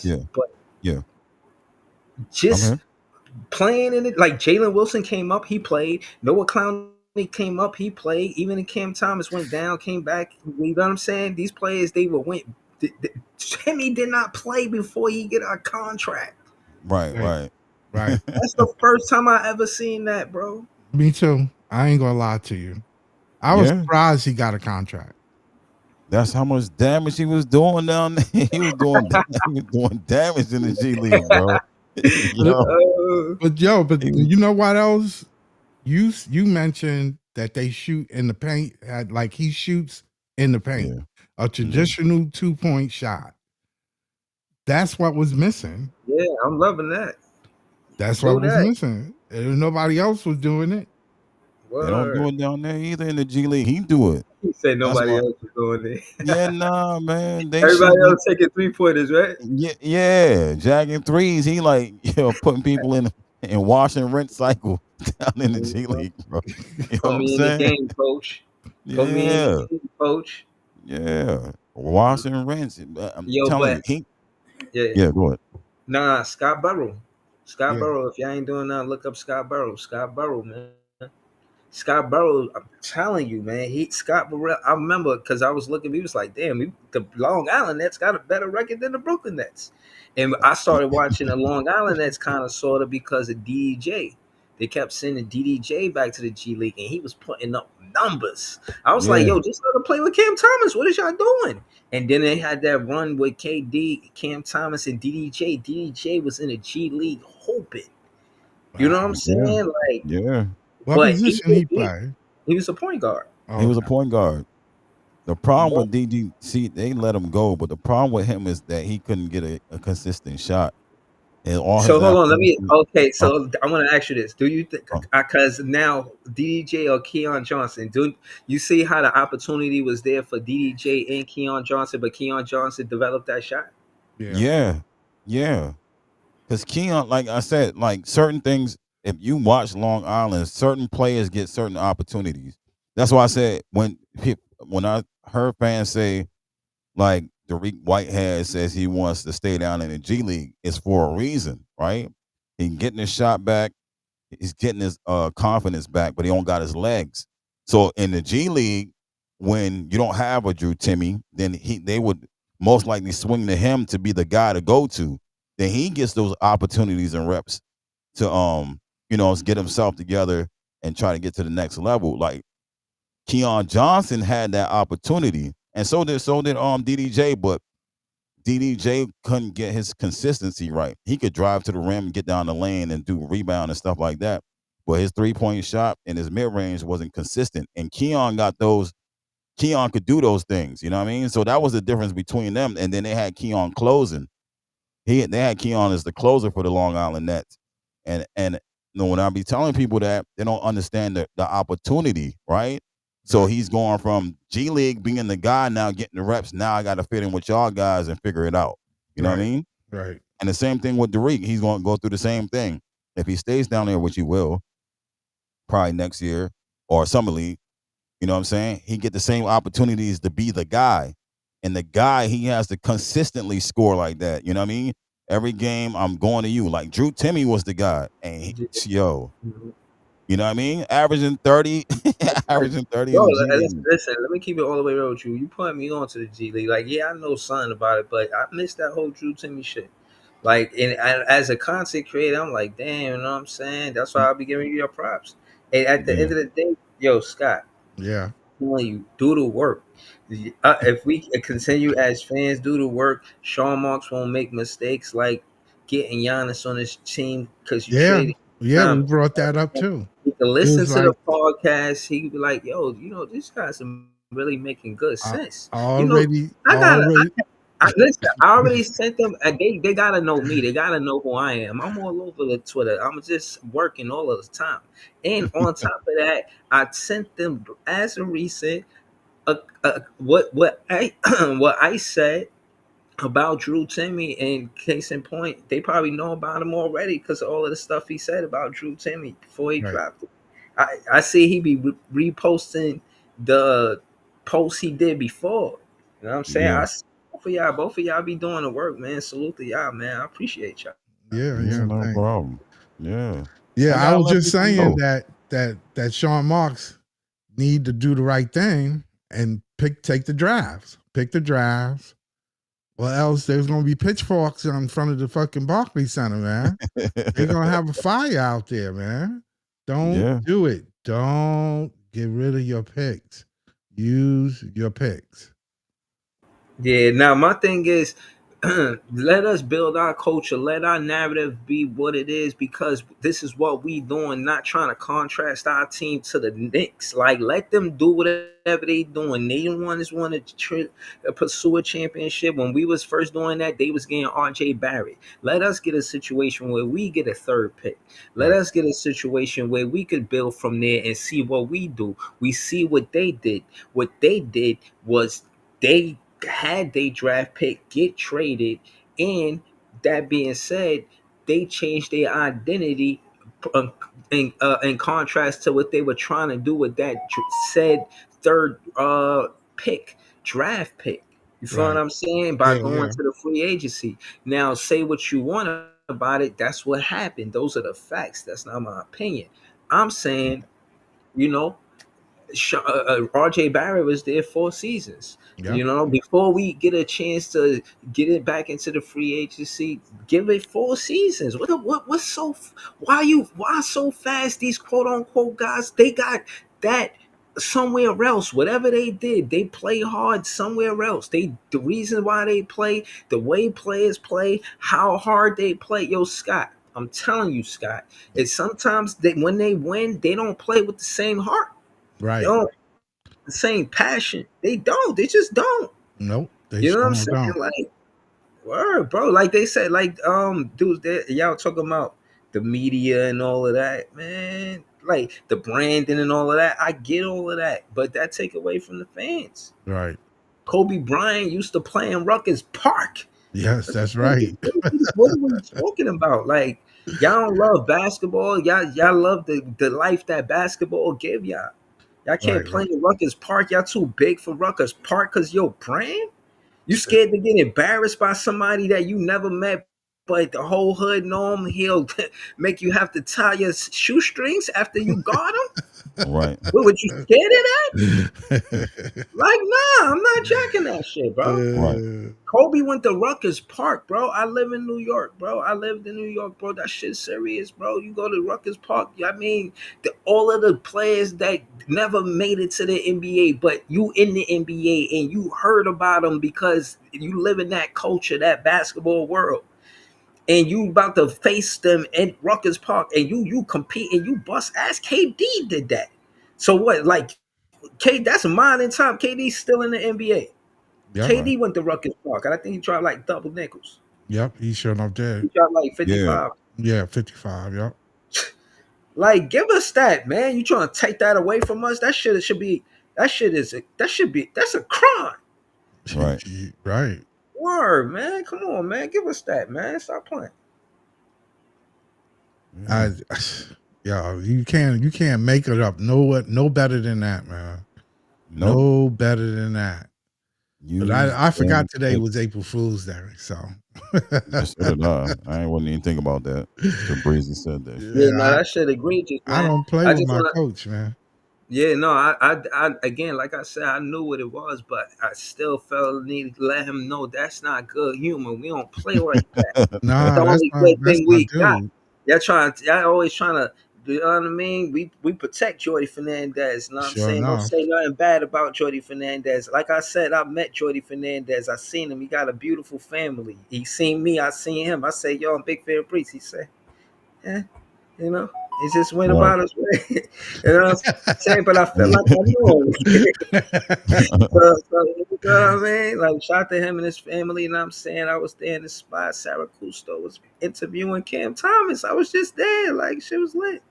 Yeah, but yeah. I'm just here. playing in it. Like Jalen Wilson came up, he played. Noah Clowney came up, he played. Even if Cam Thomas went down, came back. You know what I'm saying? These players, they were went. Timmy did not play before he get a contract. Right, Right. right. Right. That's the first time I ever seen that, bro. Me too. I ain't gonna lie to you. I was Yeah, surprised he got a contract. that's how much damage he was doing down there. He was doing he was doing damage in the G League, bro. But, Yo, but he was, you know what else? You mentioned that they shoot in the paint. Like he shoots in the paint, yeah. a Mhm. traditional 2 point shot. That's what was missing. Yeah, I'm loving that. That's what Do was that. missing. And nobody else was doing it. They don't do Word. it down there either in the G League. He do it. He said That's nobody why. else was doing it. Yeah, nah, man. They Everybody shooting. else taking 3 pointers, right? Yeah, yeah, jagging threes. He like putting people in wash and rinse cycle down in the You G know? League, bro. You know Put what I'm me in the saying? game, coach. Put me in the Yeah, game, coach. yeah. Wash and rinse. I'm Yo, telling but you, he. yeah, Yeah, go ahead. nah, Scott Burrow. Scott Yeah. Burrow. If y'all ain't doing nothing, look up Scott Burrow. Scott Burrow, man. Scott Burrow, I'm telling you, man. Scott Burrow. I remember because I was looking. He was like, "Damn, the Long Island Nets got a better record than the Brooklyn Nets." And I started watching the Long Island Nets kind of sort of because of DDJ. They kept sending DDJ back to the G League, and he was putting up numbers. I was like, Yeah, "Yo, just let him play with Cam Thomas. What is y'all doing?" And then they had that run with KD, Cam Thomas, and DDJ. DDJ was in the G League hoping. You know what I'm Wow. yeah, saying? Like, yeah. What but he position did he it. play? He was a point guard. He was a Okay. point guard. The problem But with DDC, they let him go, but the problem with him is that he couldn't get a consistent shot, and all so his hold on, let me. athleticism. Okay, Oh, so I want to ask you this: do you think, oh, because now DDJ or Keon Johnson, do you see how the opportunity was there for DDJ and Keon Johnson, but Keon Johnson developed that shot? Yeah. yeah, yeah. Because Keon, like I said, like certain things, if you watch Long Island, certain players get certain opportunities. That's why I said when I heard fans say like Derek Whitehead says he wants to stay down in the G League, it's for a reason, right? He getting his shot back, he's getting his confidence back, but he don't got his legs. So in the G League, when you don't have a Drew Timmy, then they would most likely swing to him to be the guy to go to. Then he gets those opportunities and reps to get himself together and try to get to the next level. Like Keon Johnson had that opportunity, and so did DDJ, but DDJ couldn't get his consistency right. He could drive to the rim, get down the lane, and do rebound and stuff like that. But his 3 point shot and his mid range wasn't consistent. And Keon got those. Keon could do those things. You know what I mean? So that was the difference between them. And then they had Keon closing. They had Keon as the closer for the Long Island Nets. And when I be telling people that, they don't understand the opportunity, right? So Right. he's going from G League being the guy now getting the reps. Now I got to fit in with y'all guys and figure it out. You know what I Right. mean? Right. And the same thing with Derek. He's going to go through the same thing. If he stays down there, which he will, probably next year or summer league, you know what I'm saying? He get the same opportunities to be the guy. And the guy, he has to consistently score like that. You know what I mean? Every game, I'm going to you. Like Drew Timmy was the guy. And Yeah. yo, Mhm. You know what I mean? Averaging 30, averaging 30 Bro, in the G League. listen, let me keep it all the way real with you. You put me on to the G League. Like, yeah, I know something about it, but I missed that whole Drew Timmy shit. Like, as a content creator, I'm like, damn, you know what I'm saying? That's why I'll be giving you your props. And at the Yeah. end of the day, yo, Scott, Yeah. telling you, do the work. If we continue as fans, do the work, Sean Marks won't make mistakes like getting Giannis on his team because you Yeah. traded Yeah. We time. brought that up too. He can It listen was to the like podcast. He could be like, "Yo, these guys are really making good I sense." already, I gotta, already. listen. I already sent them. They gotta know me. They gotta know who I am. I'm all over the Twitter. I'm just working all of the time. And on top of that, I sent them as a recent what I what I said about Drew Timmy, and case in point, they probably know about him already because of all of the stuff he said about Drew Timmy before he Right. dropped it. I see he be reposting the posts he did before. You know what I'm saying? Yeah. I see both of y'all be doing the work, man. Salute to y'all, man. I appreciate y'all. Yeah. Yeah, Yeah. no Thanks. problem. Yeah. Yeah. I I gotta was let just people saying know. that Sean Marks need to do the right thing and take the drives. Pick the drives. Or else there's gonna be pitchforks in front of the fucking Barclays Center, man. They're gonna have a fire out there, man. Don't Yeah. do it. Don't get rid of your picks. Use your picks. Yeah, now my thing is let us build our culture, let our narrative be what it is, because this is what we doing, not trying to contrast our team to the Knicks. Like, let them do whatever they doing. They the ones want to pursue a championship. When we was first doing that, they was getting RJ Barrett. Let us get a situation where we get a third pick. Let Right. us get a situation where we could build from there and see what we do. We see what they did. What they did was they had they draft pick get traded, and that being said, they changed their identity in contrast to what they were trying to do with that said third pick draft pick. You feel what Right. I'm saying? By Yeah, going yeah. to the free agency. Now, say what you want about it. That's what happened. Those are the facts. That's not my opinion. I'm saying, you know, RJ Barrett was there 4 seasons. Yep. Before we get a chance to get it back into the free agency, give it 4 seasons. What's so? Why so fast? These quote unquote guys, they got that somewhere else. Whatever they did, they play hard somewhere else. The reason why they play, the way players play, how hard they play. Yo, Scott, I'm telling you, Scott, it's sometimes when they win, they don't play with the same heart. They Right. don't the same passion. They don't. They just don't. Nope. They You know what I'm sure saying? don't. Like, word, bro. Like they said, like dudes that y'all talking about the media and all of that, man. Like the branding and all of that. I get all of that, but that take away from the fans. Right. Kobe Bryant used to play in Rutgers Park. Yes, that's right. What are we talking about? Like, y'all don't love basketball. Y'all love the life that basketball give y'all. Y'all can't Right, play right. in Rutgers Park. Y'all too big for Rutgers Park because your brand. You scared to get embarrassed by somebody that you never met, but the whole hood know him. He'll make you have to tie your shoestrings after you guard him. Right. What, would you scared of that? Like, nah, I'm not jacking that shit, bro. Right. Kobe went to Rutgers Park, bro. I live in New York, bro. I lived in New York, bro. That shit's serious, bro. You go to Rutgers Park. I mean, all of the players that never made it to the NBA, but you in the NBA and you heard about them because you live in that culture, that basketball world, and you about to face them in Rutgers Park, and you compete and you bust ass. KD did that. So what? Like, that's mine in time. KD's still in the NBA. Yep. KD went to Rutgers Park, and I think he tried like double nickels. Yep. He sure enough did. He tried like Yeah. 55. Yeah, 55. Yep. Like, give us that, man. You trying to take that away from us? That shit should be. That's a crime. Right. Right. Word, man. Come on, man. Give us that, man. Stop playing. I yeah, you can't make it up. No better than that, man. Nope. No better than that. But Use I them forgot today was clips. April Fool's Day, so Yes, so did I. I wouldn't even think about that till Breezy said that shit. Yeah, yeah, no, that shit egregious, I man. don't play I with just my wanna. coach, man. Yeah, no, I, again, like I said, I knew what it was, but I still felt the need to let him know that's not good humor. We don't play like that. That's the Nah, only good that's thing my we got. dude. Y'all always trying to, you know what I mean? We protect Jordy Fernandez. You know what I'm Sure saying? Don't enough. say nothing bad about Jordy Fernandez. Like I said, I met Jordy Fernandez. I seen him. He got a beautiful family. He seen me. I seen him. I say, yo, I'm big fan of Priest. He said, yeah, you know, he just went Right. about his way. You know what I'm saying? But I felt like I knew him. You know what I mean? Like, shout out to him and his family. You know what I'm saying? I was there in the spot. Sarah Cousteau was interviewing Cam Thomas. I was just there. Like, shit was lit.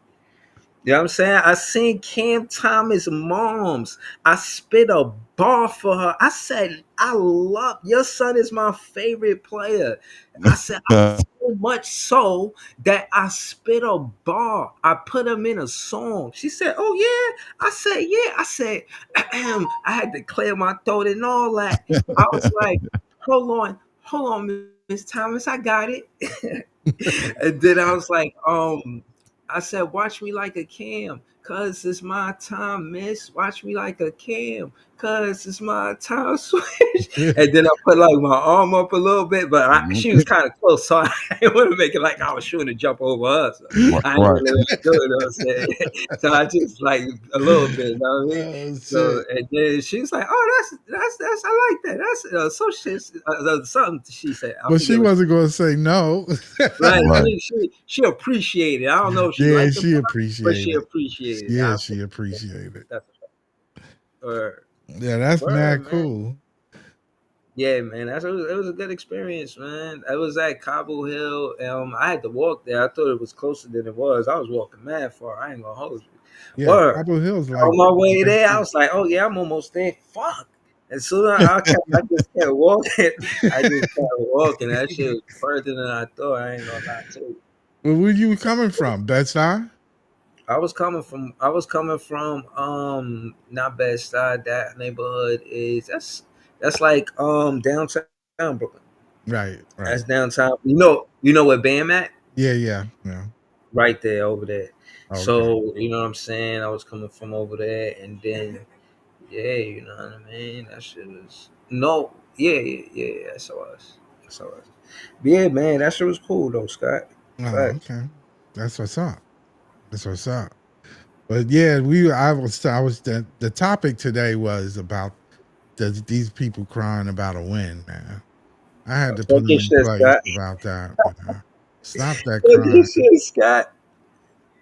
You know what I'm saying? I seen Cam Thomas' moms. I spit a bar for her. I said, I love your son is my favorite player. I said, so much so that I spit a bar. I put him in a song. She said, oh yeah. I said, yeah. I said, I had to clear my throat and all that. I was like, hold on, Miss Thomas, I got it. And then I was like, I said, watch me like a cam, cause it's my time, miss. Watch me like a cam, cause it's my time, switch. And then I put like my arm up a little bit, but she was kind of close, so I didn't want to make it like I was shooting to jump over her. So Right. I didn't Right. really want to do it, you know what I'm saying? So I just like a little bit, you know what I mean? Oh So shit. and then she's like, "Oh, that's I like that. That's some shit. Something." She said, "I But she forget what wasn't gonna say no. Right. Right. She appreciated it. I don't know if she Yeah, liked the she part, but she appreciated it. appreciated it. Yeah, I she appreciated it. that's word. Yeah, that's Word, mad man. cool. Yeah, man. It was a good experience, man. I was at Cobble Hill. I had to walk there. I thought it was closer than it was. I was walking mad far. I ain't gonna hold you. Yeah, Word. Cobble Hill's like On my way right there, I there. was like, oh yeah, I'm almost there. Fuck. And so I just kept walking. I just kept walking. That shit was further than I thought. I ain't gonna lie to you. Well, where you coming from? Bed-Stuy? I was coming from not Bed-Stuy. That neighborhood is that's like downtown Brooklyn. Right, That's right. downtown. You know where Bam at? Yeah, yeah, yeah. Right there over there. Okay. So you know what I'm saying? I was coming from over there and then yeah, you know what I mean? That shit was no yeah, that's how it was. That's how it was. But yeah, man, that shit was cool though, Scott. Oh, Facts. okay. That's what's up. That's what's up. But yeah, I was the topic today was about these people crying about a win, man. I had to Talk put them your in shit, place Scott. about that, man. Stop that Talk your crying. shit, Scott.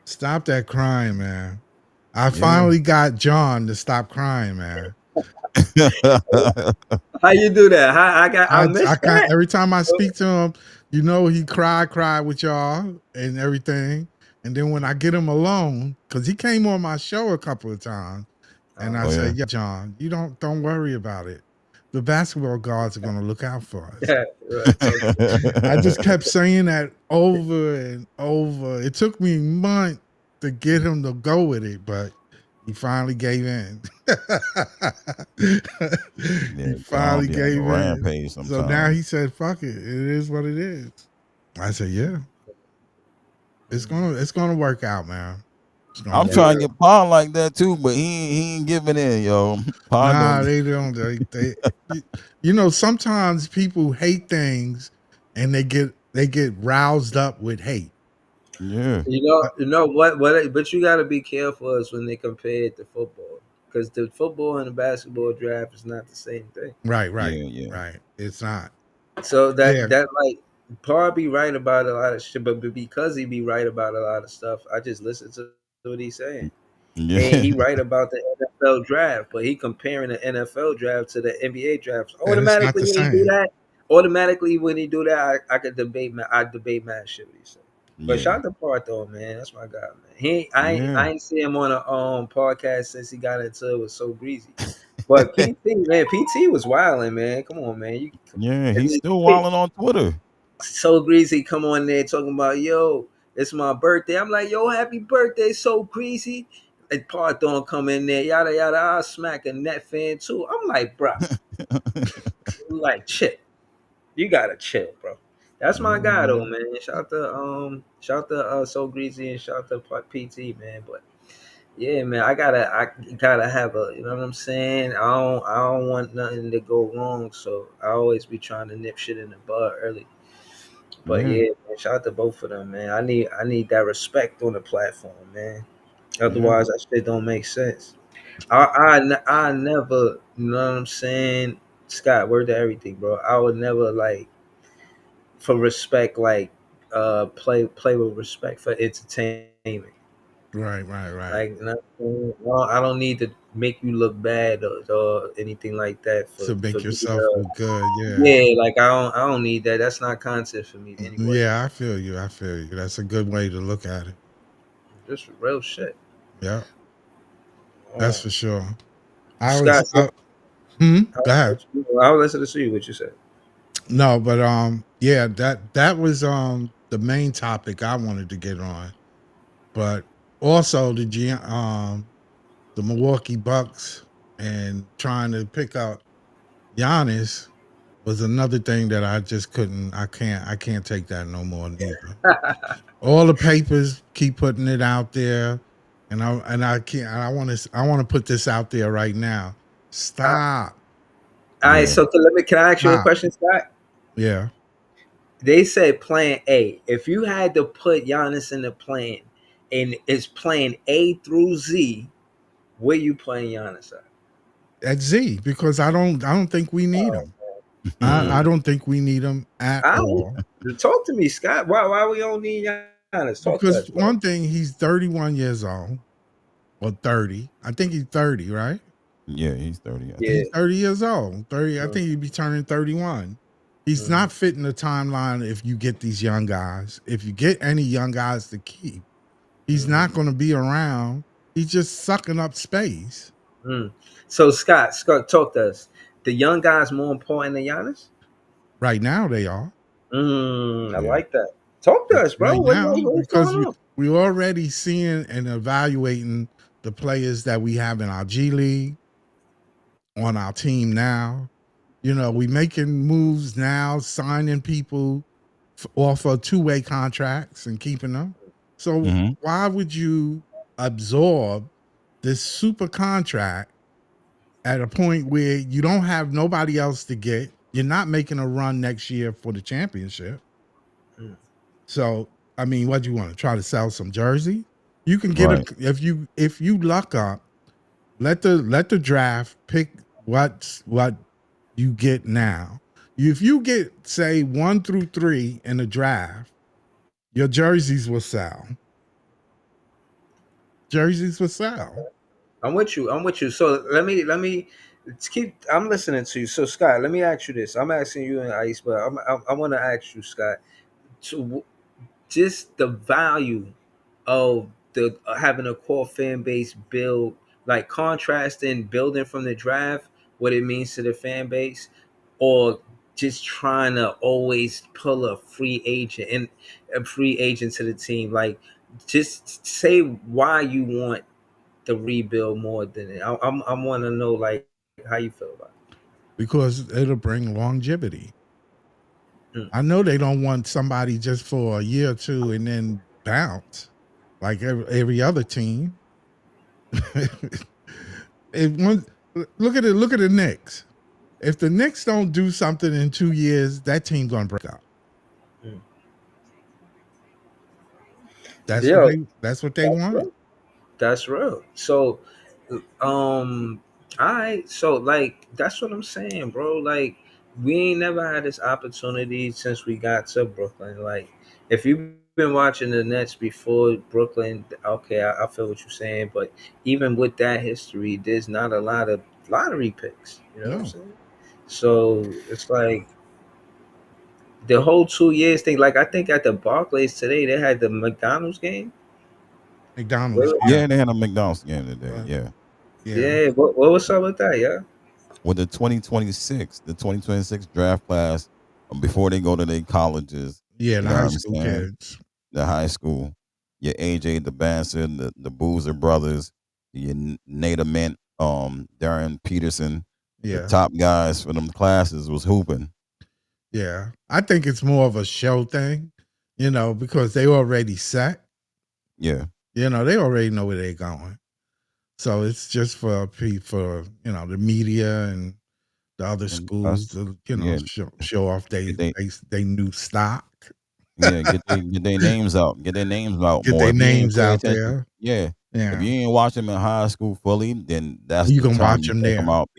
Stop that crying, man. I Yeah. finally got John to stop crying, man. How you do that? I I missed can't that. every time I speak to him, he cry with y'all and everything. And then when I get him alone, because he came on my show a couple of times, and I Oh say, yeah. yeah, John, you don't worry about it. The basketball gods are gonna look out for us. Right, talk your I just kept saying that over and over. It took me months to get him to go with it, but he finally gave in. Yeah, He John finally be on a gave in. rampage So now sometimes. he said, "Fuck it. It is what it is." I said, "Yeah, it's gonna work out, man. It's gonna I'm work." trying to Yeah. get Pond like that too, but he ain't giving in, yo. Pond Nah, don't. they don't. Sometimes people hate things, and they get roused up with hate. Yeah. You know but you got to be careful is when they compare it to football because the football and the basketball draft is not the same thing. Right, right, Yeah. Yeah. right. It's not. So Yeah. that like Paul be right about a lot of shit, but because he be right about a lot of stuff, I just listen to what he's saying. And Yeah. he right about the NFL draft, but he comparing the NFL draft to the NBA draft. And it's not Automatically the when he do same. that, I could debate I debate mad shit what he said. But Yeah. shout out to Part though, man. That's my guy, man. Yeah. I ain't see him on a podcast since he got into it with So Greasy. But PT, man, PT was wilding, man. Come on, man. Yeah. And He's still then wilding on Twitter. So Greasy come on there talking about yo, it's my birthday. I'm like, yo, happy birthday, So Greasy. and Part don't come in there, yada yada. I'll smack a Net fan too. I'm like, bro, like chill. You gotta chill, bro. That's my guy though, Mhm. man. Shout to So Greasy and shout to PT, man. But yeah, man, I gotta have a, you know what I'm saying? I don't want nothing to go wrong, so I always be trying to nip shit in the bud early. But Yeah, yeah, man, shout out to both of them, man. I need that respect on the platform, man. yeah. Otherwise, that shit don't make sense. I never, you know what I'm saying? Scott, word to everything, bro. I would never like for respect, like play with respect for entertainment. Right, right, right. Like, you know what I'm saying? Well, I don't need to make you look bad or anything like that To for make me yourself to, look good. Yeah. yeah, like I don't need that. That's not content for me anyway. Yeah, I feel you. I feel you. That's a good way to look at it. Just real shit. Yeah, that's Oh. for sure. I was, Scott, so go ahead. I was listening to you. What you said? No, but yeah, that was the main topic I wanted to get on. But also the Milwaukee Bucks and trying to pick up Giannis was another thing that I just couldn't. I can't take that no more neither. All the papers keep putting it out there, and I can't. I want to put this out there right now. All Stop. right, Yeah. so can I ask you a Stop. question, Scott? Yeah. They said plan A. If you had to put Giannis in the plan, and it's plan A through Z, where you playing Giannis at? At Z, because I don't think we need him. I Mm. don't think we need him at I all. talk to me, Scott. Why we don't need Giannis? Talk to Because us, bro. one thing, he's 31 years old or 30. I think he's 30, right? Yeah, he's 30, I Yeah. think. He's 30 years old. 30. I Mm, think he'd be turning 31. He's mm, not fitting the timeline if you get these young guys. If you get any young guys to keep, he's mhm, not going to be around. He's just sucking up space. mm. So Scott, talk to us. The young guys more important than Giannis? Right now they are. I Yeah. like that. Talk to us, bro. Right now, What's because going we on? we already seeing and evaluating the players that we have in our G League, on our team now. You know, we making moves now, signing people off of two-way contracts and keeping them. So Mhm. why would you absorb this super contract at a point where you don't have nobody else to get? You're not making a run next year for the championship. Mm. So I mean, what do you want to try to sell some jersey? You can get a Right. if you luck up. Let the draft pick what you get now. If you get say 1 through 3 in the draft, your jerseys will sell. Jerseys will sell. I'm with you. I'm with you. So let me let's keep. I'm listening to you. So Scott, let me ask you this. I'm asking you and Ice, but I want to ask you, Scott. So just the value of the having a core fan base build, like contrasting building from the draft, what it means to the fan base, or just trying to always pull a free agent and a free agent to the team. Like, just say why you want the rebuild more than it. I want to know like how you feel about Because it'll bring longevity. it. Mm. I know they don't want somebody just for a year or two and then bounce like every other team. If one look at the Knicks. If the Knicks don't do something in 2 years, that team's gonna break up. Mm. That's what Yeah, they that's wanted. real. That's real. So, all right. So, like, that's what I'm saying, bro. Like, we ain't never had this opportunity since we got to Brooklyn. Like, if you've been watching the Nets before Brooklyn, okay, I feel what you're saying. But even with that history, there's not a lot of lottery picks. You know what I'm No, saying? So it's like the whole 2 years thing. Like, I think at the Barclays today, they had the McDonald's game. McDonald's. Where- Yeah, Yeah, they had a McDonald's game today. Yeah. yeah, Yeah, what was up with that? Yeah. With the 2026 draft class, before they go to their colleges, yeah. you The know what high I'm school saying? kids. The high school, your AJ, the Banson, the Boozer brothers. your Nader Mint, Darren Peterson, the Yeah. top guys for them classes was hooping. Yeah. I think it's more of a show thing, because they already set. Yeah. They already know where they're going. So it's just for the media and the other And schools us, to yeah, show off get they they new stock, yeah, get their names out. Get their names out get more. their If you ain't names pay out attention, there. yeah. If Yeah, you ain't watch them in high school fully, then that's you the can time watch you them check them there. out.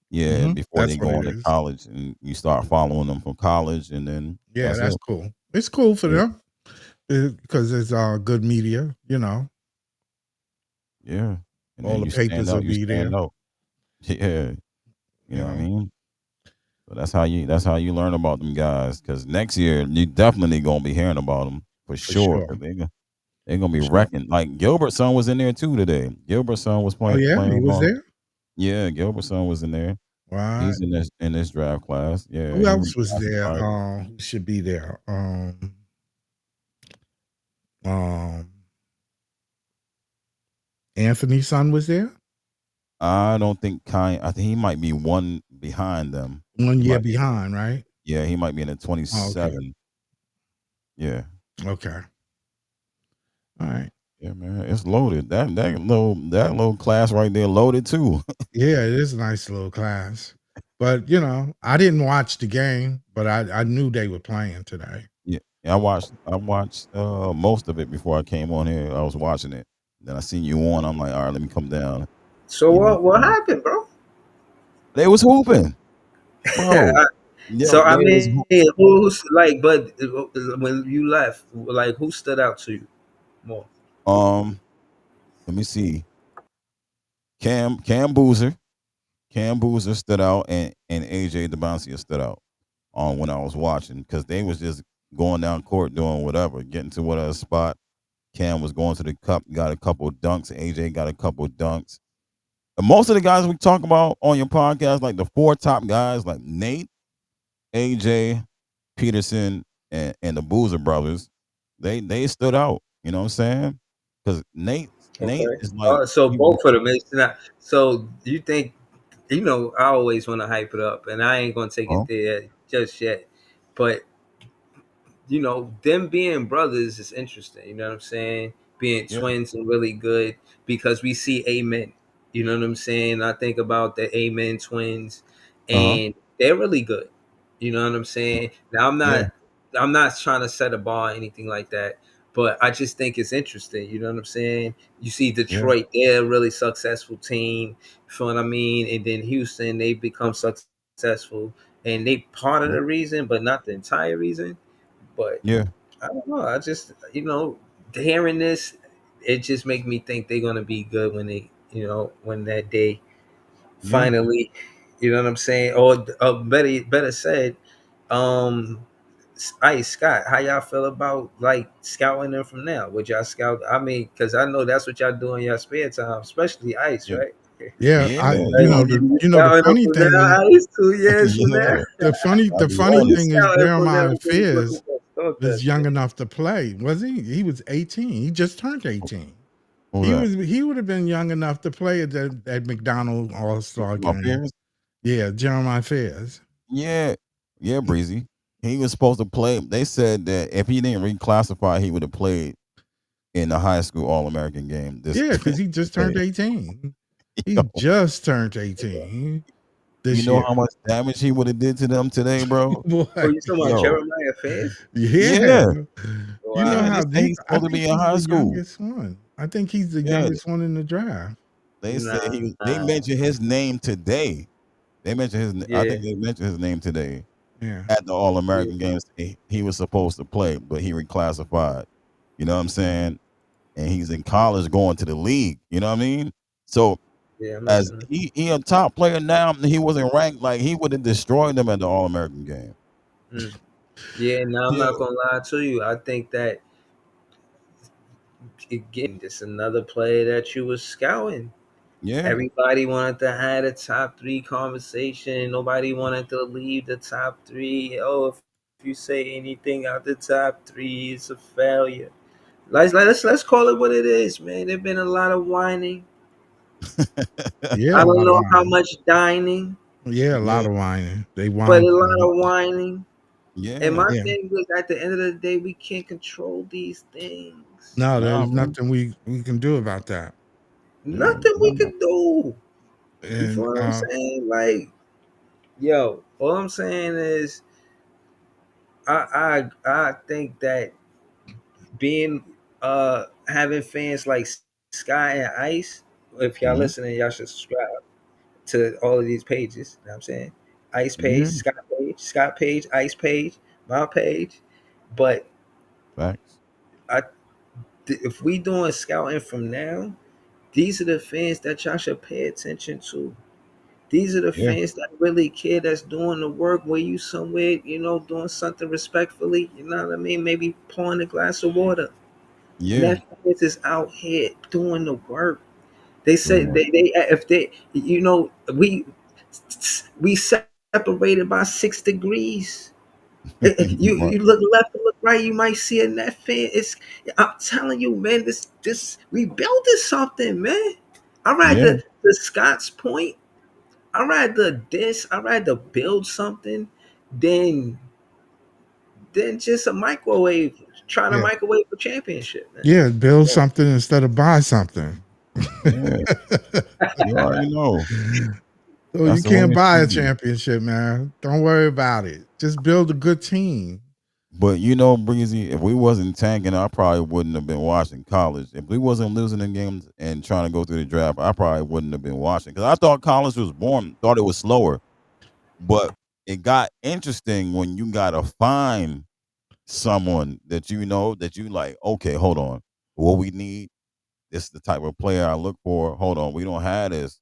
Yeah, before That's they what go it into is. college, and you start following them from college, and then Yeah, that's it. that's cool. It's cool for Yeah, them because it's good media. yeah. And All then the you stand papers will out. You be stand there. out. Yeah, you You know what I know, mean. So that's how you learn about them guys. Because next year you definitely gonna be hearing about them for for sure. sure, Because they're gonna be for sure. wrecking. Like Gilbert's son was in there too today. Gilbert's son was Oh yeah, he playing was ball. there. Yeah, Gilbert's son was in there. Right. He's in this draft class. Yeah, Who he else was there? reclassified. Who should be there? Um, Anthony's son was there. I don't think I think he might be one behind them. One He year might be. behind, right? Yeah, he might be in the Oh, okay. 27. Yeah, Okay. All right. yeah, man, it's loaded. That little class right there loaded too. Yeah, it is a nice little class. But I didn't watch the game, but I knew they were playing today. Yeah, I watched most of it before I came on here. I was watching it. Then I seen you on. I'm like, all right, let me come down. So You know, what happened, bro? they was hooping, bro. Yo, So I they was mean, who's like, but when you left, like, who stood out to you more? um. Let me see. Cam Boozer stood out, and AJ DeBouncia stood out on when I was watching because they was just going down court doing whatever, getting to whatever spot. Cam was going to the cup, got a couple dunks. AJ got a couple dunks. And most of the guys we talk about on your podcast, like the four top guys, like Nate, AJ, Peterson, and the Boozer brothers, they stood out. You know what I'm saying? Because Nate Okay. is like So he, both of them. It's not. So you think, I always want to hype it up, and I ain't gonna take it oh there just yet. But them being brothers is interesting. You know what I'm saying? Being yeah twins are really good because we see Amen. You know what I'm saying? I think about the Amen twins, uh-huh and they're really good. You know what I'm saying? Now yeah I'm not trying to set a bar or anything like that, but I just think it's interesting. You know what I'm saying? You see yeah Detroit, they're a really successful team. You feel what I mean? And then Houston, they become successful, and they part of the yeah reason, but not the entire reason. But yeah I don't know. I just hearing this, it just make me think they're gonna be good when when that day yeah. finally, you know what I'm saying? Or better said, um, Ice Scott, how y'all feel about like scouting them from now? Would y'all scout? I mean, because I know that's what y'all do in your spare time, especially Ice, Yeah. right? Yeah, Yeah. I You the scouting them funny from thing is now, Ice, 2 years from now. Yeah. I the be funny on You it. thing is scouting from Jeremiah them when he's looking Fears for a store was tester. young enough to play, was he? He was 18. He just turned 18. Who's that? He would have been young enough to play at that McDonald All You Star talking about game. Pierce? Yeah, Jeremiah Fears. Yeah. Yeah, Breezy. He was supposed to play. They said that if he didn't reclassify, he would have played in the high school All American game this Yeah, because he just turned day. 18. He just turned 18 You this know year. how much damage he would have did to them today, bro? Oh, Boy, you talking about Yo. Jeremiah Fayes? yeah. Yeah. You know Yeah. Wow. They how said he's I supposed to think be in he's high the school. youngest one. I think he's the Yeah. youngest one in the draft. They said they Nah. mentioned his name today. I Yeah. think they mentioned his name today Yeah. at the All Yeah. American games. He was supposed to play, but he reclassified. You know what I'm saying? And he's in college going to the league. You know what I mean? So Yeah. I'm as listening. he a top player now, he wasn't ranked like he would have destroyed them at the All American game. Mm. Yeah. Now I'm Yeah, not gonna lie to you. I think that again, just another player that you was scouting. yeah, Everybody wanted to have a top three conversation. Nobody wanted to leave the top three. Oh, if you say anything out the top three, it's a failure. Let's call it what it is, man. There's been a lot of whining. Yeah, I a don't lot of know how whining. much dining, Yeah, a Yeah, lot of whining. They but whine a too lot much. of whining. And yeah. my Yeah. thing is, at the end of the day, we can't control these things. No, Nah, there's man. nothing we can do about that. Yeah, Nothing we nah. can do. You feel And what I'm saying? Like, yo, all I'm saying is, I think that being having fans like Sky and Ice, if y'all Mhm. listening, y'all should subscribe to all of these pages. You know what I'm saying? Ice page, Yeah, Scott page, Ice page, my page. But facts. I, if we doing scouting from now, these are the fans that y'all should pay attention to. These are the Yeah, fans that really care, that's doing the work, where you somewhere, doing something respectfully, you know what I mean? Maybe pouring a glass of water. yeah. Netflix is out here doing the work. They say Doing that. they if they we separated by 6 degrees. You Right. look left and look right, you might see a net fan. I'm telling you, man, this we building something, man. I ride Yeah, the Scott's point. I rather build something than just a microwave. Try to yeah, microwave a championship, man. yeah, build something instead of buy something. yeah. You already know. So you That's the way can't it buy a should be. championship, man. Don't worry about it. Just build a good team. But you know, Breezy, if we wasn't tanking, I probably wouldn't have been watching college. If we wasn't losing in games and trying to go through the draft, I probably wouldn't have been watching because I thought college was boring. Thought it was slower, but it got interesting when you got to find someone that you know that you like. Okay, hold on, what we need. This is the type of player I look for. Hold on, we don't have this.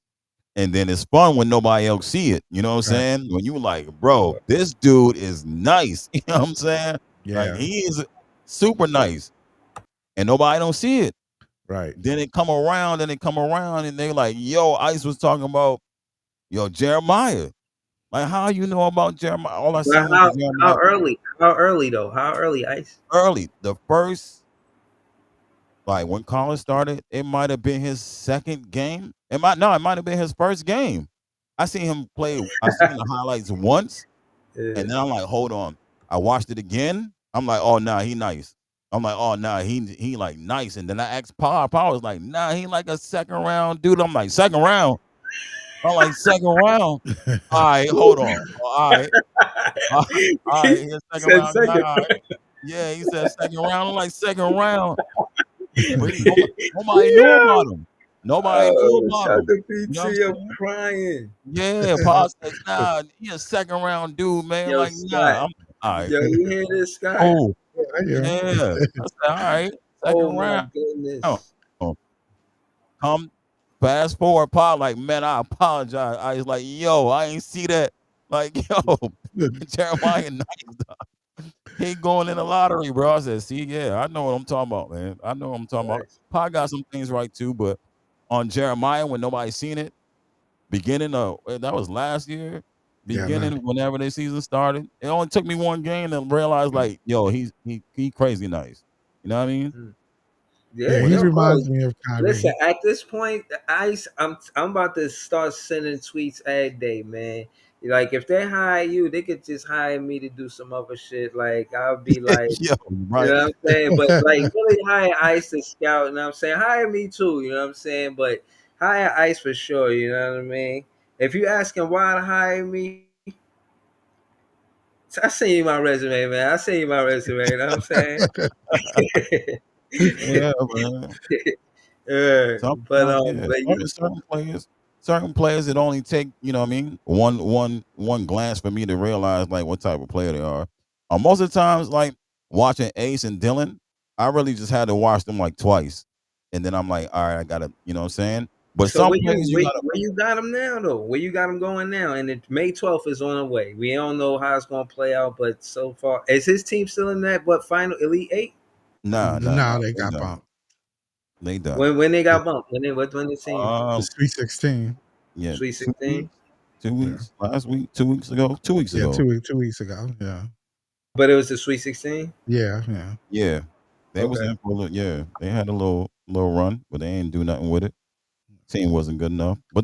And then it's fun when nobody else see it. You know what I'm Right. saying? When you like, bro, this dude is nice. You know what I'm saying? Like Yeah. he is super nice, and nobody don't see it. Right. Then it come around, and they come around, and they like, yo, Ice was talking about yo Jeremiah. Like, how you know about Jeremiah? All I But seen was the Jeremiah how early though? How early, Ice? early. The first, like when college started, it might have been his second game. It might have been his first game. I seen him play. I seen the highlights once. Yeah. And then I'm like, hold on. I watched it again. I'm like, oh nah, he nice. I'm like, oh nah, he like nice. And then I asked Paul. Paul was like, nah, he like a second round dude. I'm like, second round. I'm like, second round. All right, hold on. All right. All right, He he's second said round guy. second. All right. Yeah, he said second round. I'm like, second round. But nobody knew Yeah. about him. Nobody knew Oh, about shout him. to You know what I'm PT. I'm saying? crying. Yeah, Paul said, nah, he a second round dude, man. Yo, Like, nah. Scott. I'm all right. Yo, you hear this, Scott? Oh, I hear him. yeah. I said, all right, second Oh my round. goodness. Come fast forward, Paul, like, man, I apologize. I was like, yo, I ain't see that. Like, yo, Jeremiah nice. He going in the lottery, bro. I said, see, yeah, I know what I'm talking about, man. I know what I'm talking about. Facts. Paul got some things right too, but on Jeremiah, when nobody seen it, beginning of that was last year, Yeah, man. beginning whenever the season started, it only took me one game to realize, like, yo, he crazy nice. You know what I mean? Mm. Yeah, Yeah, he But yo, bro. reminds me of Listen, Kyrie. at this point, I'm about to start sending tweets every day, man. Like if they hire you, they could just hire me to do some other shit. Like I'll be like, yo, you right. know what I'm saying? But like really hire Ice to scout, you know what I'm saying? Hire me too, you know what I'm saying? But hire Ice for sure, you know what I mean? If you asking why to hire me, I send you my resume, man. I send you my resume, you know what I'm saying? Yeah, man. Yeah, Sometimes, yeah, but you, certain players, it only take, you know what I mean, one glance for me to realize like what type of player they are. Most of the times, like watching Ace and Dylan, I really just had to watch them like twice, and then I'm like, all right, I gotta, you know what I'm saying. But so some players you gotta, where you got them now though? Where you got them going now? And May 12th is on the way. We don't know how it's gonna play out, but so far, is his team still in that what final Elite Eight? nah, Now they they got done, bumped. they done. When they got bumped? When the team The Um, Sweet 16. yeah, Sweet 16? two Yeah. weeks, last week, 2 weeks ago, 2 weeks Yeah, ago. 2 weeks ago. Yeah. But it was the Sweet 16. Yeah, yeah. Yeah, they was Okay. in for a little. Yeah, they had a little run, but they ain't do nothing with it. Team wasn't good enough, but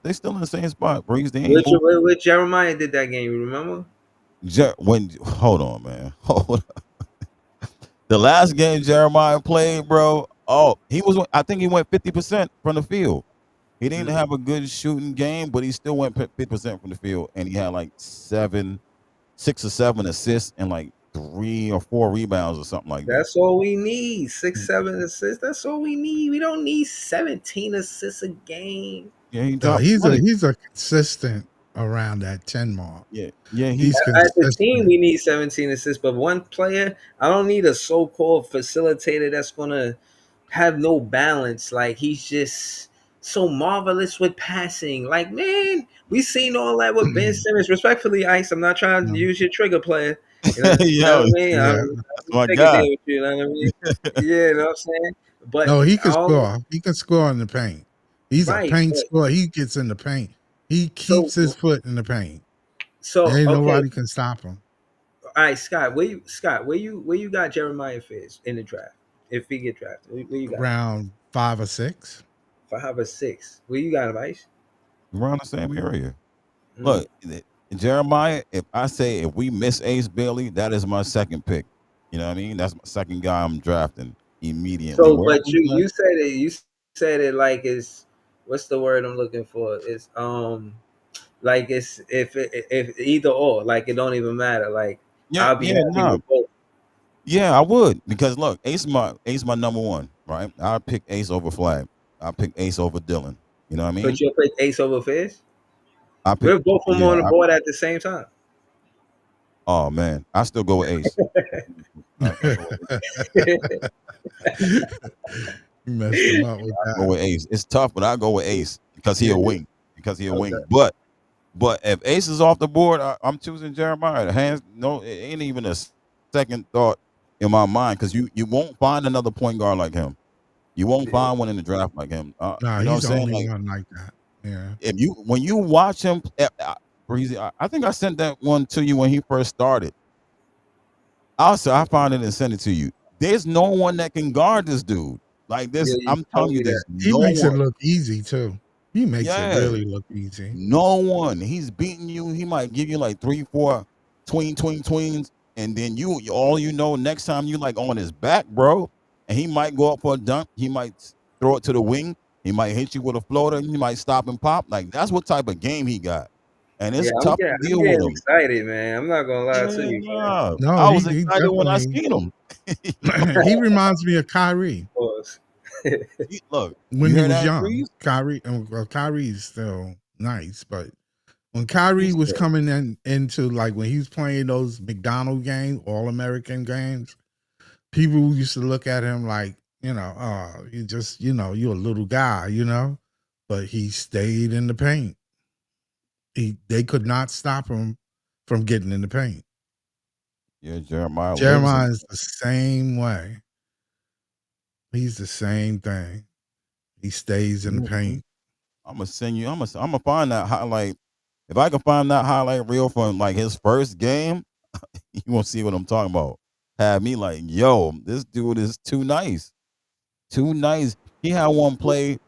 they still in the same spot. Breeze, they ain't moved. Which Jeremiah did that game? You remember? Hold on, man, hold. The last game Jeremiah played, bro. Oh, he was. I think he went 50% from the field. He didn't have a good shooting game, but he still went 50% from the field, and he had like 6 or 7 assists and like 3 or 4 rebounds or something like that. That's all we need. 6, 7 assists. That's all we need. We don't need 17 assists a game. Yeah, he No, dropped 20. he's a consistent around that 10 mark. Yeah, He's As a team, consistent. we need 17 assists, but one player, I don't need a so-called facilitator that's gonna have no balance. Like he's just so marvelous with passing. Like, man, we seen all that with Ben Simmons. Respectfully, Ice, I'm not trying to use your trigger player. You know Yo, what I mean? Yeah. that's my Take a guy. deal with you, you know what I mean? Yeah, you know what I'm saying? But No, he can all score. He can score in the paint. He's a right, paint but scorer. He gets in the paint. He so keeps his foot in the paint. so Ain't okay. nobody can stop him. All right, Scott, where you got Jeremiah Fizz in the draft? If he get drafted, where you got him? Round 5 or 6. 5 or 6. Where you got him, Ice? Around the same area. Mm. Look, Jeremiah. If we miss Ace Bailey, that is my second pick. You know what I mean? That's my second guy I'm drafting immediately. So, Wherever but he went, you said it like it's what's the word I'm looking for? It's like it's if either or, like it don't even matter. Like yeah, I'll be yeah, happy nah. with both. Yeah, I would because look, Ace my number one, right? I pick Ace over Flag. I pick Ace over Dylan. You know what I But mean? you'll pick Ace over Fizz. I pick We're both of them yeah. on the board at the same time. Oh man, I still go with Ace. I go with You messed him up with go that. with Ace. It's tough, but I go with Ace because he a wing. Because he a wing. Okay. But if Ace is off the board, I'm choosing Jeremiah. Hands no, it ain't even a second thought in my mind because you won't find another point guard like him. You won't Yeah. find one in the draft like him. Nah, You know what I'm he's the saying? only Like one like that. Yeah. if you when you watch him, Breezy, I think I sent that one to you when he first started. Also, I found it and sent it to you. There's no one that can guard this dude. Like Yeah, this, you I'm telling told you, me that. there's He no makes it one. look easy too. He makes it Yeah, really look easy. no one. He's beating you. He might give you like 3, 4 tweens, and then all you know next time you like on his back, bro, and he might go up for a dunk. He might throw it to the wing. He might hit you with a floater. He might stop and pop. Like that's what type of game he got, and Yeah, it's tough to I'm deal with getting him. excited, man. I'm not gonna lie to Yeah, you, man. nah. No, I was he excited when I definitely seen him. he reminds me of Kyrie Of course. Look, when you he hear was that, young. Breeze? Kyrie's still nice, but when Kyrie He's was coming into like when he was playing those McDonald games, All American games, people used to look at him like, oh, you just, you're a little guy, but he stayed in the paint. They could not stop him from getting in the paint. Yeah, Jeremiah lives in. Jeremiah is the same way. He's the same thing. He stays in the paint. I'm gonna send you. I'm gonna find that highlight. If I can find that highlight reel from like his first game, you won't see what I'm talking about. Had me like, yo, this dude is too nice, too nice. He had one play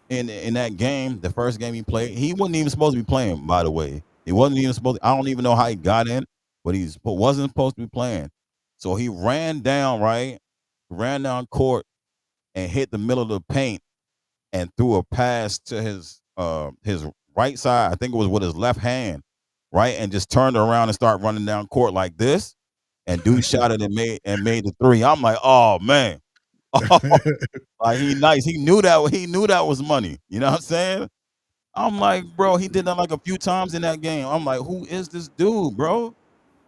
in that game, the first game he played. He wasn't even supposed to be playing. By the way, he wasn't even supposed. I don't even know how he got in, but he wasn't supposed to be playing. So he ran down court and hit the middle of the paint and threw a pass to his right side. I think it was with his left hand, right, and just turned around and started running down court like this. And dude shot it and made the three. I'm like, oh man, like he nice. He knew that was money. You know what I'm saying? I'm like, bro, he did that like a few times in that game. I'm like, who is this dude, bro?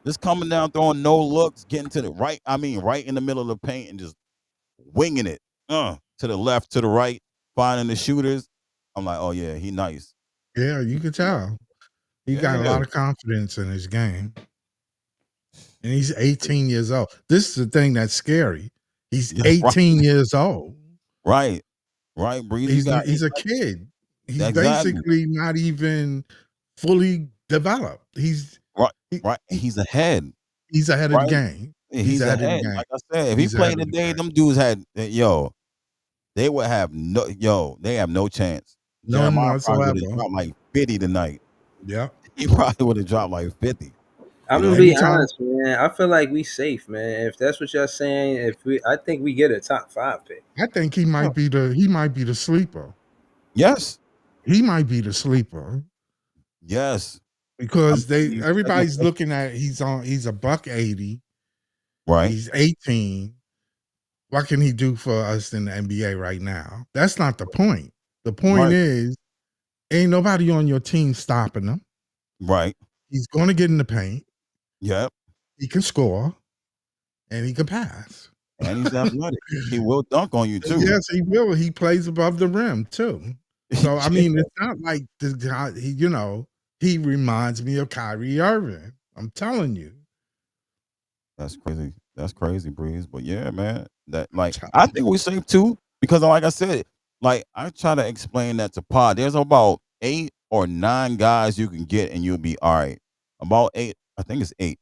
Just coming down, throwing no looks, getting to the right. I mean, right in the middle of the paint and just winging it. To the left, to the right, finding the shooters. I'm like, oh yeah, he nice. Yeah, you could tell. He got a Yeah, lot of confidence in his game. And he's 18 years old. This is the thing that's scary. He's yeah, 18 years old. right, Breeze. He's a kid. He's exactly basically not even fully developed. right, He, right. he- He's ahead, he's ahead of the right. game. He's He's ahead of the ahead. game. Like I said, if he He's ahead played of the today, game. them dudes had yo. they would have they have no chance. None Jeremiah probably would have whatsoever. dropped like 50 tonight. Yep. He probably would have dropped like 50. I'm You gonna know, be Anytime. honest, man. I feel like we safe, man. If that's what y'all saying, I think we get a top 5 pick. I think he might be the sleeper. yes, He might be the sleeper yes. I'm because telling you, second everybody's place, looking at he's a buck 80. right, He's 18. What can he do for us in the NBA right now? That's not the point. The point right, is, ain't nobody on your team stopping him. right. He's going to get in the paint. Yep. He can score and he can pass. And he's athletic. He will dunk on you too. Yes, he will. He plays above the rim too. So I mean, it's not like this guy. He reminds me of Kyrie Irving. I'm telling you. That's crazy. That's crazy, Breeze. But yeah, man, that like I think we safe too because, like I said, like I try to explain that to Pod. There's about 8 or 9 guys you can get and you'll be all right. About 8, I think it's 8.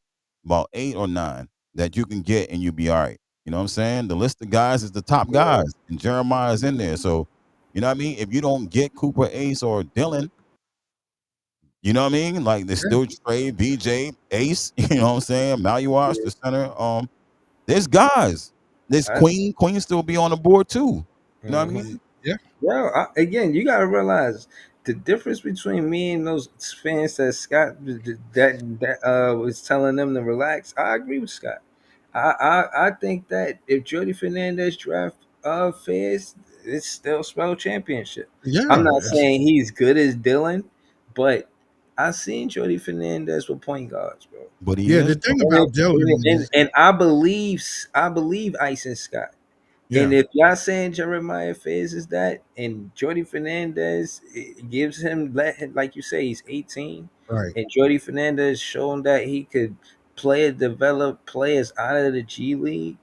About 8 or 9 that you can get and you'll be all right. You know what I'm saying? The list of guys is the top guys, and Jeremiah's in there. So, you know what I mean? If you don't get Cooper, Ace, or Dylan, you know what I mean? Like there's still Trey, VJ, Ace. You know what I'm saying? Maluash, the center. There's guys. There's I, Queen. Queen still be on the board too. You know what I mhm. mean? Yeah. Well, again, you gotta realize the difference between me and those fans that Scott was telling them to relax. I agree with Scott. I think that if Jody Fernandez draft Fairs, it's still spell championship. I'm Yeah. not saying he's good as Dylan, but I seen Jody Fernandez with point guards, bro. But he Yeah. The is though. thing about Dylan is, And I believe Ice and Scott. And yeah, if y'all saying Jeremiah Fayes is that, and Jordy Fernandez gives him like you say, he's 18, right. and Jordy Fernandez shown that he could develop players out of the G League.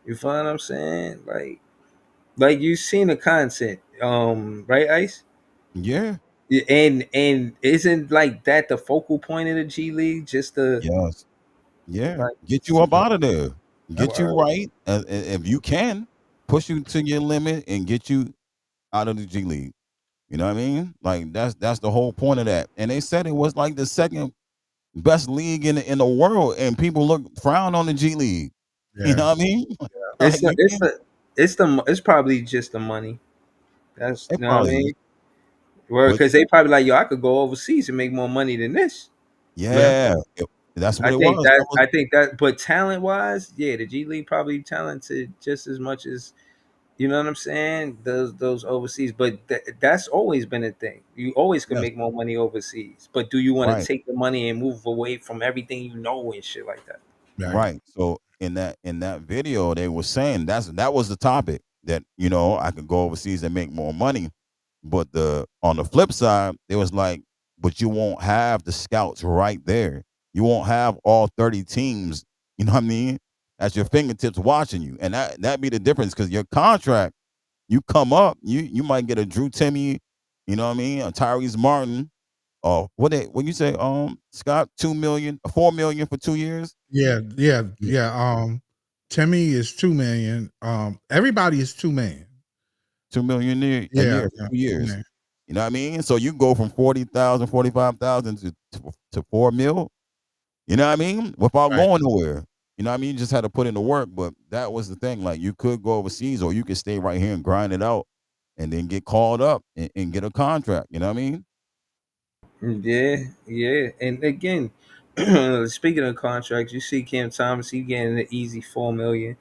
You feel what I'm saying? Like you seen the content, right, Ice? Yeah. Yeah, and isn't like that the focal point of the G League? Just the Yes. Yeah. like, Get you up out of there. Get you word. right. If you can, push you to your limit and get you out of the G League. You know what I mean? Like that's the whole point of that. And they said it was like the second best league in the world, and people frown on the G League. You know Yeah. what I mean? it's Like the you it's can't. the it's probably just the money. That's, It you know what I probably is, mean. Well, but because they probably like, yo, I could go overseas and make more money than this. Yeah. yeah, that's what it was. That was I think that, but talent wise, yeah, the G League probably talented just as much as, you know what I'm saying. Those overseas, but that's always been a thing. You always can yes, make more money overseas, but do you want to right. take the money and move away from everything you know and shit like that? Right. Right. So in that video, they were saying that was the topic that I could go overseas and make more money, but the on the flip side, it was like, but you won't have the scouts right there. You won't have all 30 teams. You know what I mean? At your fingertips watching you, and that be the difference because your contract, you come up, you might get a Drew Timmy, you know what I mean, a Tyrese Martin. Oh, what you say, Scott, 2 million, 4 million for 2 years, Yeah. Yeah. Yeah. Timmy is 2 million. Everybody is 2 million. 2 million a Yeah. year for Yeah. 2 years. 2 million. You know what I mean? So you go from 40,000, 45,000 to 4 mil. You know what I mean? Without Right. going nowhere. You know what I mean? You just had to put in the work. But that was the thing. Like you could go overseas, or you could stay right here and grind it out, and then get called up and get a contract. You know what I mean? Yeah, yeah. And again, speaking of contracts, you see Cam Thomas, he getting an easy 4 million.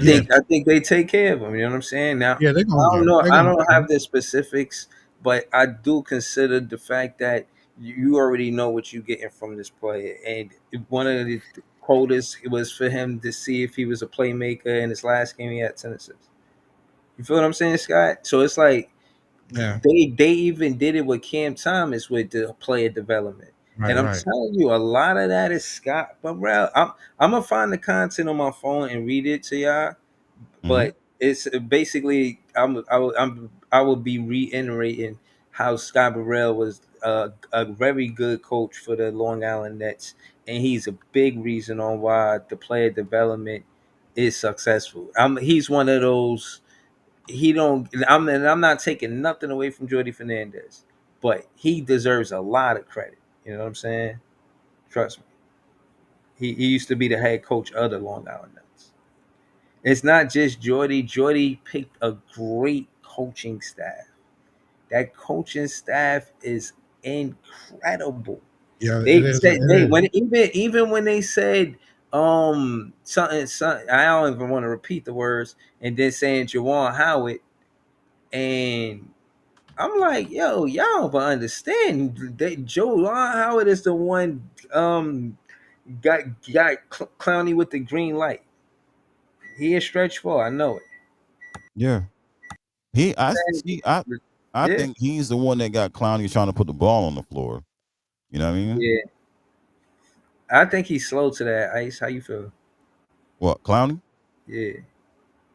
Yeah. I think they take care of him. You know what I'm saying? Now, Yeah. They're I gonna don't get him. know. They're I gonna don't get have him. the specifics, but I do consider the fact that you already know what you're getting from this player. And one of the quotas was for him to see if he was a playmaker. In his last game, he had 10 assists. You feel what I'm saying, Scott? So it's like Yeah. they even did it with Cam Thomas with the player development. Right. And I'm Right. telling you, a lot of that is Scott Burrell. I'm gonna find the content on my phone and read it to y'all, Hmm. but it's basically I will be reiterating how Scott Burrell was a very good coach for the Long Island Nets, and he's a big reason on why the player development is successful. He's one of those he don't. I'm not taking nothing away from Jordy Fernandez, but he deserves a lot of credit. You know what I'm saying? Trust me. He used to be the head coach of the Long Island Nets. It's not just Jordy. Jordy picked a great coaching staff. That coaching staff is incredible. Yeah, it They is. said It they is. when even when they said something I don't even want to repeat the words, and then saying Jawan Howard, and I'm like, yo, y'all but understand that Jawan Howard is the one got Clowney with the green light. He is stretch four, I know it. Yeah. I see. I Yeah, think he's the one that got Clowney trying to put the ball on the floor. You know what I mean? yeah. I think he's slow to that. Ice, how you feel? What, Clowney? Yeah,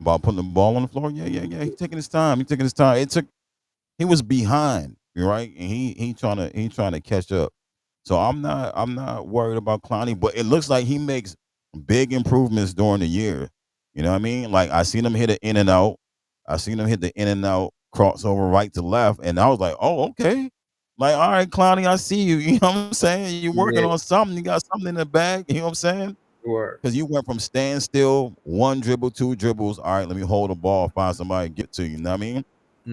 About putting the ball on the floor? Yeah, yeah, yeah. He's taking his time. He's taking his time. He was behind, right? And he trying to catch up. So I'm not worried about Clowney, but it looks like he makes big improvements during the year. You know what I mean? Like I seen him hit it in and out. I seen him hit the in and out crossover right to left, and I was like, oh, okay. Like, all right, Clowney, I see you. You know what I'm saying? You're working yeah, on something. You got something in the bag. You know what I'm saying? sure. Because you went from standstill, one dribble, two dribbles. All right, let me hold the ball, find somebody, get to you. You know what I mean?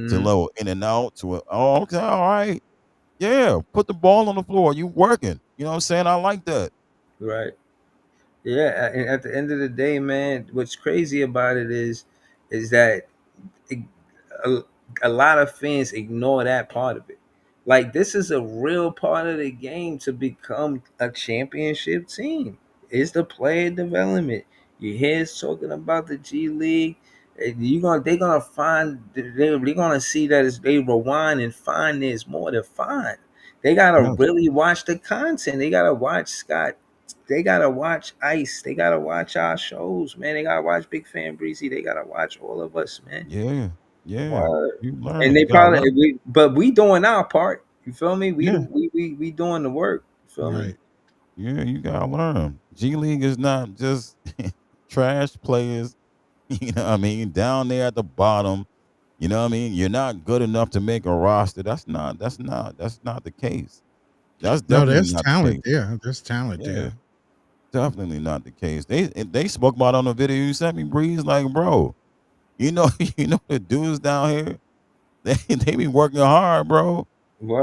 To Mm-hmm. low in and out to a, oh, okay, all right. Yeah, put the ball on the floor. You working. You know what I'm saying? I like that. Right. Yeah, and at the end of the day, man, what's crazy about it is that it, a, a lot of fans ignore that part of it. Like this is a real part of the game to become a championship team. It's the player development. You hear us talking about the G League. They're gonna find they're gonna see that as they rewind and find there's more to find. They gotta Yeah. really watch the content. They gotta watch Scott. They gotta watch Ice. They gotta watch our shows, man. They gotta watch Big Fan Breezy. They gotta watch all of us, man. Yeah. Yeah. Word. You And learn. they You gotta probably learn. but we doing our part. You feel me? Yeah. We doing the work. You feel me? Right. Yeah, you gotta learn. G League is not just trash players, you know what I mean, down there at the bottom. You know what I mean? You're not good enough to make a roster. That's not the case. That's No, definitely there's not the talent case. there. There's talent Yeah. there. Definitely not the case. They spoke about it on the video you sent me, Breeze. Like, bro, you know, you know the dudes down here, they be working hard, bro.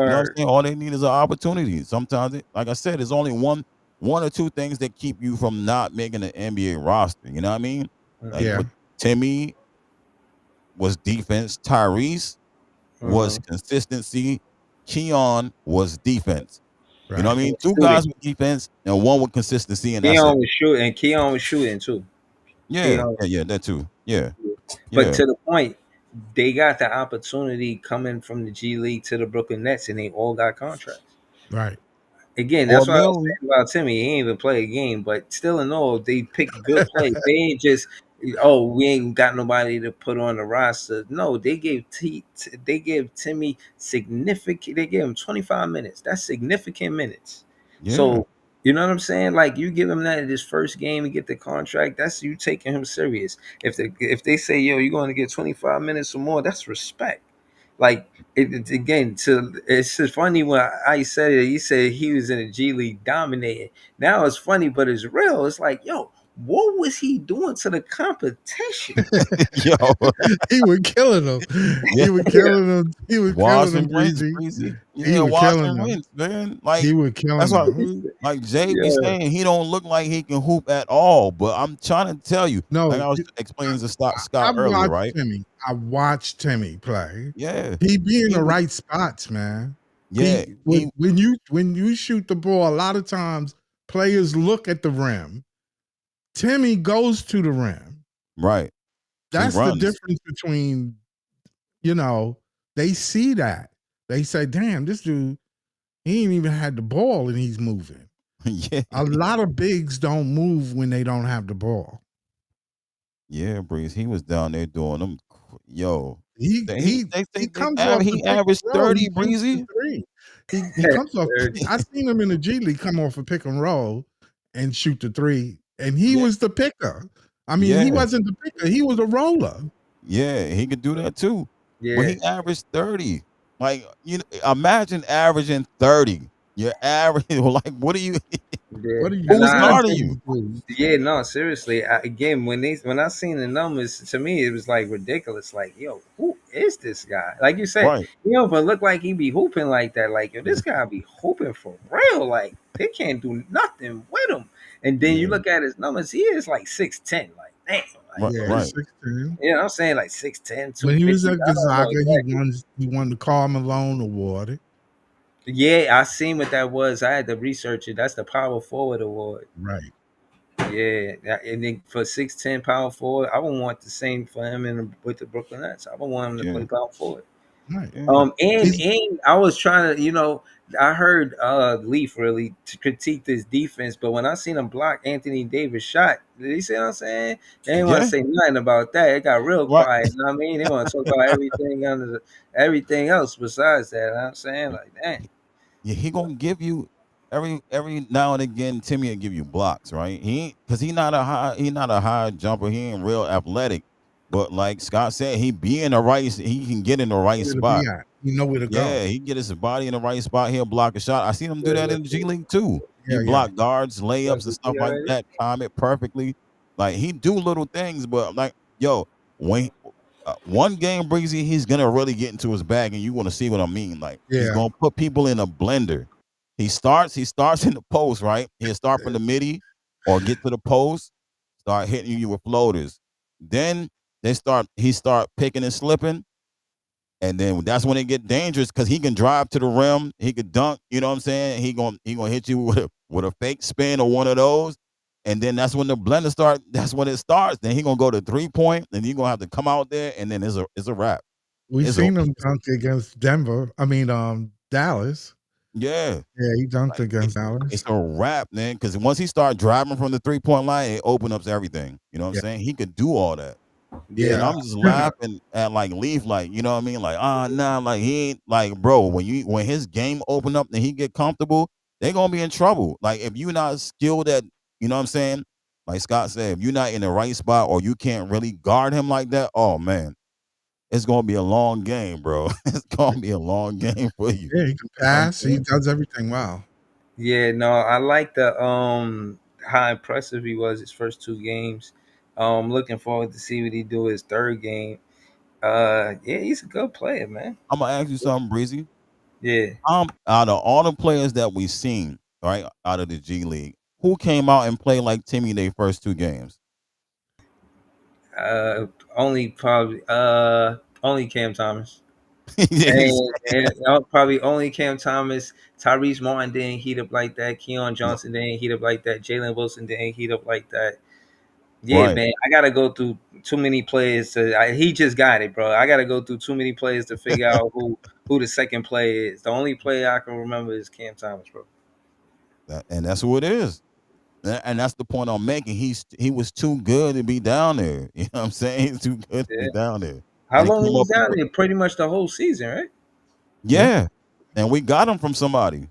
You know what I'm Word. saying? All they need is an opportunity. Sometimes, like I said, there's only one or two things that keep you from not making an NBA roster. You know what I mean? Like Yeah. with Timmy was defense, Tyrese was Uh-huh. consistency, Keon was defense. You know what Right. I mean? And Two shooting. guys with defense and one with consistency, and that's it. Keon was shooting too. Yeah, Keon. yeah, yeah, that too. Yeah, But yeah. to the point, they got the opportunity coming from the G League to the Brooklyn Nets, and they all got contracts. Right. Again, Or that's what I was Mill. saying about Timmy. He ain't even play a game, but still in all, they picked good plays. They ain't just, oh, we ain't got nobody to put on the roster. No, they gave Timmy significant. They gave him 25 minutes. That's significant minutes. Yeah, So you know what I'm saying? Like you give him that in his first game and get the contract. That's you taking him serious. If they say, yo, you're going to get 25 minutes or more, that's respect. Like again, it's just funny when I said it. He said he was in the G League dominating. Now it's funny, but it's real. It's like, yo, what was he doing to the competition? yo, He was killing them. yeah. He was killing them. He was killing Wash them, and rinse, Breezy. Breezy. He Yeah, was wash killing and them. rinse, man. He Like was that's killing what them. like Jay be Yeah, saying. He don't look like he can hoop at all. But I'm trying to tell you, like No, I was explaining to I Scott earlier, watched right? Timmy. I watched Timmy play. Yeah, He be in he the was. right spots, man. Yeah, he When you shoot the ball, a lot of times players look at the rim. Timmy goes to the rim. right. He That's the runs. difference between, you know, they see that. They say, damn, this dude, he ain't even had the ball and he's moving. Yeah, A lot of bigs don't move when they don't have the ball. yeah, Breeze. He was down there doing them. Yo, He they he they they, he they, comes aver- off the he pick and averaged roll. He 30, shoots the Breezy. three. He comes off. I seen him in the G League come off a pick and roll and shoot the three, and he Yeah, was the picker. I mean, he yeah, wasn't the picker. He was a roller. Yeah, he could do that too. But Yeah, he averaged 30. Like, imagine averaging 30. You're averaging like what are you yeah. What are you And who's I guarding suggesting you? to do? Yeah, no, seriously. Again, when I seen the numbers, to me it was like ridiculous. Like, yo, who is this guy? Like you said, Right. you know, but look like he be hooping like that. Like, yo, this guy be hooping for real. Like, they can't do nothing with him. And then you Yeah. look at his numbers, he is like 6'10". Like, damn, like Right. Yeah, yo, he's Right. 16. you know what I'm saying? Like 6'10", When he was 250. at I don't know Gonzaga, exactly. he won the Karl Malone Award. Yeah, I seen what that was. I had to research it. That's the Power Forward Award. Right. Yeah, and then for 6'10" power forward, I would want the same for him with the Brooklyn Nets. I would want him to Yeah. play power forward. Right. Yeah. And He's I was trying to, I heard Leaf really to critique this defense, but when I seen him block Anthony Davis shot, did he see what I'm saying? They didn't want to Yeah. say nothing about that. It got real Right. quiet. You know what I mean? They want to talk about everything everything else besides that. You know what I'm saying, like, dang. Yeah, he gonna give you every now and again. Timmy will give you blocks, right? He ain't because he not a high jumper. He ain't real athletic, but like Scott said, he can get in the right where to be spot. at. You know where to go. Yeah, he get his body in the right spot. He'll block a shot. I seen him do Good, that let's in the G see. League too. He Yeah, yeah. blocked guards, layups, and You stuff see like already? that. Time it perfectly. Like he do little things, but like yo, when one game Breezy, he's gonna really get into his bag, and you want to see what I mean. Like he's Yeah. gonna put people in a blender. He starts in the post, right? He'll start from the midi or get to the post, start hitting you with floaters. Then he start picking and slipping. And then that's when it get dangerous because he can drive to the rim, he could dunk. You know what I'm saying? He gonna hit you with a fake spin or one of those, and then that's when the blender start. That's when it starts. Then he gonna go to 3 point, and you gonna have to come out there, and then it's a wrap. We It's a seen him dunk against Denver. I mean, Dallas. yeah, Yeah, he dunked like against it's Dallas. a wrap, man. Because once he start driving from the 3 point line, it opens up everything. You know what I'm Yeah. saying? He could do all that. And Yeah, Yeah. I'm just laughing at like Leaf, like, you know what I mean? Like, nah, like he ain't like bro, when his game open up and he get comfortable, they gonna be in trouble. Like if you not skilled at, you know what I'm saying? Like Scott said, if you're not in the right spot or you can't really guard him like that, oh man, it's gonna be a long game, bro. It's gonna be a long game for you. Yeah, he can You know what I'm pass. He saying? does everything well. yeah. No, I like the how impressive he was his first two games. Looking forward to see what he do his third game. Yeah, he's a good player, man. I'm gonna ask you something, Breezy. Yeah. Out of all the players that we've seen, right, out of the G League, who came out and played like Timmy their first two games? Uh, only Cam Thomas. Yeah, And probably only Cam Thomas. Tyrese Martin didn't heat up like that. Keon no, Johnson didn't heat up like that. Jalen Wilson didn't heat up like that. Yeah, right. man, I gotta go through too many players he just got it, bro. I gotta go through too many players to figure out who the second player is. The only player I can remember is Cam Thomas, bro. And that's who it is. And that's the point I'm making. He was too good to be down there. You know what I'm saying? He's too good to be Yeah. down there. How And he long came was up he and down there? Pretty much the whole season, right? Yeah. yeah. And we got him from somebody.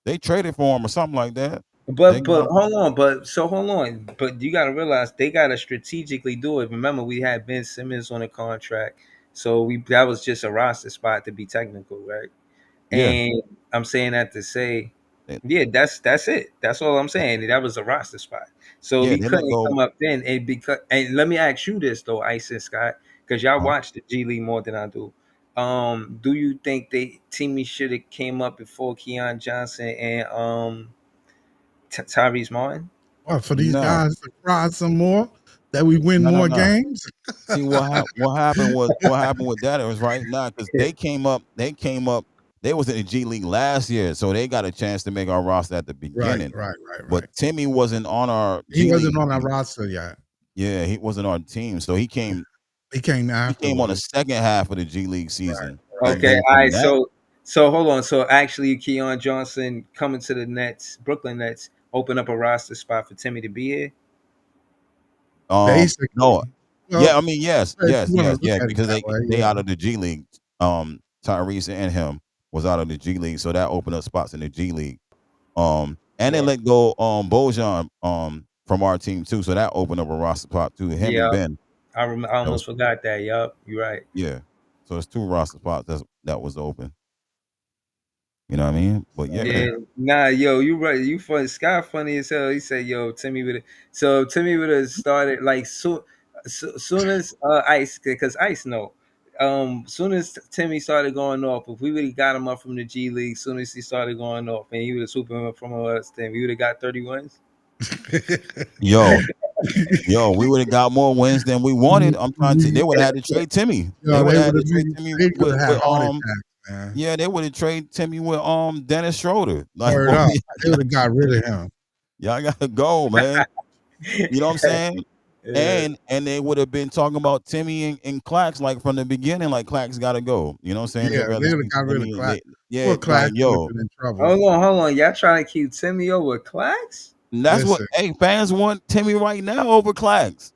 They traded for him or something like that. They But got him. hold on, hold on. But you gotta realize they gotta strategically do it. Remember, we had Ben Simmons on a contract, so we that was just a roster spot to be technical, right? Yeah. And I'm saying that to say, They, yeah, that's it. That's all I'm saying. That was a roster spot. So yeah, he they let couldn't go. come up then. And let me ask you this though, Ice and Scott, because y'all Uh, watch the G League more than I do. Do you think Timmy should have came up before Keon Johnson and Tyrese Martin? What, for these no, guys to cry some more, that we win no, no, more no. games? See what happened with that is right now because they was in the G League last year, so they got a chance to make our roster at the Right, beginning. right, right, But right. Timmy wasn't on our He G League wasn't on our team. roster yet. Yeah, he wasn't on our team, so He came he came on the afterwards. second half of the G League Right, season, right. and Okay, then all from right. that, So hold on. So actually, Keon Johnson coming to the Nets, Brooklyn Nets, open up a roster spot for Timmy to be here. no, Basically. yeah, Well, I mean, yes, if you want to look yeah, at it because that way, they yeah. out of the G League. Tyrese and him was out of the G League, so that opened up spots in the G League. And they Yeah, let go Bojan from our team too, so that opened up a roster spot too. Him and yeah, Ben. I That was almost forgot that. Yup, you're right. yeah. So it's 2 roster spots that was open. You know what I mean? But Yeah, yeah, nah, yo, you right. You funny. Scott funny as hell. He said, "Yo, Timmy would." So Timmy would have started like soon as Ice, because Ice know. Soon as Timmy started going off, if we would have got him up from the G League, soon as he started going off, and he would have swooped him up from us, then we would have got 30 wins. yo, we would have got more wins than we wanted. I'm trying to. They would have had to trade Timmy. They Yo, would they have had would to have trade been, Timmy they could have had with heart attacks, man. yeah, they would have traded Timmy with Dennis Schroeder. Like, Word boy, up. They would have got rid of him. y'all gotta go, man. You know what I'm saying? Yeah. And they would have been talking about Timmy and Clax like from the beginning, like Clax gotta go. You know what I'm saying? They'd Yeah, rather they would have see got rid of Timmy. Clax. Yeah, Well, Clax like would have yo, been in trouble. Hold on. Y'all trying to keep Timmy over Clax? and that's what Listen, fans want Timmy right now over Clax.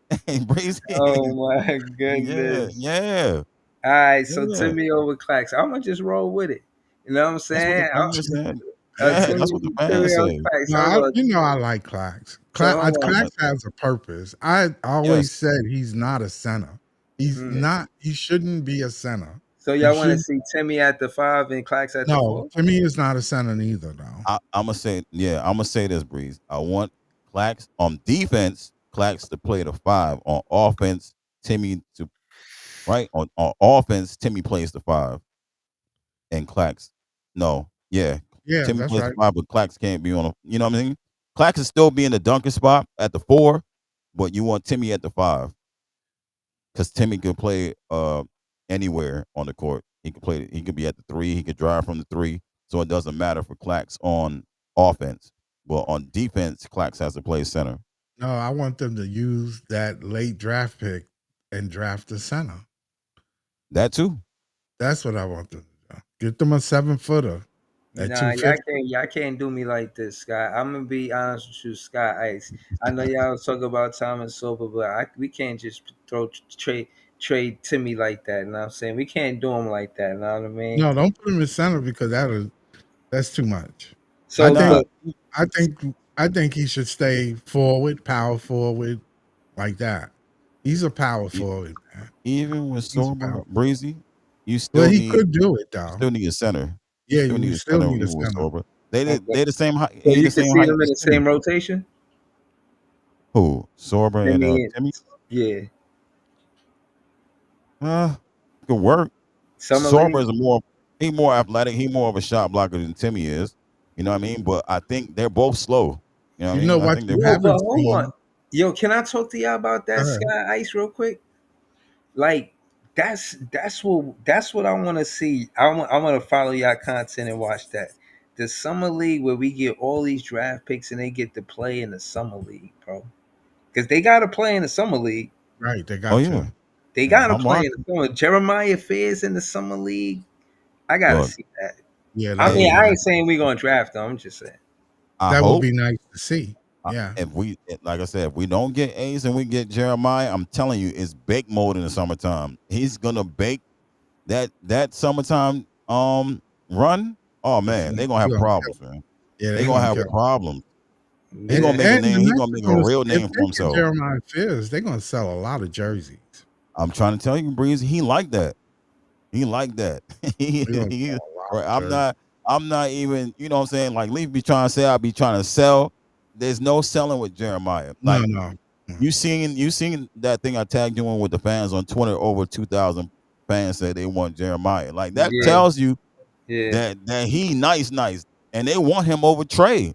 Breezy. Oh my Yeah, goodness. yeah, All right, so yeah. Timmy over Clax. I'm gonna just roll with it. You know what I'm That's what the saying? fans said. Yeah, Timmy, that's what the Timmy fans over say. Clax. no, Hold on. I like Clax. So hold on. Clax has a purpose. I always Yes. said he's not a center. He's Mm. not. He shouldn't be a center. So He y'all want to should. see Timmy at the 5 and Clax at the No, 4? to me, is not a center neither, though. I'm gonna say, I'm gonna say this, Breeze. I want Clax on defense, Clax to play the 5. On offense, Timmy to right on offense, Timmy plays the 5, and Clax, no, yeah, Yeah, Timmy that's plays the right. 5, but Clax can't be on a. You know what I mean? Clax is still be in the dunker spot at the 4, but you want Timmy at the 5 because Timmy could play anywhere on the court. He could play. He could be at the 3. He could drive from the 3. So it doesn't matter for Clax on offense. But on defense, Clax has to play center. No, I want them to use that late draft pick and draft a center. That too. That's what I want them to do. Get them a 7-footer at Nah, 250. y'all can't do me like this, Scott. I'm gonna be honest with you, Scott Ice. I know y'all talk about Thomas Sober, but we can't just throw trade Timmy like that. You know what I'm saying? We can't do him like that. You know what I mean? No, don't put him in center because that's too much. I So, Nah, think but I think he should stay forward, power forward, like that. He's a power e- forward, man. even with He's a power. Sober Breezy, you Well, still he need could do it you though. still need a center. You Yeah, still you need a still center need a even with center. Sober. okay. They the same height. So He you the can same see height them in as the Timmy. same rotation. Who? Sober and Timmy, Timmy. yeah, Uh, could work. summer Sorber league. is he more athletic. He more of a shot blocker than Timmy is. You know what I mean? But I think they're both slow. You know what You I mean? know I what think they're you Yo, both. but haven't hold on. seen? Yo, can I talk to y'all about that Uh, Sky Ice real quick? Like that's what I want to see. I want to follow y'all content and watch that. The summer league where we get all these draft picks and they get to play in the summer league, bro. Because they got to play in the summer league. right, they Oh got yeah, to. They got to I'm play in the watching. summer. Jeremiah Fears in the summer league. I got to Look, see that. Yeah, I that would mean, be hey, I nice. ain't saying we're gonna draft them. I'm just saying. I That would hope be nice to see. Yeah. if we like I said, if we don't get A's and we get Jeremiah, I'm telling you, it's bake mode in the summertime. He's gonna bake that summertime run. Oh man, they're gonna He have gonna kill problems, him. man. Yeah, They're they gonna gonna have kill him. problems. He's Yeah. gonna make a And name. the He's Nets gonna are make a gonna, real if name they for get himself. Jeremiah Fears, they're gonna sell a lot of jerseys. I'm trying to tell you, Breezy, he like that. He like that. They're gonna he, sell a lot right, of jerseys. I'm not even, you know what I'm saying? Like Leaf be trying to say I be trying to sell. There's no selling with Jeremiah. No, Like no. you seen that thing I tagged you in with the fans on Twitter, over 2,000 fans said they want Jeremiah. Like that Yeah. tells you Yeah. that he nice. And they want him over Trey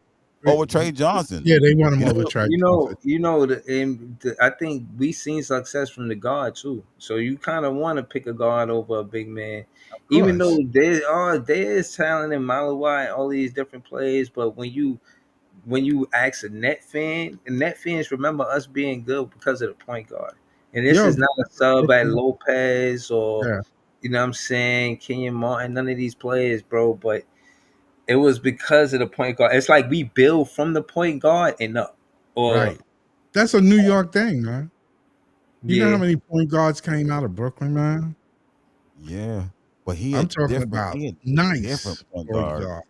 Johnson. Yeah, they want him You know, over Trey Johnson. I think we seen success from the guard too. So you kind of want to pick a guard over a big man, Of even though course. there is talent in Malawai, all these different plays. But when you ask a net fan, and net fans remember us being good because of the point guard. And this Yo, is not a sub at Brooklyn, Lopez or yeah, you know what I'm saying, Kenyon Martin, none of these players, bro. But it was because of the point guard. It's like we build from the point guard and up. Or right. That's a New York thing, man. You know how yeah, many point guards came out of Brooklyn, man? yeah. But I'm talking about he a different nice point point guard. guard.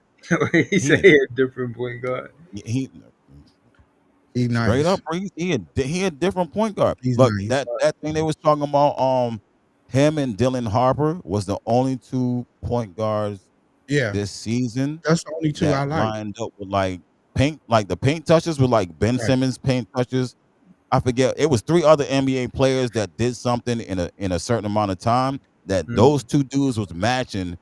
he He said a he a different point guard. he He's Straight nice. up, bro. He a different point guard. He's Look, nice. that thing they was talking about, him and Dylan Harper was the only 2 point guards Yeah, this season that's the only two that I like. lined up with like the paint touches with like Ben Right. Simmons paint touches. I forget. It was 3 other NBA players that did something in a certain amount of time that those Mm. 2 dudes was matching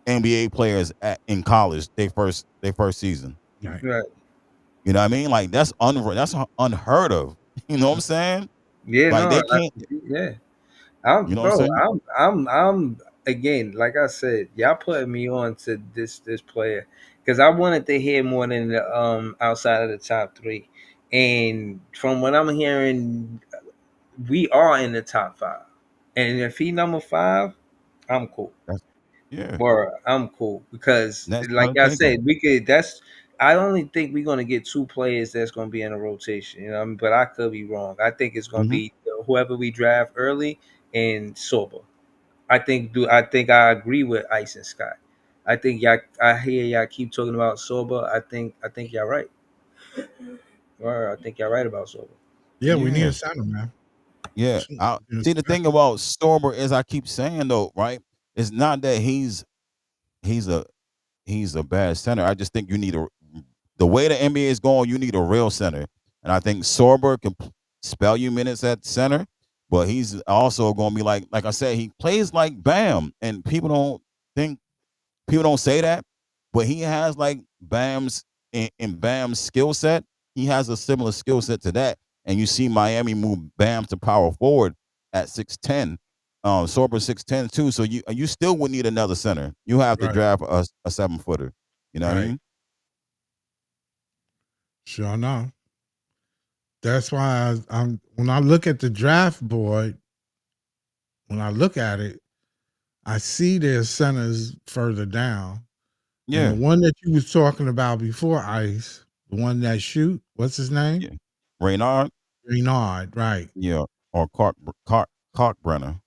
NBA players in college. They first season. Right. Right. You know what I mean? Like that's unheard of. You know what I'm saying? Yeah. Like No. they can't. Yeah. I'm You know what I'm bro. saying? I'm again. Like I said, y'all putting me on to this player because I wanted to hear more than the outside of the top three, and from what I'm hearing, we are in the top five. And if he number five, I'm cool. That's yeah. Or I'm cool because, Nets like trying to I take him. said, we could. That's. I only think we're gonna get 2 players that's gonna be in a rotation. You know, what I mean? But I could be wrong. I think it's gonna Hmm. be whoever we draft early and Sorba. I think I agree with Ice and Scott. I think y'all. I hear y'all keep talking about Sorba. I think y'all right. Or I think y'all right about Sorba. Yeah, we need a Yeah, center, man. yeah. Shoot, I we need see the a center. thing about Storber is I keep saying though, right? It's not that he's a he's a bad center. I just think you need the way the NBA is going, you need a real center. And I think Sorber can spell you minutes at center, but he's also going to be like I said, he plays like Bam, and think people don't say that, but he has like in Bam's skill set. He has a similar skill set to that, and you see Miami move Bam to power forward at 6'10". Sorber 6'10" too. So you still would need another center. You have to Right. draft a 7-footer. You know what I Right. mean? Sure enough. That's why I'm when I look at the draft board, when I look at it, I see there's centers further down. And the Yeah, one that you was talking about before, Ice, the one that shoot, what's his name? yeah. Raynard, Renard, right. yeah, or Brenner.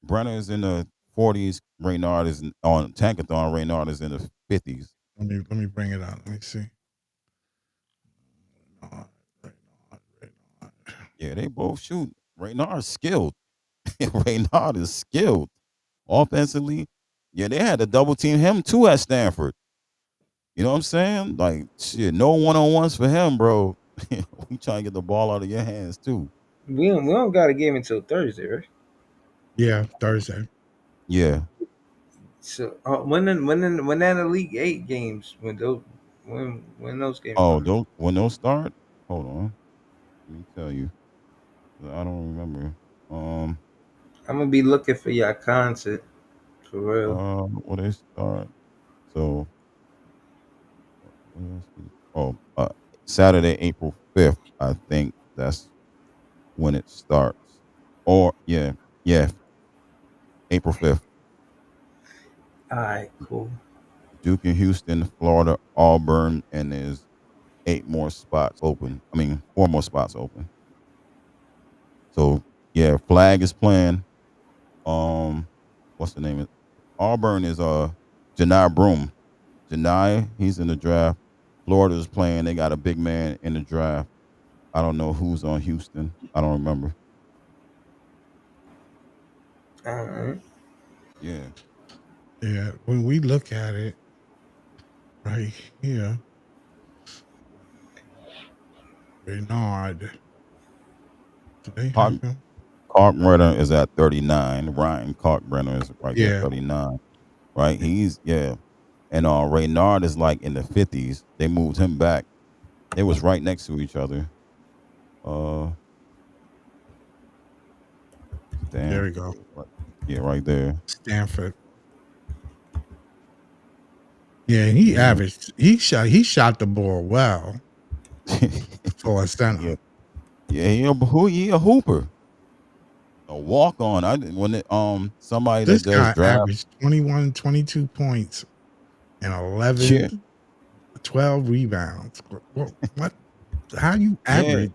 Brenner is in the 40s. Raynard is on Tankathon. Raynard is in the 50s. Let me bring it out. Let me see. Renard, Renard. Yeah, they both shoot. Raynard's skilled. Raynard is skilled offensively. Yeah, they had to double team him too at Stanford. You know what I'm saying? Like shit, no 1-on-ones for him, bro. We trying to get the ball out of your hands too. We don't got a game until Thursday, right? Yeah, Thursday. Yeah. So when that Elite Eight games when those games Oh, start. when those start? Hold on. Let me tell you. I don't remember. Um, I'm gonna be looking for your content for real. when they start. So, oh, Saturday, April 5th. I think that's when it starts. Or yeah, April 5th. All right, cool. Duke and Houston, Florida, Auburn, and there's 8 more spots open. I mean, 4 more spots open. So yeah, Flag is playing. Um, what's the name of Auburn is Janai Broom. Janai, he's in the draft. Florida's playing. They got a big man in the draft. I don't know who's on Houston. I don't remember. All right. Yeah. Yeah. When we look at it right here, Renard. Do they Clark, have him? Kalkbrenner is at 39. Ryan Kalkbrenner is right there, Yeah. 39. Right? He's yeah. And Raynard is like in the 50s. They moved him back. They was right next to each other. Uh There Stanford. we go. Right, yeah, right there. Stanford. Yeah, he Yeah. averaged. He shot the ball well for a Yeah. center. Yeah, he a hooper. A walk on. I didn't when it, somebody that This does guy draft. averaged 21, 22 points and Yeah. 11, 12 rebounds. What? How you Yeah. average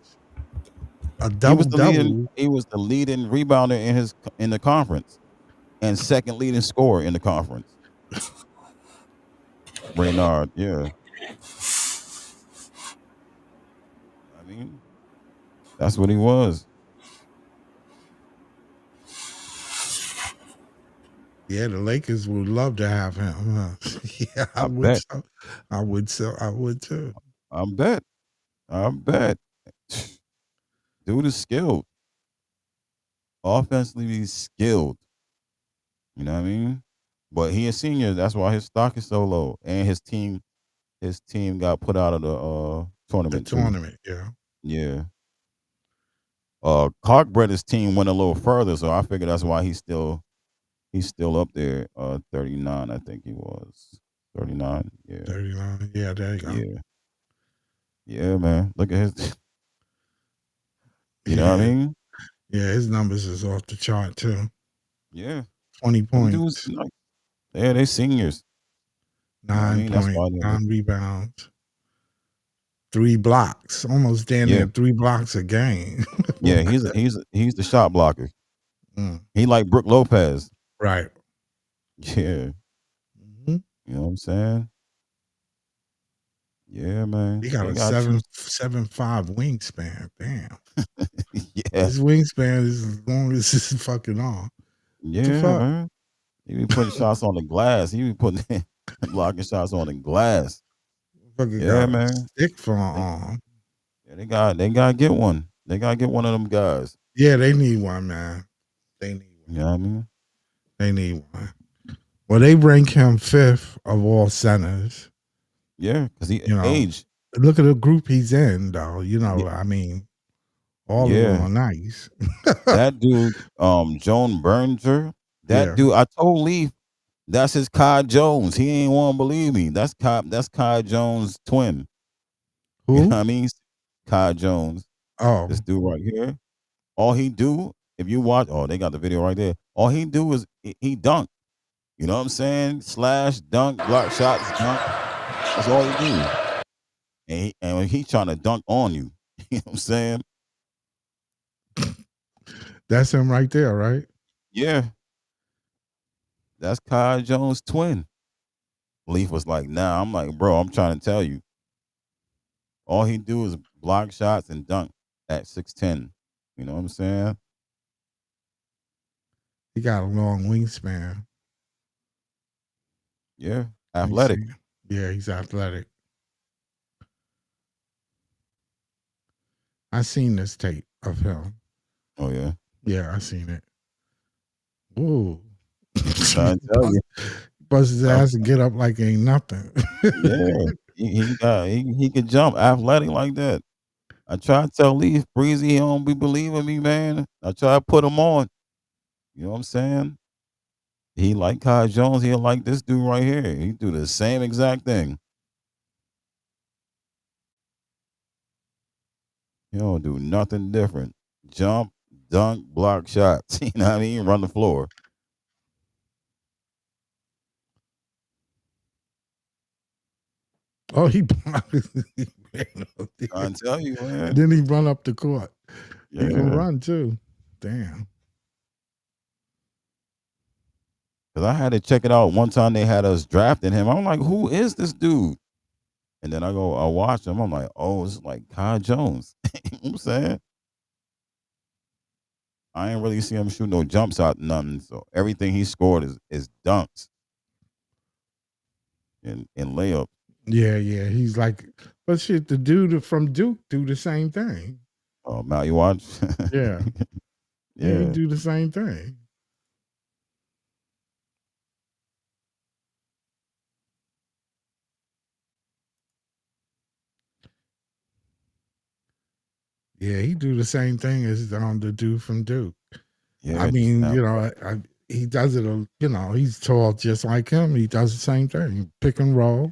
a double double? He was the leading rebounder in the conference and second leading scorer in the conference. Raynard, yeah. I mean, that's what he was. Yeah, the Lakers would love to have him. Huh? Yeah, I I would. bet. So. I would. So I would too. I bet. I bet. Dude is skilled. Offensively, he's skilled. You know what I mean? But he a senior. That's why his stock is so low. And his team got put out of the The tournament too. tournament. Yeah. Yeah. Cockbrett's team went a little further, so I figure that's why he's still up there. 39, I think he was. 39. Yeah. 39. Yeah, there you go. Yeah. Yeah, man. Look at his you know what I Yeah. mean? Yeah, his numbers is off the chart too. Yeah. 20 Them dudes points, like yeah, they seniors. You know what I 9 mean? That's points, why they 9 rebounds, 3 blocks, almost damn yeah. near 3 blocks a game. Yeah, he's the shot blocker. Mm, He like Brooke Lopez. right. Yeah. hmm You know what I'm saying? Yeah, He man. got They a got you. 7'5" wingspan. Damn. Yeah. His wingspan is as long as his fucking arm. What the Yeah, fuck? man. He be putting shots on the glass. He be putting blocking shots on the glass. Fucking Yeah, got a man. stick for an They, arm. yeah, they gotta get one. They gotta get one of them guys. Yeah, they need one, man. They need You one. know what I mean? They need one. Well, they rank him 5th of all centers. Yeah, because he You know, aged. look at the group he's in, though. You Yeah, know, I mean, all of them yeah. are nice. That dude, Joan Berger, that Yeah. dude, I told Leaf that's his Kai Jones. He ain't want to believe me. That's Kai Jones' twin. You know what Who? I mean? Kai Jones, Oh, this dude right here. All he do, if you watch, oh, they got the video right there. All he do is he dunk. You know what I'm saying? Slash, dunk, block shots, dunk. That's all he do. And when he trying to dunk on you, you know what I'm saying? that's him right there, right? Yeah, that's Kai Jones' twin. Leaf was like, nah. I'm like, bro, I'm trying to tell you. All he do is block shots and dunk at 6'10". You know what I'm saying? He got a long wingspan. Yeah. Let me Athletic. see. Yeah, he's athletic. I seen this tape of him. Oh yeah. Yeah, I seen it. Ooh. Trying to tell you. Bust his I'm, ass and get up like ain't nothing. yeah. He could jump athletic like that. I try to tell Leaf Breezy he don't be believing me, man. I try to put him on. You know what I'm saying? He like Kai Jones. He'll like this dude right here. He do the same exact thing. He don't do nothing different. Jump, dunk, block shots. You know what I mean? Run the floor. Oh, he Trying to tell you, and man. then he run up the court. He can Yeah. run too. Damn. Because I had to check it out. One time they had us drafting him. I'm like, who is this dude? And then I watch him. I'm like, oh, it's like Kai Jones. You know what I'm saying? I ain't really see him shoot no jump shot, nothing. So everything he scored is dunks and layups. Yeah, yeah. He's like, but shit, the dude from Duke do the same thing. Oh, Mal, you watch? Yeah. Yeah, he Yeah. do the same thing. Yeah, he do the same thing as the dude from Duke. I Yeah, just mean, now. he does it. He's tall just like him. He does the same thing, pick and roll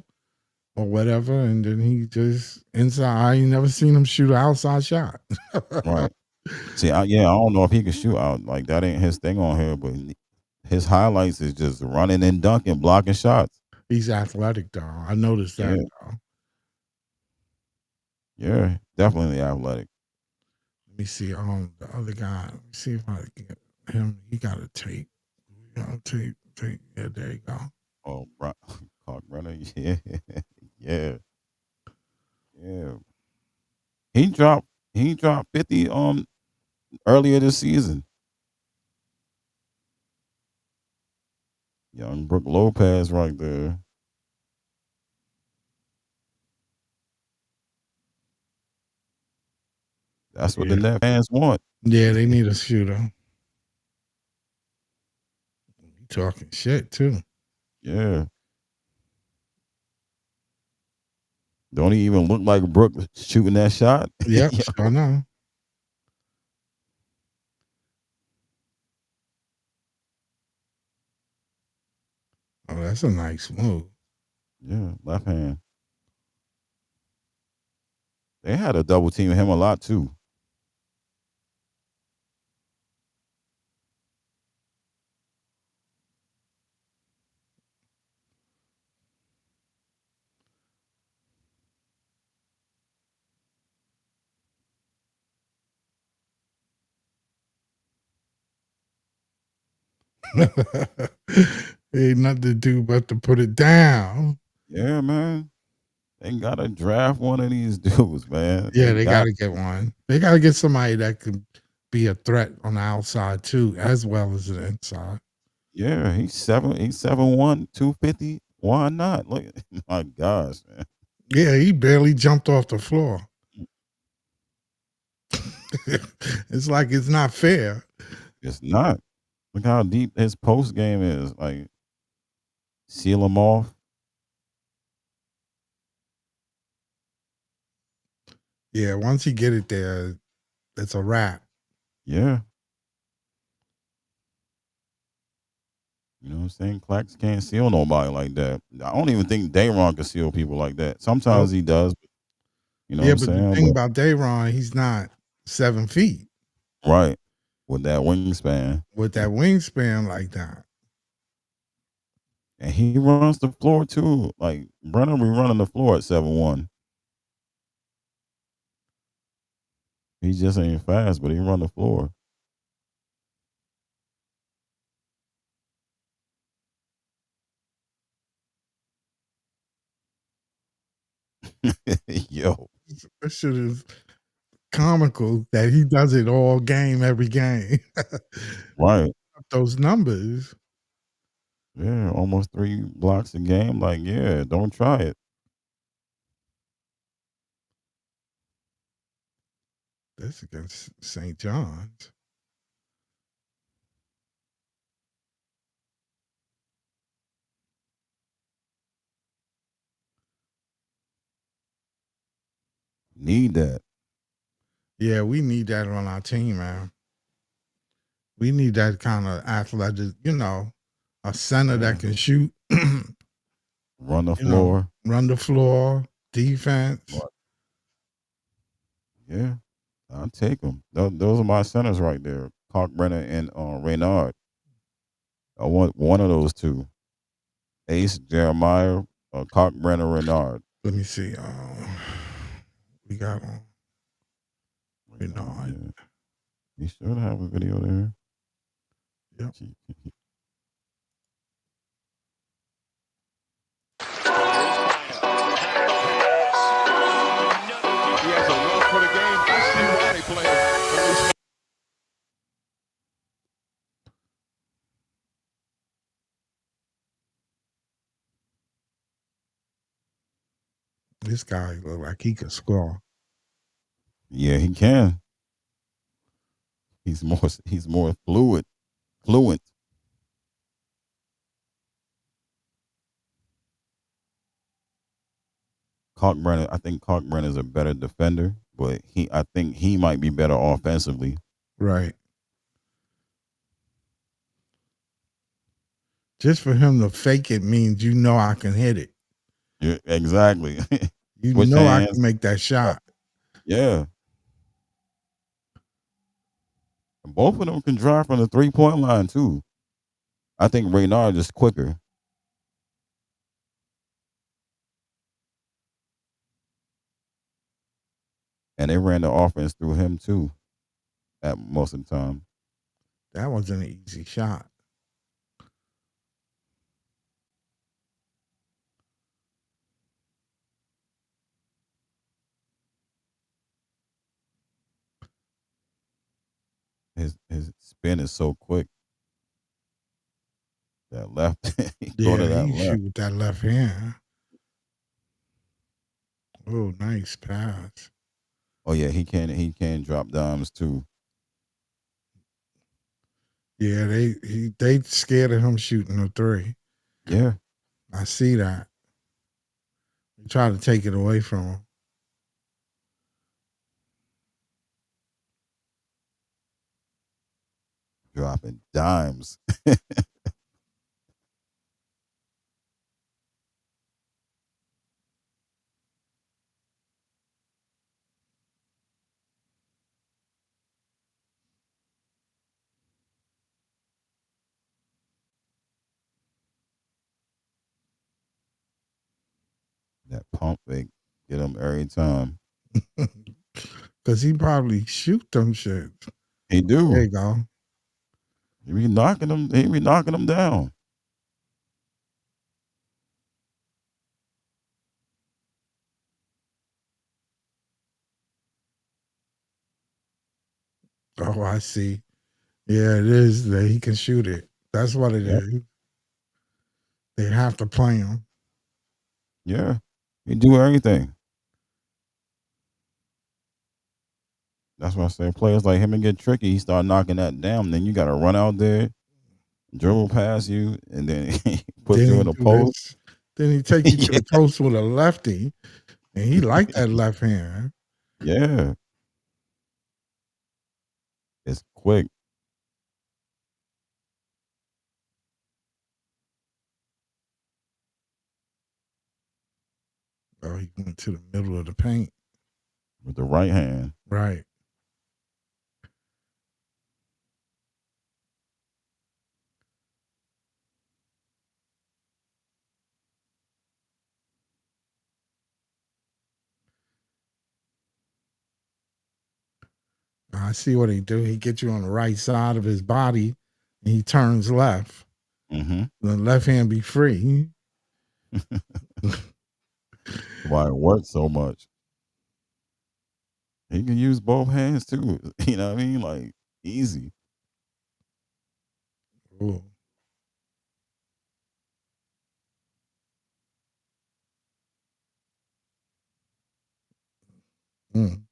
or whatever, and then he just inside. I ain't never seen him shoot an outside shot. Right. See, I don't know if he can shoot out. Like, that ain't his thing on here, but his highlights is just running and dunking, blocking shots. He's athletic, though. I noticed that, Yeah. though. Yeah, definitely athletic. Let me see. The other guy. Let me see if I can get him. He got a tape. Tape. Yeah, there you go. Oh, Clark Brenner. Yeah. Yeah. Yeah. He dropped 50 earlier this season. Young Brook Lopez right there. That's what the Yeah. Net fans want. Yeah, they need a shooter. You talking shit too. Yeah. Don't he even look like Brook shooting that shot? Yep, Yo, sure know. Oh, that's a nice move. yeah, left hand. They had a double team him a lot too. Ain't nothing to do but to put it down. Yeah, man. They gotta draft one of these dudes, man. Yeah, They they got gotta get one. They gotta get somebody that could be a threat on the outside too, as well as the inside. yeah, he's 7'1", 250. Why not? Look, my gosh, man. Yeah, he barely jumped off the floor. It's like it's not fair. It's not. Look how deep his post game is. Like, seal him off. Yeah, once he get it there, it's a wrap. Yeah. You know what I'm saying? Clax can't seal nobody like that. I don't even think Dayron can seal people like that. Sometimes Nope. he does. You know what Yeah, I'm but the saying? thing But about Dayron, he's not 7 feet right. With that wingspan. with that wingspan like that. And he runs the floor too. Like Brenner be running the floor at 7'1". He just ain't fast, but he run the floor. Yo. That shit is comical that he does it all game, every game. Right. Those numbers. Yeah, almost 3 blocks a game. Like, yeah, don't try it. That's against St. John's. Need that. Yeah, we need that on our team, man. We need that kind of athletic, a center Yeah. that can shoot, Run the floor. run the floor, defense. Right. Yeah. I'll take them. Those are my centers right there. Kalkbrenner and Reynard. I want one of those two. Ace, Jeremiah, Kalkbrenner, Reynard. Let me see. We got on. Yeah. You should have a video there. Yep. He has a love for the game. I see why they play him. This guy look like he could score. Yeah, he can. He's more fluent. I think Kalkbrenner is a better defender, but I think he might be better offensively. Right. Just for him to fake it means I can hit it. Yeah, exactly. You Switch know I hands. can make that shot. Yeah. Both of them can drive from the 3-point line too. I think Reynard is quicker. And they ran the offense through him too at most of the time. That wasn't an easy shot. his spin is so quick. That left, he go to Yeah, that he left. shoot with that left hand. Oh, nice pass. Oh yeah, he can drop dimes too. Yeah, they scared of him shooting a three. Yeah, I see that. They try to take it away from him. dropping dimes. That pump fake get him every time. Because he probably shoot them shit. He do. There you go. He be knocking them. He be knocking them down. Oh, I see. Yeah, it is that he can shoot it. That's what it Yep. is. They have to play him. Yeah, he do everything. That's why I say players like him and get tricky. He start knocking that down. Then you got to run out there, dribble past you, and then he put Then you he in a do post. this. Then he take you to Yeah, the post with a lefty, and he like that left hand. yeah, it's quick. Oh, he went to the middle of the paint. With the right hand. Right. I see what he do. He gets you on the right side of his body, and he turns left. Mm-hmm. The left hand be free. Why it works so much. He can use both hands too. You know what I mean? Like easy. Ooh. Mm.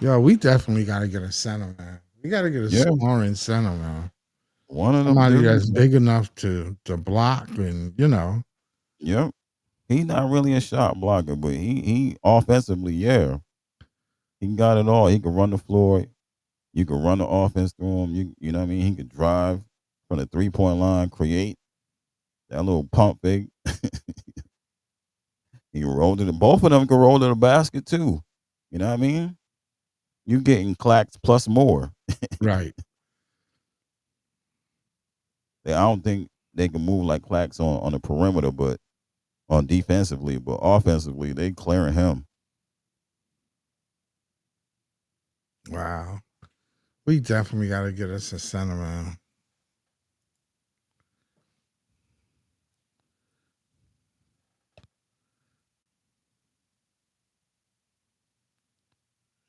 Yo, we definitely got to get a center, man. We got to get a Yeah, scoring center, man. one of them Somebody dudes. that's big enough to block and, Yep. He not really a shot blocker, but he offensively, yeah. He got it all. He can run the floor. You can run the offense through him. You know what I mean? He could drive from the 3-point line, create that little pump fake. He rolled it. Both of them can roll to the basket too. You know what I mean? You getting clacks plus more. right. I don't think they can move like clacks on the perimeter, but on defensively, but offensively, they clearing him. Wow. We definitely got to get us a center, man.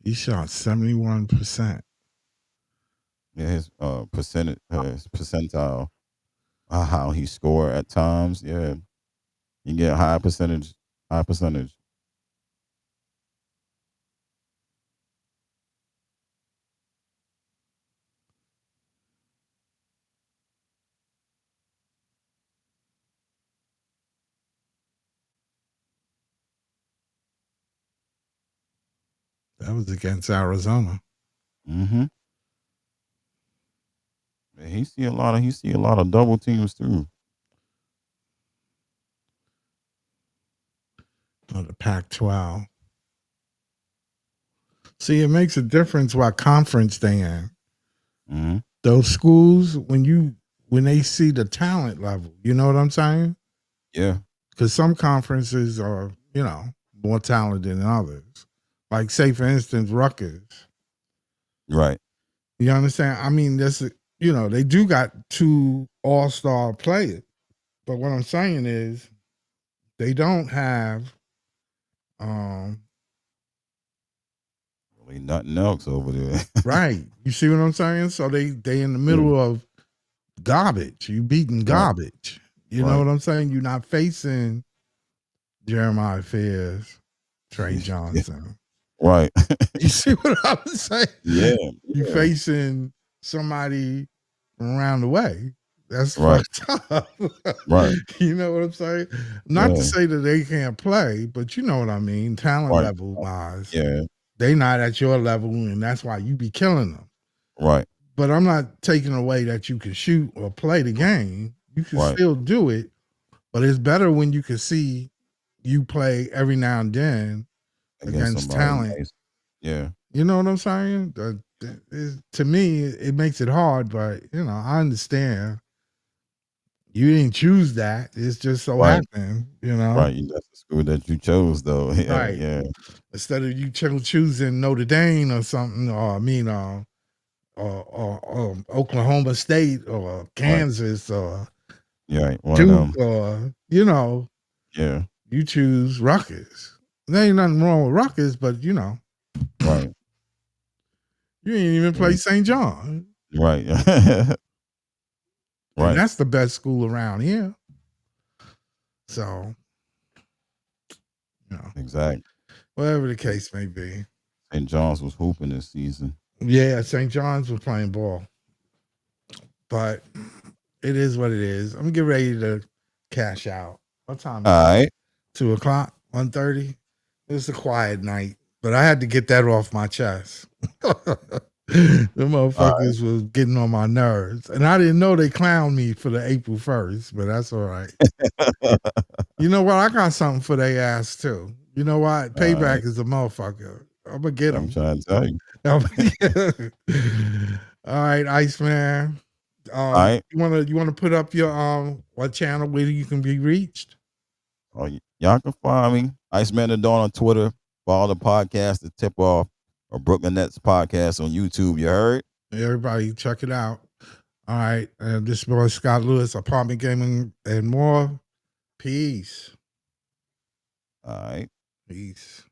He shot 71%. Yeah, his his percentile, how he score at times. Yeah, you get high percentage. High percentage. That was against Arizona. Mm-hmm. He see a lot of double teams too. On the Pac-12. See, it makes a difference what conference they in. Mm-hmm. Those schools, when they see the talent level, you know what I'm saying? Yeah. Because some conferences are, more talented than others. Like, say, for instance, Rutgers. Right. You understand? I mean, they do got 2 all-star players. But what I'm saying is they don't have Ain't nothing else over there. Right. You see what I'm saying? So they in the middle of garbage. You beating garbage. You know what I'm saying? You're not facing Jeremiah Fairs, Trey Johnson. Right. You see what I'm saying? Yeah. You facing somebody from around the way. That's Right. fucked up. Right. You know what I'm saying? Not to say that they can't play, but you know what I mean, talent level wise. Yeah. They not at your level, and that's why you be killing them. Right. But I'm not taking away that you can shoot or play the game. You can still do it, but it's better when you can see you play every now and then against talent. Nice. Yeah. You know what I'm saying? To me, it makes it hard, but you know, I understand. You didn't choose that. It's just so happened, you know. Right. That's the school that you chose, though. Yeah. Right. Yeah. Instead of you choosing Notre Dame or something, or Oklahoma State or Kansas or Duke or you know, you choose Rutgers. There ain't nothing wrong with Rutgers, but you know, right. You ain't even play St. John, right? Right. And that's the best school around here. So, you know, exactly. Whatever the case may be. St. John's was hooping this season. Yeah, St. John's was playing ball. But it is what it is. I'm gonna get ready to cash out. What time is it? All right. 2 o'clock, 1:30. It was a quiet night, but I had to get that off my chest. The motherfuckers was getting on my nerves. And I didn't know they clowned me for the April 1st, but that's all right. You know what? I got something for their ass too. You know what? Payback is a motherfucker. I'm gonna get them. I'm trying to tell you. All right, Iceman. All right. You wanna put up your what channel where you can be reached? Oh, y'all can find me, Iceman the Dawn on Twitter. Follow the podcast, The Tip Off, or Brooklyn Nets podcast on YouTube. You heard? Everybody, check it out. All right, this boy Scott Lewis, Apartment Gaming and more. Peace. All right. Peace.